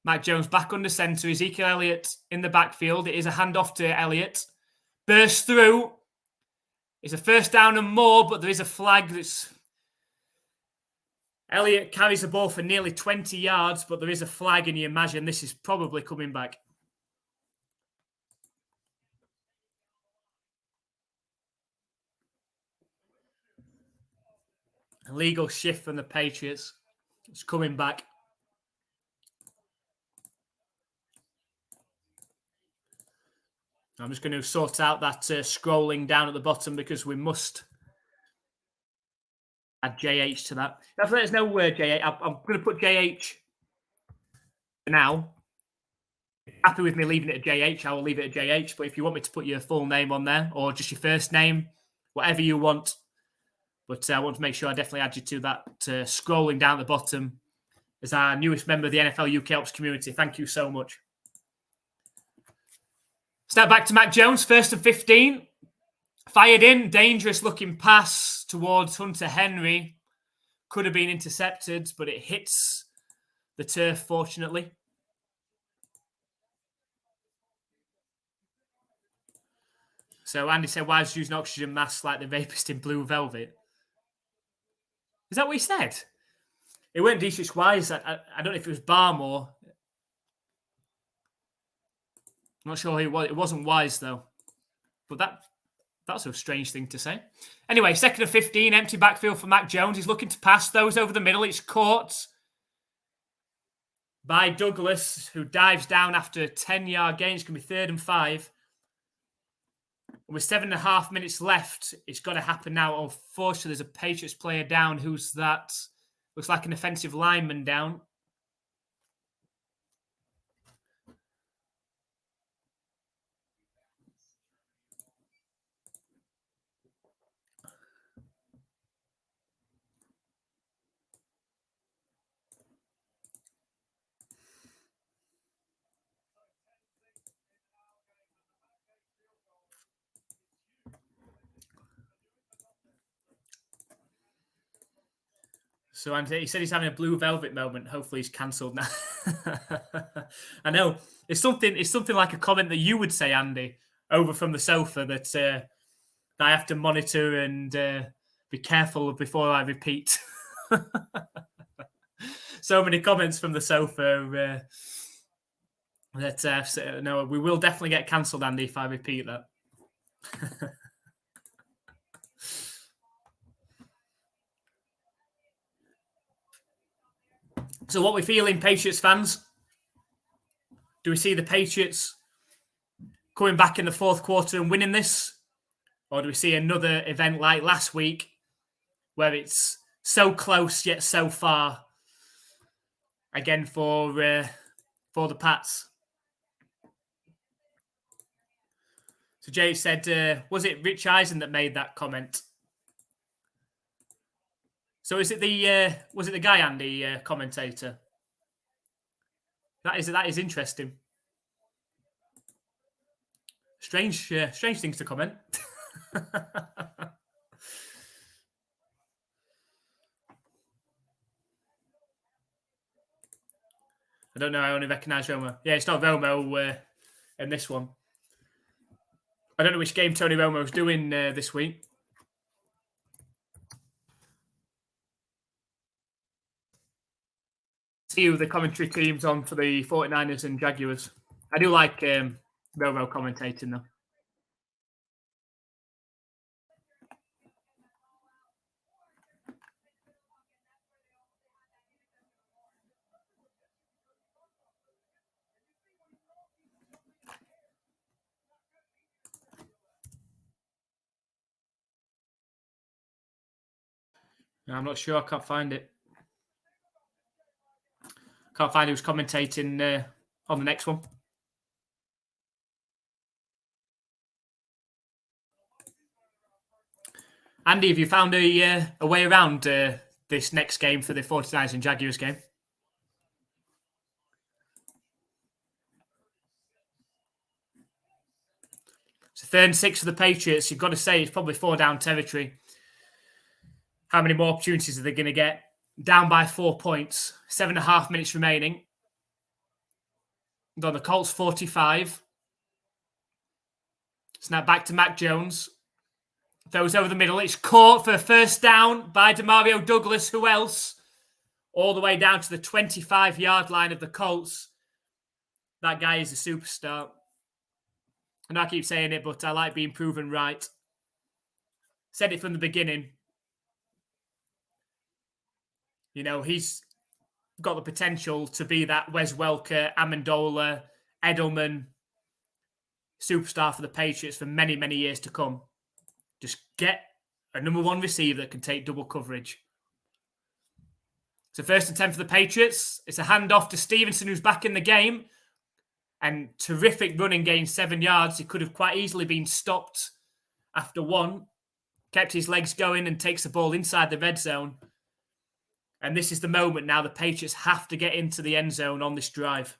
Mac Jones back under centre. Ezekiel Elliott in the backfield. It is a handoff to Elliott. Burst through. It's a first down and more, but there is a flag. Elliott carries the ball for nearly 20 yards, but there is a flag, and you imagine this is probably coming back. Illegal shift from the Patriots. It's coming back. I'm just going to sort out that scrolling down at the bottom because we must add JH to that. There's no word JH. I'm going to put JH for now. Happy with me leaving it at JH, I will leave it at JH. But if you want me to put your full name on there or just your first name, whatever you want. But I want to make sure I definitely add you to that scrolling down at the bottom as our newest member of the NFLUKOPS community. Thank you so much. Step back to Mac Jones, 1st and 15. Fired in, dangerous looking pass towards Hunter Henry. Could have been intercepted, but it hits the turf, fortunately. So Andy said, why is using oxygen masks like the rapist in Blue Velvet? Is that what he said? It weren't Dietrich Wise. I don't know if it was Barmore. I'm not sure who it was. It wasn't Wise, though. But that's a strange thing to say. Anyway, 2nd and 15, empty backfield for Mac Jones. He's looking to pass those over the middle. It's caught by Douglas, who dives down after a 10-yard gain. It's going to be 3rd and 5. With 7.5 minutes left, it's got to happen now. Unfortunately, there's a Patriots player down. Who's that? Looks like an offensive lineman down. So Andy, he said he's having a Blue Velvet moment. Hopefully he's cancelled now. I know. It's something like a comment that you would say, Andy, over from the sofa that I have to monitor and be careful before I repeat. So many comments from the sofa that no, we will definitely get cancelled, Andy, if I repeat that. So what we feeling, Patriots fans? Do we see the Patriots coming back in the 4th quarter and winning this? Or do we see another event like last week where it's so close yet so far again for the Pats? So Jay said, was it Rich Eisen that made that comment? So was it the guy, Andy, commentator? That is interesting. Strange things to comment. I don't know. I only recognise Romo. Yeah, it's not Romo in this one. I don't know which game Tony Romo's doing this week. See who the commentary team's on for the 49ers and Jaguars. I do like Romo commentating, though. I'm not sure. I can't find it. Can't find who's commentating on the next one. Andy, have you found a way around this next game for the 49ers and Jaguars game? So 3rd and 6 for the Patriots. You've got to say it's probably 4 down territory. How many more opportunities are they going to get? Down by 4 points. 7.5 minutes remaining. On the Colts 45. Snap back to Mac Jones. Throws over the middle. It's caught for a 1st down by Demario Douglas. Who else? All the way down to the 25-yard line of the Colts. That guy is a superstar. And I keep saying it, but I like being proven right. Said it from the beginning. You know, he's got the potential to be that Wes Welker, Amendola, Edelman superstar for the Patriots for many, many years to come. Just get a number one receiver that can take double coverage. So 1st and 10 for the Patriots. It's a handoff to Stevenson, who's back in the game. And terrific running gain, 7 yards. He could have quite easily been stopped after 1. Kept his legs going and takes the ball inside the red zone. And this is the moment now the Patriots have to get into the end zone on this drive.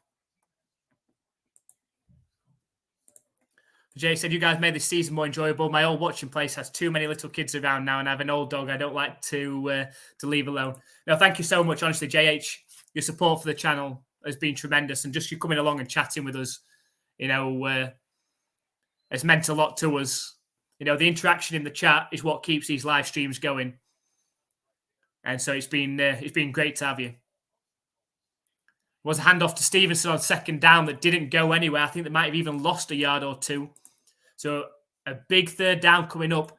Jay said, you guys made this season more enjoyable. My old watching place has too many little kids around now, and I have an old dog I don't like to leave alone. No, thank you so much, honestly, JH. Your support for the channel has been tremendous, and just you coming along and chatting with us, has meant a lot to us. The interaction in the chat is what keeps these live streams going, and so it's been great to have you. Was a handoff to Stevenson on 2nd down that didn't go anywhere. I think they might have even lost a yard or 2. So a big 3rd down coming up.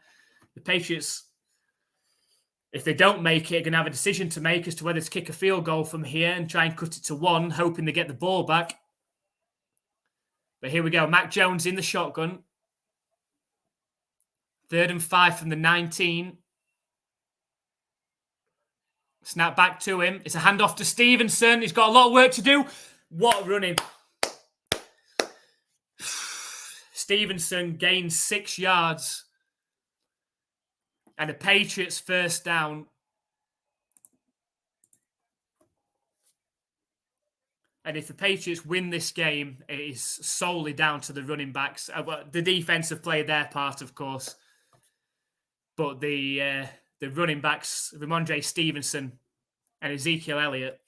The Patriots, if they don't make it, are going to have a decision to make as to whether to kick a field goal from here and try and cut it to 1, hoping they get the ball back. But here we go. Mac Jones in the shotgun. 3rd and 5 from the 19. Snap back to him. It's a handoff to Stevenson. He's got a lot of work to do. What running. Stevenson gains 6 yards. And the Patriots 1st down. And if the Patriots win this game, it is solely down to the running backs. The defense have played their part, of course. But the running backs, Ramondre Stevenson and Ezekiel Elliott.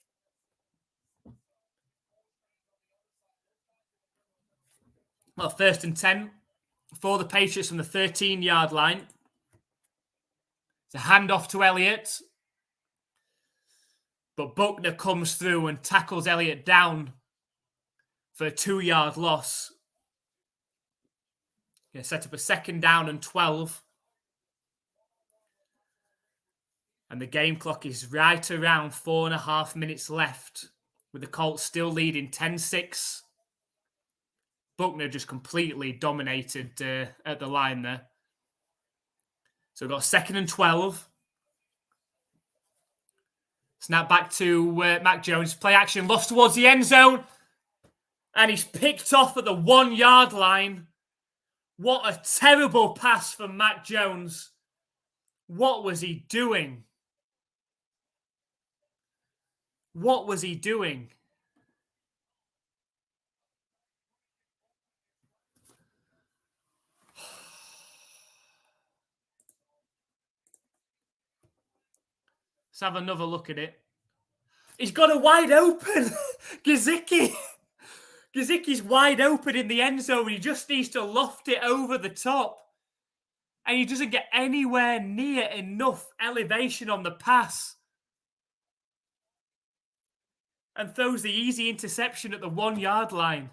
Well, 1st and 10 for the Patriots from the 13-yard line. It's a handoff to Elliott. But Buckner comes through and tackles Elliott down for a 2-yard loss. Going to set up a 2nd down and 12. And the game clock is right around 4.5 minutes left, with the Colts still leading 10-6. Buckner just completely dominated at the line there. So we've got 2nd and 12. Snap back to Mac Jones. Play action, lost towards the end zone. And he's picked off at the 1-yard line. What a terrible pass from Mac Jones. What was he doing? What was he doing? Let's have another look at it. He's got a wide open Gesicki. Gesicki's wide open in the end zone. He just needs to loft it over the top. And he doesn't get anywhere near enough elevation on the pass. And throws the easy interception at the 1-yard line.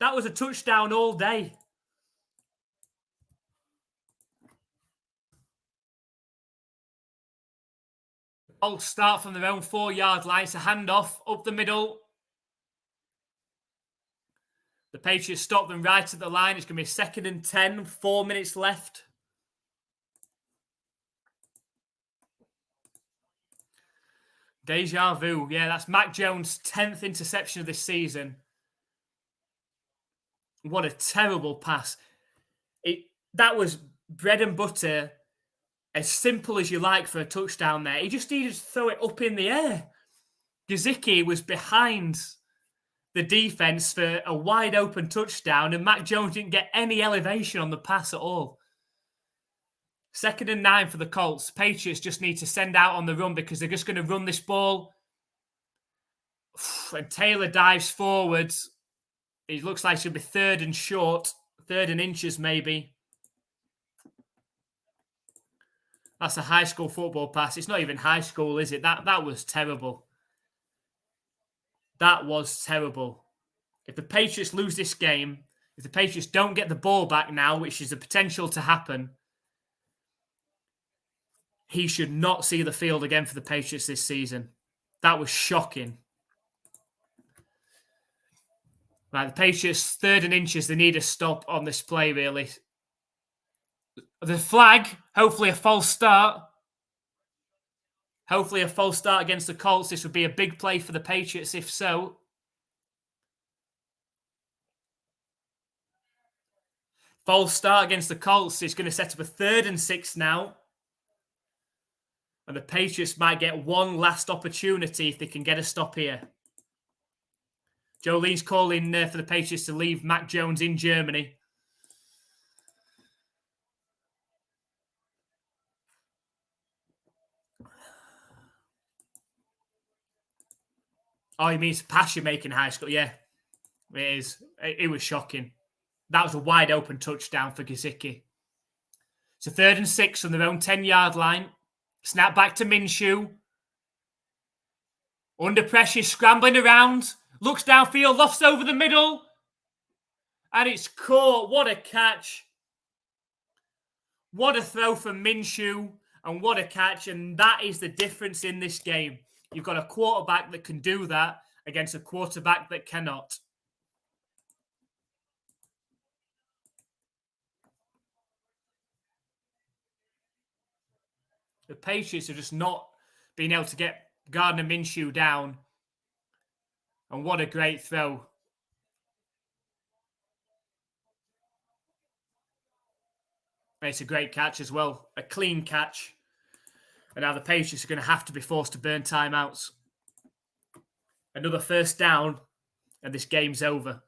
That was a touchdown all day. Colts start from their own 4-yard line. It's a handoff up the middle. The Patriots stop them right at the line. It's going to be 2nd and 10, 4 minutes left. Deja vu. Yeah, that's Mac Jones' 10th interception of this season. What a terrible pass. That was bread and butter, as simple as you like for a touchdown there. He just needed to throw it up in the air. Gesicki was behind the defense for a wide open touchdown, and Mac Jones didn't get any elevation on the pass at all. 2nd and 9 for the Colts. Patriots just need to send out on the run because they're just going to run this ball. And Taylor dives forward. It looks like she'll be 3rd and short. 3rd and inches, maybe. That's a high school football pass. It's not even high school, is it? That was terrible. That was terrible. If the Patriots lose this game, if the Patriots don't get the ball back now, which is a potential to happen, he should not see the field again for the Patriots this season. That was shocking. Right, the Patriots, 3rd and inches. They need a stop on this play, really. The flag, hopefully a false start. Hopefully a false start against the Colts. This would be a big play for the Patriots if so. False start against the Colts is going to set up a 3rd and 6 now. And the Patriots might get one last opportunity if they can get a stop here. Jolene's calling for the Patriots to leave Mac Jones in Germany. Oh, he means pass you make in high school. Yeah, it is. It was shocking. That was a wide open touchdown for Gesicki. It's a 3rd and 6 from their own 10-yard line. Snap back to Minshew. Under pressure, scrambling around. Looks downfield, lofts over the middle. And it's caught. What a catch. What a throw from Minshew. And what a catch. And that is the difference in this game. You've got a quarterback that can do that against a quarterback that cannot. The Patriots are just not being able to get Gardner Minshew down. And what a great throw. It's a great catch as well. A clean catch. And now the Patriots are going to have to be forced to burn timeouts. Another 1st down, and this game's over.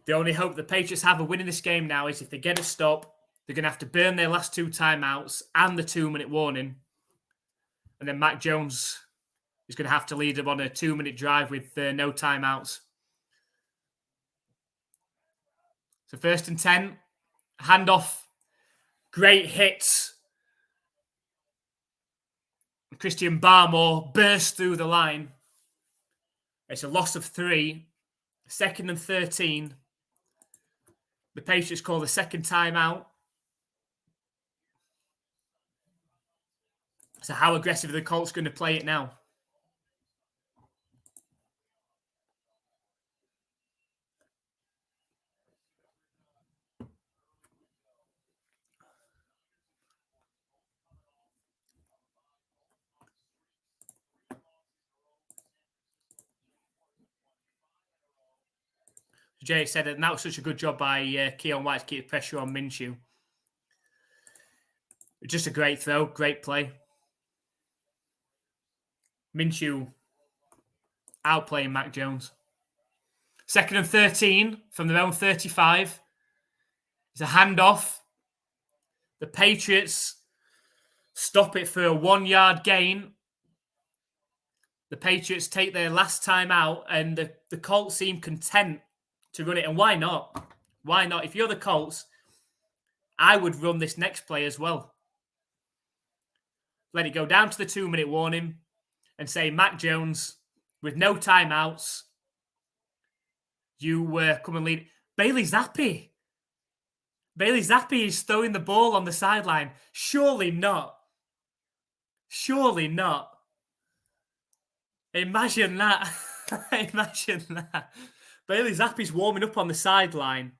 The only hope the Patriots have of winning this game now is if they get a stop, they're going to have to burn their last 2 timeouts and the 2-minute warning. And then Mac Jones is going to have to lead them on a 2-minute drive with no timeouts. So 1st and 10, handoff, great hits. Christian Barmore bursts through the line. It's a loss of 3. 2nd and 13. The Patriots call the 2nd timeout. So how aggressive are the Colts going to play it now? Jay said that was such a good job by Keon White to keep the pressure on Minshew. Just a great throw, great play. Minshew outplaying Mac Jones. 2nd and 13 from their own 35. It's a handoff. The Patriots stop it for a 1-yard gain. The Patriots take their last time out, and the Colts seem content to run it. And why not? Why not? If you're the Colts, I would run this next play as well. Let it go down to the 2-minute warning and say, Mac Jones, with no timeouts, you come and lead. Bailey Zappi. Bailey Zappi is throwing the ball on the sideline. Surely not. Surely not. Imagine that. Imagine that. Bailey Zappi's warming up on the sideline.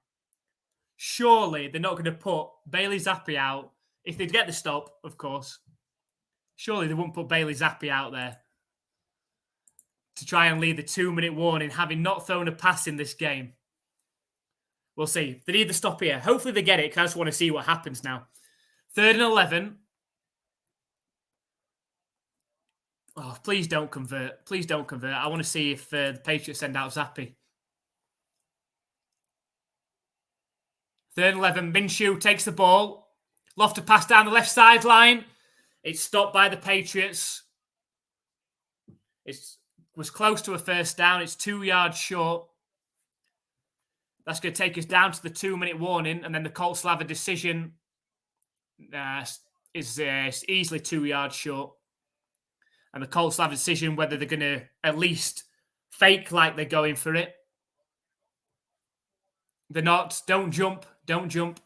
Surely they're not going to put Bailey Zappi out. If they'd get the stop, of course. Surely they wouldn't put Bailey Zappi out there to try and lead the 2-minute warning, having not thrown a pass in this game. We'll see. They need the stop here. Hopefully they get it, because I just want to see what happens now. 3rd and 11. Oh, please don't convert. Please don't convert. I want to see if the Patriots send out Zappi. 3rd and 11. Minshew takes the ball. Lofted pass down the left sideline. It's stopped by the Patriots. It was close to a 1st down. It's 2 yards short. That's going to take us down to the 2-minute warning, and then the Colts will have a decision. It's easily 2 yards short. And the Colts will have a decision whether they're going to at least fake like they're going for it. They're not. Don't jump. Don't jump.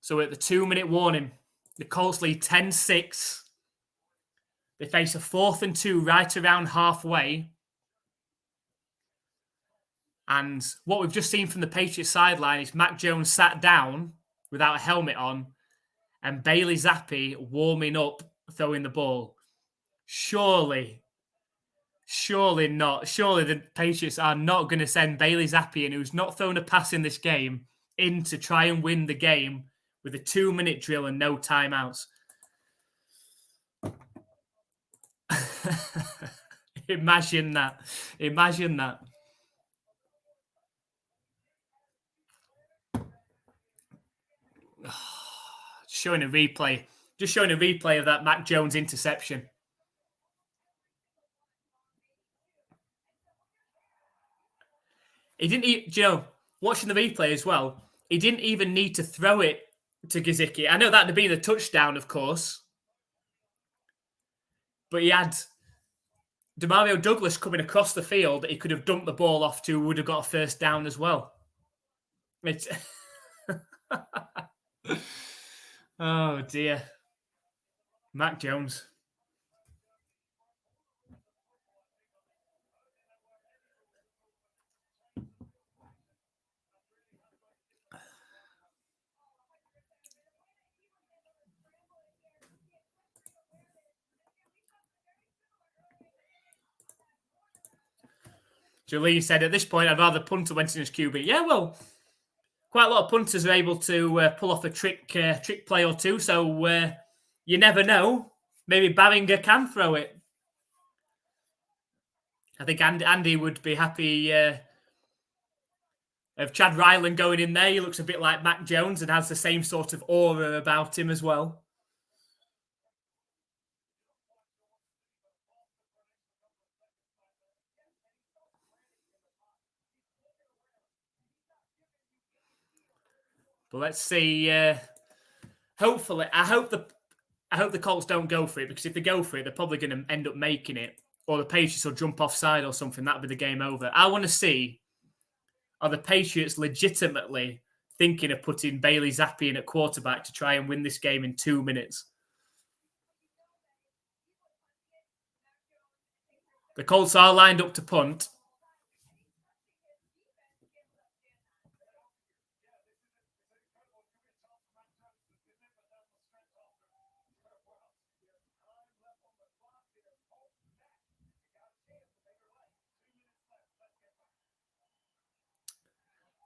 So at the 2-minute warning, the Colts lead 10-6. They face a 4th and 2 right around halfway. And what we've just seen from the Patriots sideline is Mac Jones sat down without a helmet on and Bailey Zappi warming up, throwing the ball. Surely not. Surely the Patriots are not going to send Bailey Zappi, who's not thrown a pass in this game, in to try and win the game with a 2-minute drill and no timeouts. Imagine that. Showing a replay of that Mac Jones interception. He didn't, watching the replay as well, he didn't even need to throw it to Gesicki. I know that would be the touchdown, of course. But he had Demario Douglas coming across the field that he could have dumped the ball off to, would have got a first down as well. It's oh, dear. Mac Jones. Julie said, at this point, I'd rather punter went in as QB. Yeah, well, quite a lot of punters are able to pull off a trick play or two, so you never know. Maybe Barringer can throw it. I think Andy would be happy of Chad Ryland going in there. He looks a bit like Mac Jones and has the same sort of aura about him as well. But let's see. Hopefully, I hope the Colts don't go for it, because if they go for it, they're probably going to end up making it, or the Patriots will jump offside or something. That'll be the game over. I want to see, are the Patriots legitimately thinking of putting Bailey Zappi in at quarterback to try and win this game in 2 minutes? The Colts are lined up to punt.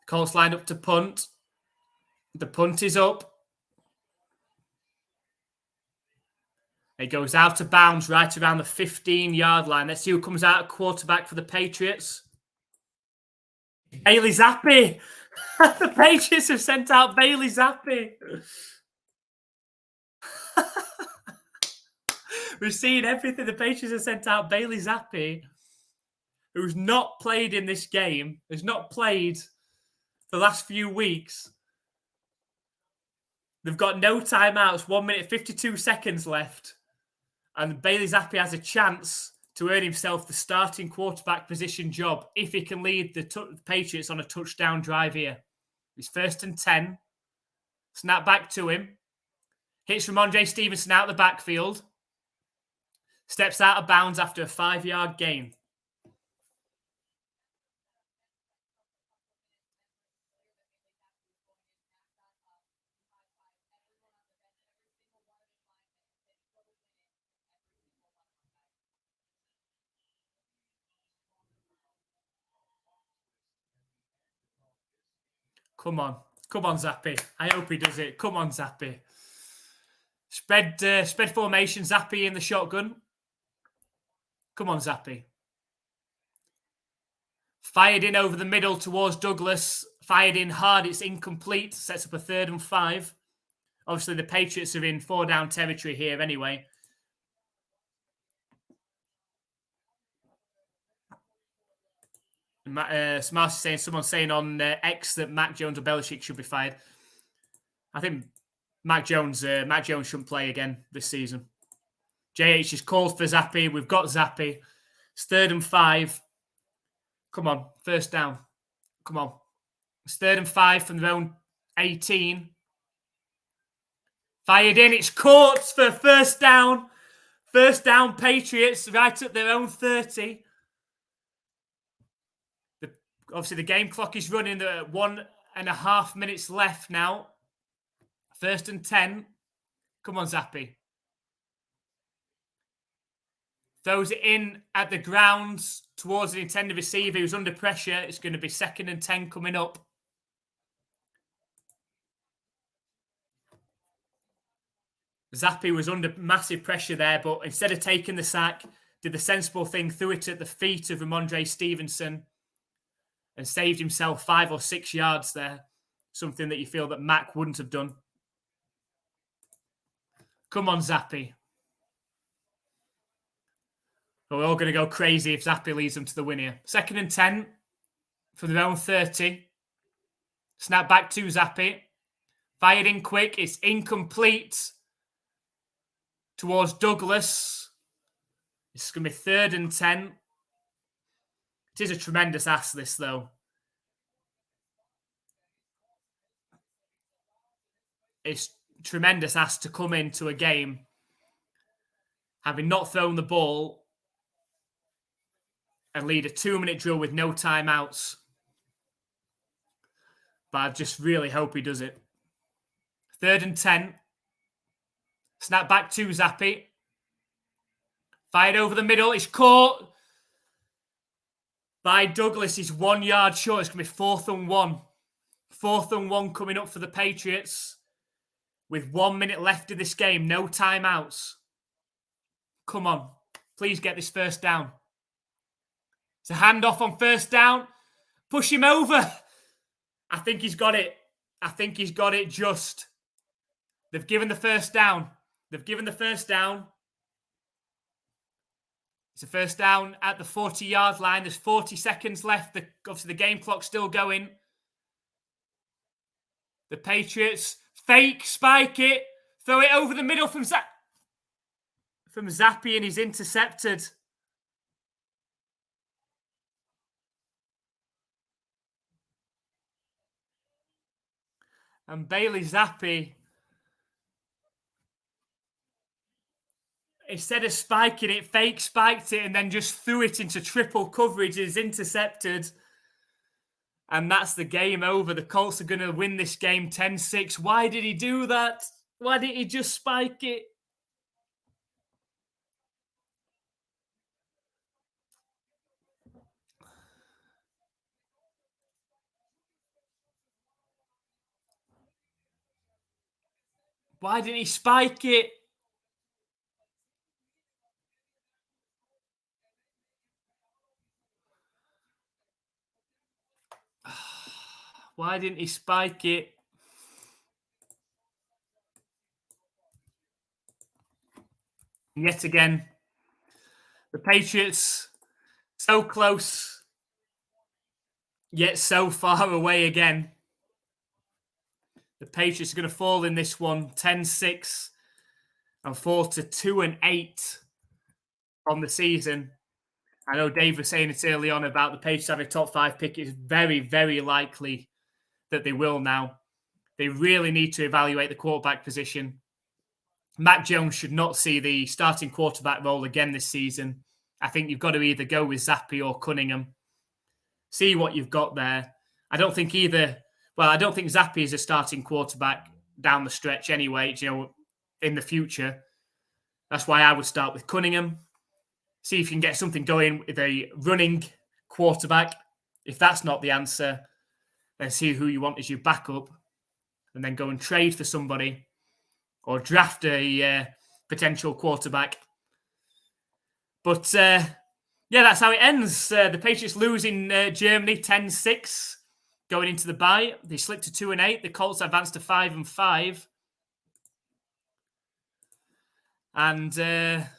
Colts lined up to punt. The punt is up. It goes out of bounds right around the 15-yard line. Let's see who comes out at quarterback for the Patriots. Bailey Zappi. The Patriots have sent out Bailey Zappi. We've seen everything. The Patriots have sent out Bailey Zappi, who's not played in this game, has not played the last few weeks. They've got no timeouts, 1 minute, 52 seconds left. And Bailey Zappi has a chance to earn himself the starting quarterback position job if he can lead the Patriots on a touchdown drive here. It's 1st and 10. Snap back to him. Hits Ramondre Stevenson out the backfield. Steps out of bounds after a 5-yard gain. Come on, Zappi. I hope he does it. Come on, Zappi. Spread formation. Zappi in the shotgun. Come on, Zappi. Fired in over the middle towards Douglas. Fired in hard. It's incomplete. Sets up a 3rd and 5. Obviously, the Patriots are in 4-down territory here anyway. Smarty saying, someone's saying on X that Mac Jones or Belichick should be fired. I think Mac Jones shouldn't play again this season. JH is called for Zappi. We've got Zappi. It's 3rd and 5. Come on, 1st down. Come on. It's 3rd and 5 from their own 18. Fired in. It's caught for first down. First down, Patriots, right at their own 30. Obviously, the game clock is running. There are 1.5 minutes left now. 1st and 10. Come on, Zappy. Throws it in at the ground towards the intended receiver who's under pressure. It's going to be 2nd and 10 coming up. Zappy was under massive pressure there, but instead of taking the sack, did the sensible thing, threw it at the feet of Ramondre Stevenson and saved himself 5 or 6 yards there. Something that you feel that Mac wouldn't have done. Come on, Zappy. We're all going to go crazy if Zappy leads them to the win here. 2nd and 10 for their own 30. Snap back to Zappy. Fired in quick. It's incomplete towards Douglas. It's going to be 3rd and 10. It is a tremendous ass, this, though. It's tremendous ass to come into a game having not thrown the ball and lead a 2-minute drill with no timeouts. But I just really hope he does it. 3rd and 10. Snap back to Zappy. Fired over the middle. It's caught by Douglas. He's 1 yard short. It's going to be 4th and 1. 4th and 1 coming up for the Patriots. With 1 minute left of this game. No timeouts. Come on. Please get this first down. It's a handoff on first down. Push him over. I think he's got it. I think he's got it just. They've given the first down. They've given the first down. It's a first down at the 40-yard line. There's 40 seconds left. Obviously, the game clock's still going. The Patriots fake, spike it, throw it over the middle from Zappy, and he's intercepted. And Bailey Zappy, instead of spiking it, fake spiked it and then just threw it into triple coverage. Is intercepted. And that's the game over. The Colts are going to win this game 10-6. Why did he do that? Why didn't he just spike it? Why didn't he spike it? Why didn't he spike it? Yet again, the Patriots so close, yet so far away again. The Patriots are going to fall in this one 10-6 and fall to 2-8 on the season. I know Dave was saying it early on about the Patriots having a top 5 pick. It's very, very likely that they will now. They really need to evaluate the quarterback position. Mac Jones should not see the starting quarterback role again this season. I think you've got to either go with Zappy or Cunningham. See what you've got there. I don't think Zappy is a starting quarterback down the stretch anyway, in the future. That's why I would start with Cunningham. See if you can get something going with a running quarterback. If that's not the answer, then see who you want as your backup and then go and trade for somebody or draft a potential quarterback. But, that's how it ends. The Patriots losing Germany 10-6 going into the bye. They slipped to 2-8. The Colts advanced to 5-5. And, there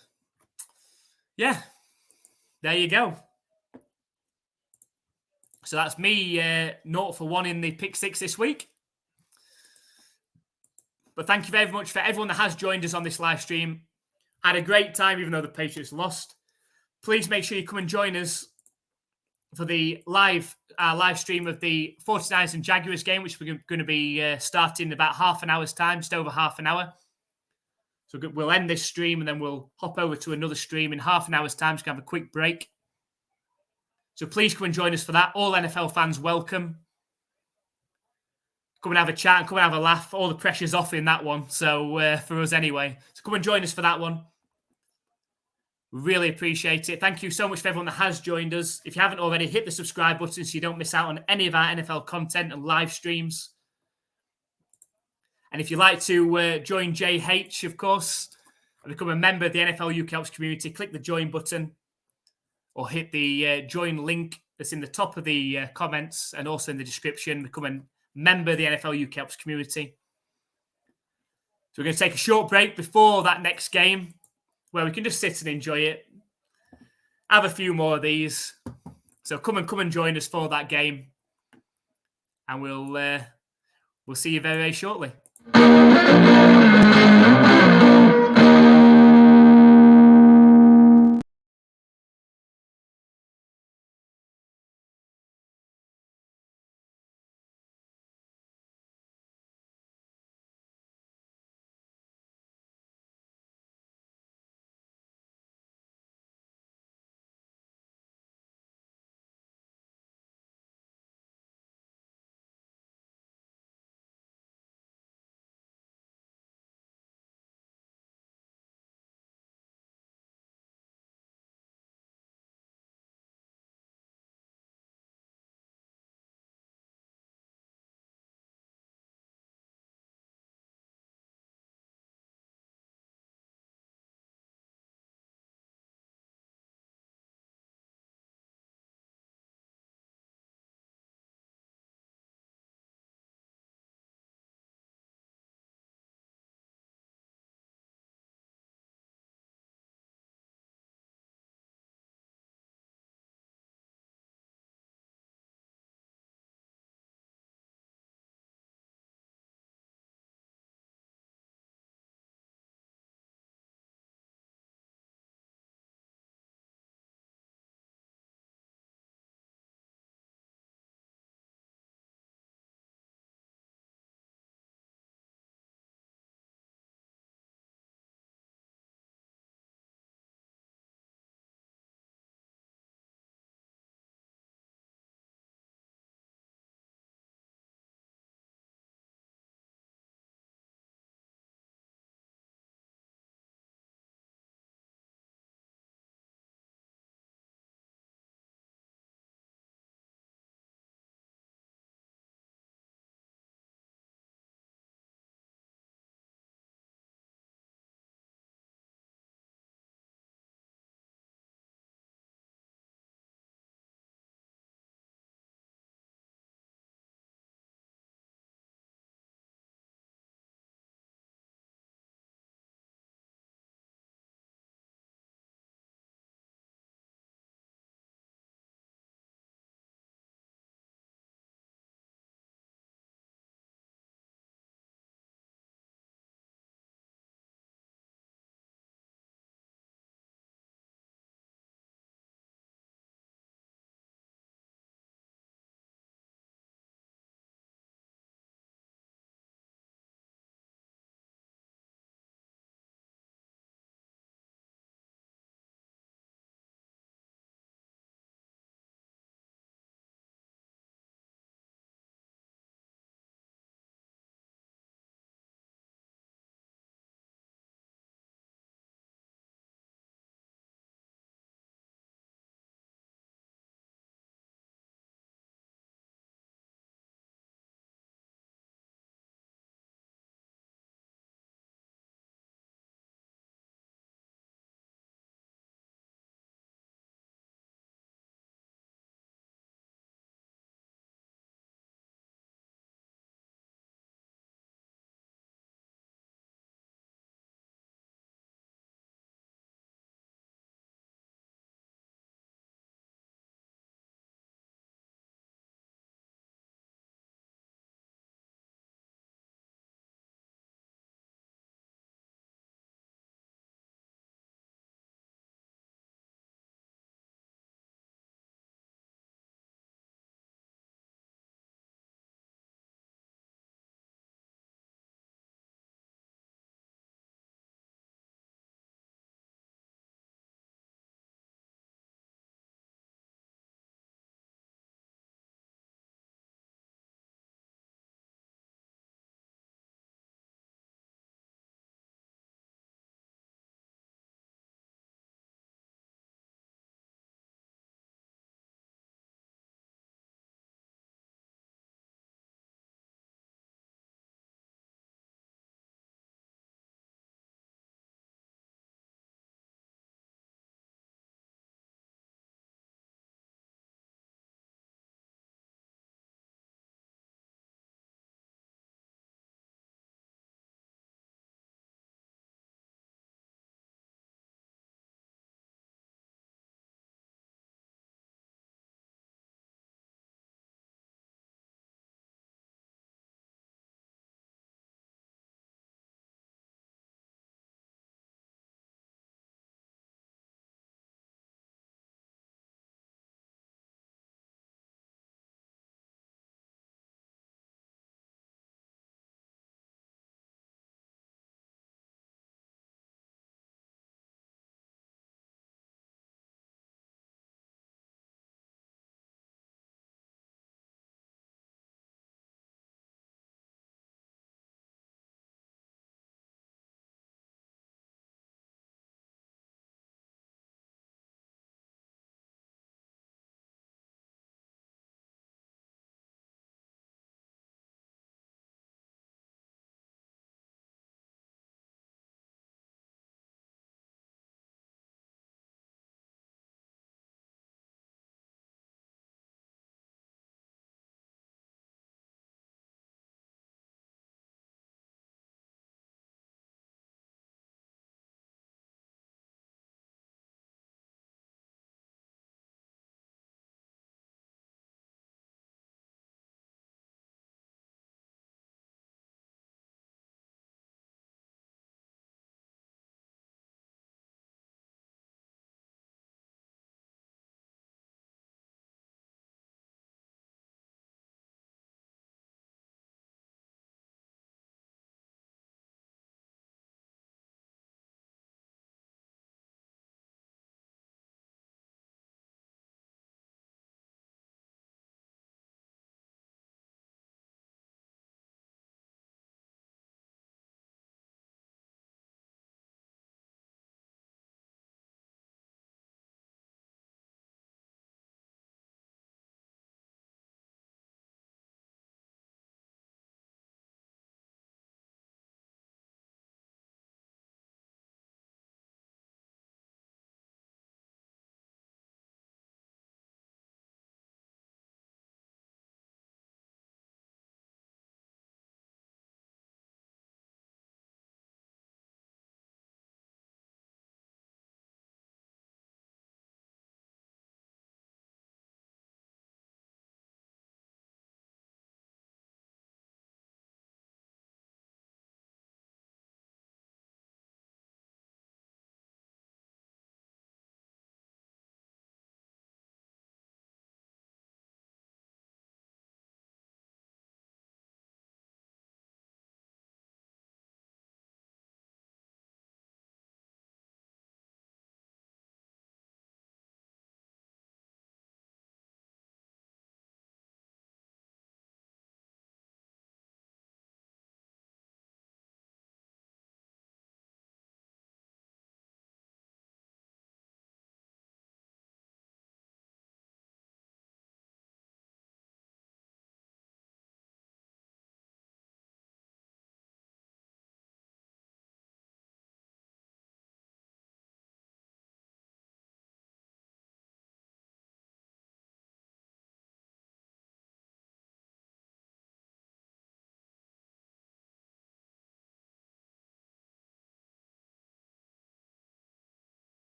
you go. So that's me 0 for 1 in the Pick 6 this week. But thank you very much for everyone that has joined us on this live stream. Had a great time, even though the Patriots lost. Please make sure you come and join us for the live stream of the 49ers and Jaguars game, which we're going to be starting in about half an hour's time, just over half an hour. So we'll end this stream and then we'll hop over to another stream in half an hour's time to have a quick break. So please come and join us for that. All NFL fans welcome. Come and have a chat and come and have a laugh. All the pressure's off in that one. So for us anyway. So come and join us for that one. Really appreciate it. Thank you so much for everyone that has joined us. If you haven't already, hit the subscribe button so you don't miss out on any of our NFL content and live streams. And if you'd like to join JH, of course, and become a member of the NFLUKOPS community, click the join button or hit the join link that's in the top of the comments and also in the description. Become a member of the NFLUKOPS community. So we're going to take a short break before that next game where we can just sit and enjoy it. Have a few more of these. So come and join us for that game. And we'll see you very, very shortly.